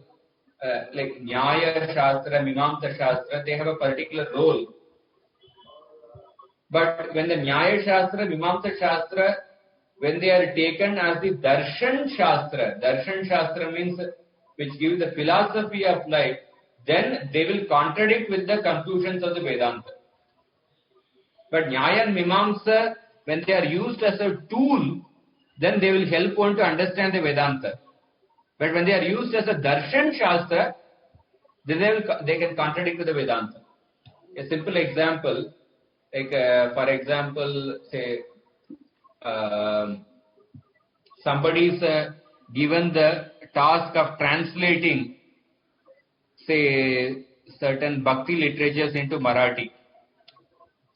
like Nyaya Shastra, Mimamsa Shastra, they have a particular role. But when the Nyaya Shastra, Mimamsa Shastra, when they are taken as the Darshan Shastra means which gives the philosophy of life, then they will contradict with the conclusions of the Vedanta. But Nyaya and Mimamsa, when they are used as a tool, then they will help one to understand the Vedanta. But when they are used as a Darshan Shastra, then they can contradict with the Vedanta. A simple example, like for example, say somebody is given the task of translating, say, certain bhakti literatures into Marathi.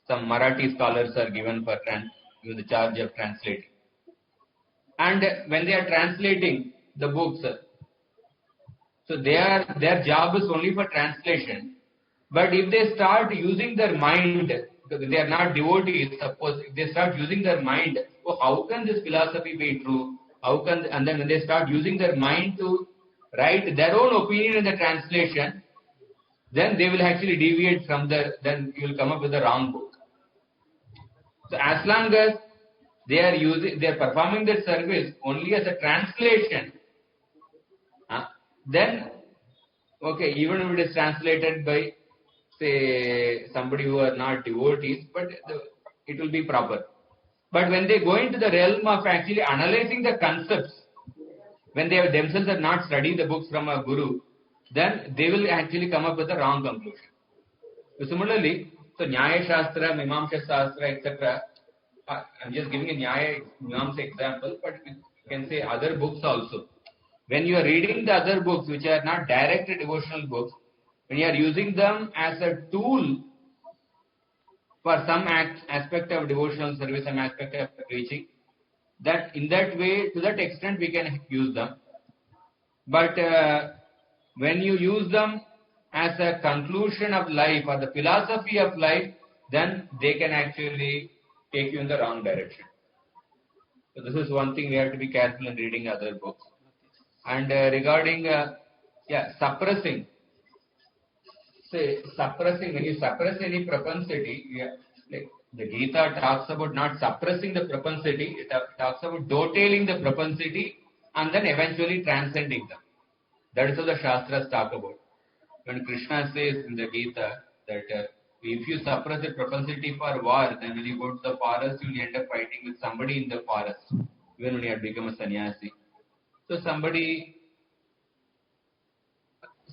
Some Marathi scholars are given the charge of translating. And when they are translating the books, so their job is only for translation. But if they start using their mind, because they are not devotees, suppose if they start using their mind, how can this philosophy be true? And then when they start using their mind to write their own opinion in the translation, then they will actually deviate from then you will come up with the wrong book. So as long as they are performing their service only as a translation, then okay, even if it is translated by, say, somebody who are not devotees, but it will be proper. But when they go into the realm of actually analyzing the concepts, when they themselves have not studied the books from a guru, then they will actually come up with a wrong conclusion. So similarly, Nyaya Shastra, Mimamsa Shastra, etc. I'm just giving a Nyaya Mimamsa example, but you can say other books also. When you are reading the other books, which are not direct devotional books, when you are using them as a tool for some aspect of devotional service, some aspect of preaching, that in that way, to that extent, we can use them. But when you use them as a conclusion of life or the philosophy of life, then they can actually take you in the wrong direction. So this is one thing we have to be careful in reading other books. And regarding suppressing. When you suppress any propensity, like the Gita talks about not suppressing the propensity, it talks about dovetailing the propensity and then eventually transcending them. That is what the Shastras talk about. When Krishna says in the Gita that if you suppress the propensity for war, then when you go to the forest, you will end up fighting with somebody in the forest, even when you have become a sannyasi. So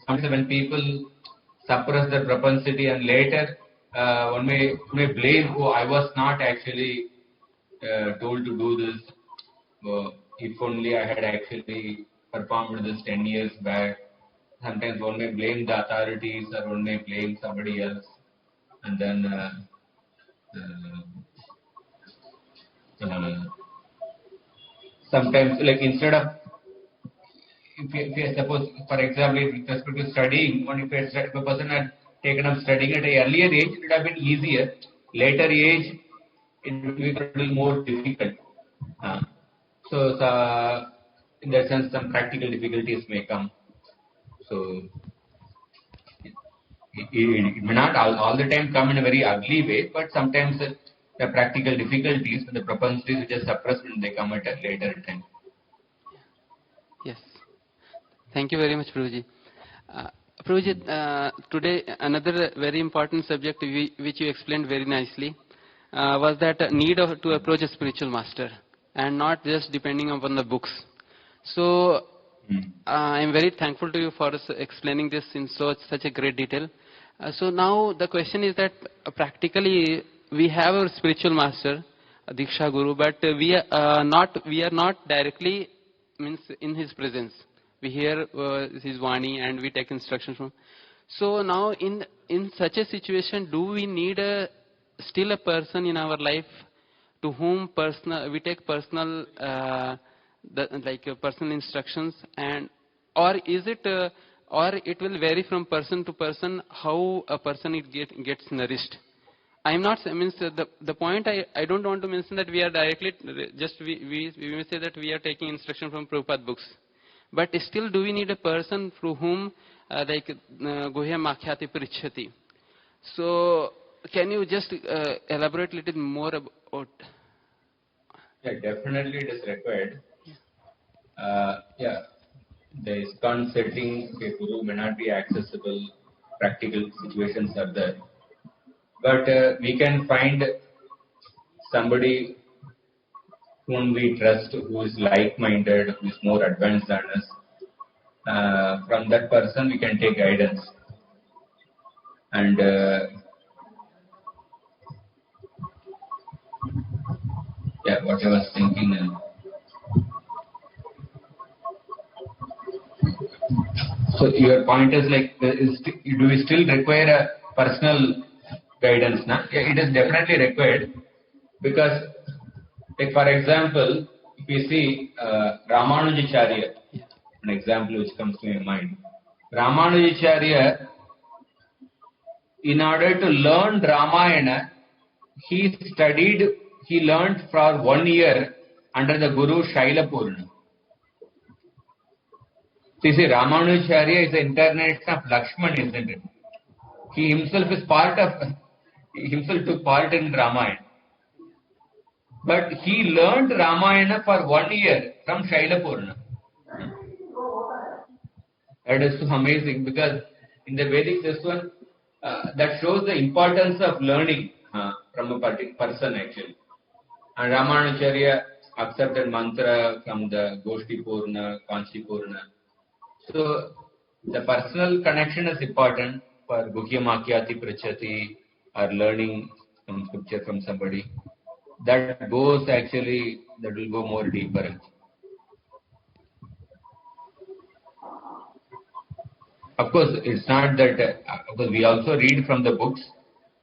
when people suppress their propensity and later one may blame, I was not actually told to do this. If only I had actually performed this 10 years back. Sometimes one may blame the authorities or one may blame somebody else. And then sometimes, like instead of, if you suppose, for example, with respect to studying, if a person had taken up studying at an earlier age, it would have been easier. Later age, it would be a little more difficult. So in that sense, some practical difficulties may come. So it may not all the time come in a very ugly way, but sometimes the practical difficulties and the propensities which are suppressed when they come at a later time. Yes. Thank you very much, Prabhuji. Prabhuji, today another very important subject which you explained very nicely was that need to approach a spiritual master and not just depending upon the books. So I am very thankful to you for explaining this in such a great detail. So now the question is that practically we have a spiritual master, a Diksha Guru, but we are not directly in his presence. We hear his Vani and we take instructions from. So now in such a situation, do we need still a person in our life to whom we take personal like personal instructions, and or is it or it will vary from person to person how a person gets nourished? I am not means the point I don't want to mention that we are directly just we may say that we are taking instruction from Prabhupada books, but still do we need a person through whom like Guhya Makhyati Prichhati? So can you just elaborate a little more about? Yeah, definitely it is required. Yeah, the ISKCON setting, okay, Guru may not be accessible, practical situations are there. But we can find somebody whom we trust, who is like-minded, who is more advanced than us. From that person we can take guidance. And yeah, what I was thinking. So your point is like, do we still require a personal guidance? Na? Yeah, it is definitely required, because, like for example, if you see Ramanujacharya, an example which comes to my mind. Ramanujacharya, in order to learn Ramayana, he learned for 1 year under the Guru Shailapurna. So you see, Ramanujacharya is the incarnation of Lakshman, isn't it? He himself took part in Ramayana. But he learned Ramayana for 1 year from Shailapurna. That is so amazing, because in the Vedic system, that shows the importance of learning from a particular person actually. And Ramanujacharya accepted mantra from the Goshti Purna, Kanchi Purna. So the personal connection is important for Guhya Makyati Prachati, or learning some scripture from somebody. That will go more deeper. Of course, it's not that, because we also read from the books,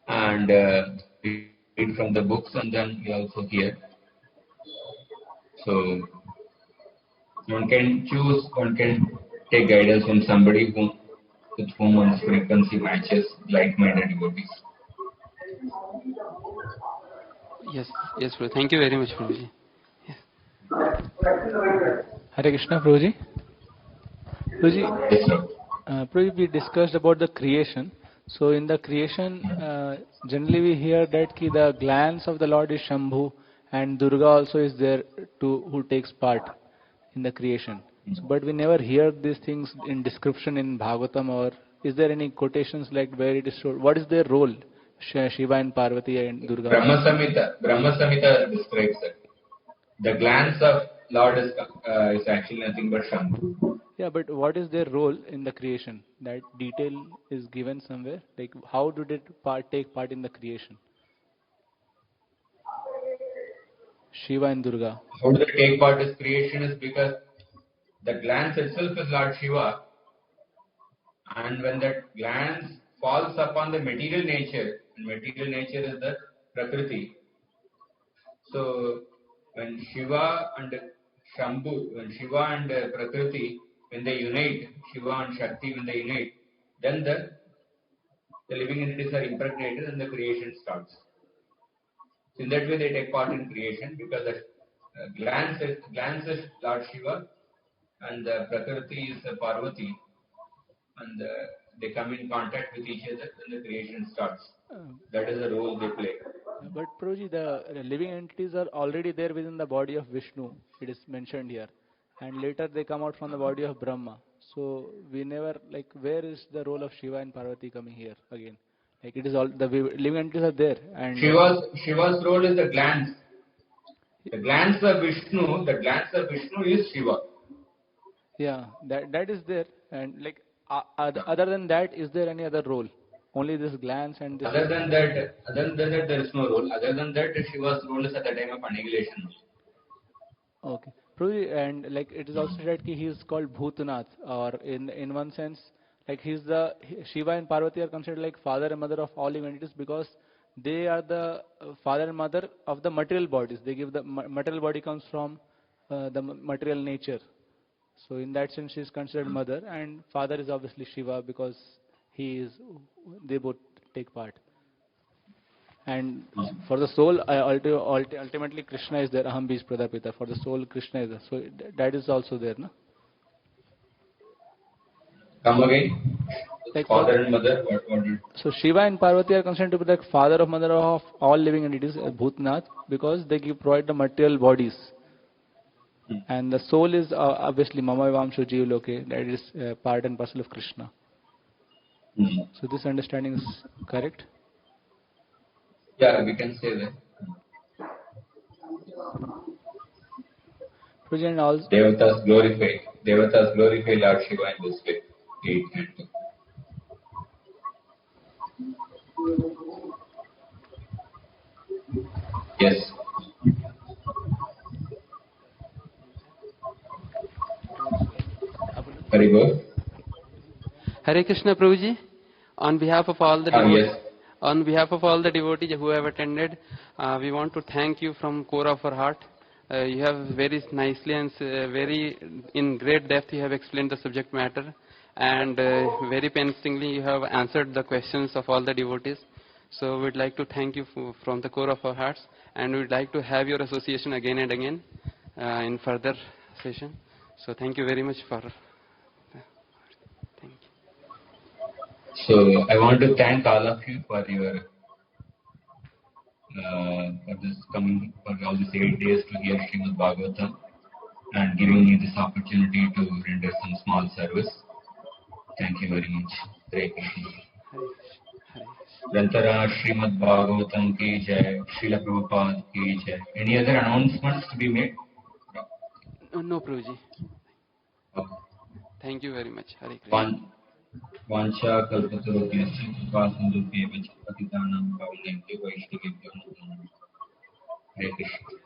and we read from the books, and then we also hear. So one can take guidance from somebody with whom one's frequency matches, like-minded devotees. Yes, Prabhu. Thank you very much, Prabhuji. Yes. Hare Krishna, Prabhuji. Prabhuji, Yes, sir. Prabhuji, we discussed about the creation. So in the creation, generally we hear that the glance of the Lord is Shambhu, and Durga also is there who takes part in the creation. So, but we never hear these things in description in Bhagavatam, or is there any quotations like where it is shown? What is their role, Shiva and Parvati and Durga? Brahma Samhita describes it. The glance of Lord is actually nothing but Shambhu. Yeah, but what is their role in the creation? That detail is given somewhere. Like, how did it take part in the creation? Shiva and Durga. How do they take part in creation is because the glance itself is Lord Shiva, and when that glance falls upon the material nature, and material nature is the Prakriti. So when Shiva and Shambhu, when Shiva and Prakriti, when they unite, Shiva and Shakti when they unite, then the living entities are impregnated and the creation starts. So in that way they take part in creation, because the glance is Lord Shiva and the Prakriti is Parvati, and they come in contact with each other and the creation starts. That is the role they play. But Prabhuji, the living entities are already there within the body of Vishnu. It is mentioned here, and later they come out from the body of Brahma. So we never where is the role of Shiva and Parvati coming here again? Like, it is all the living entities are there, and Shiva's role is the glance. The glance of Vishnu is Shiva. Yeah, that is there, and other than that, is there any other role? Only this glance and this. Other than that, there is no role. Other than that, Shiva's role is at the time of annihilation. Okay, and it is also said that he is called Bhutanath, or in one sense, he's the Shiva and Parvati are considered like father and mother of all living entities, because they are the father and mother of the material bodies. They give the material body comes from the material nature. So in that sense, she is considered mother, and father is obviously Shiva because they both take part. And for the soul, ultimately Krishna is there. Aham bij pradapita. For the soul, Krishna is there. So that is also there, no? Come again. Like Father and mother. What did? So Shiva and Parvati are considered to be like father of mother of all living entities, Bhutnath, because they provide the material bodies. And the soul is obviously Mama Vamshu Jeev Loke, that is part and parcel of Krishna. So this understanding is correct? Yeah, we can say that. And also, Devatas glorify Lord Shiva in this way. 8 Canto. Yes. Very good. Hare Krishna Prabhuji, on behalf of all the devotees, Yes. on behalf of all the devotees who have attended, we want to thank you from core of our heart. You have very nicely and very in great depth you have explained the subject matter, and very painstakingly you have answered the questions of all the devotees. So we'd like to thank you from the core of our hearts, and we'd like to have your association again and again in further session. So thank you very much for. Thank you. So I want to thank all of you for your for this coming for all these 8 days to hear Srimad Bhagavatam and giving me this opportunity to render some small service. Thank you very much. Hare Krishna. Hare Krishna. Hare Krishna. Grantara Srimad Bhagavatam ki jai, Srila Prabhupada ki jai. Any other announcements to be made? No, Prabhuji. Okay. Thank you very much. Hare Krishna. Vancha kalpatarubhyascha kripa sindhubhyeva patitanam pavanebhyo vaishnavebhyo namo namaः. Hare Krishna.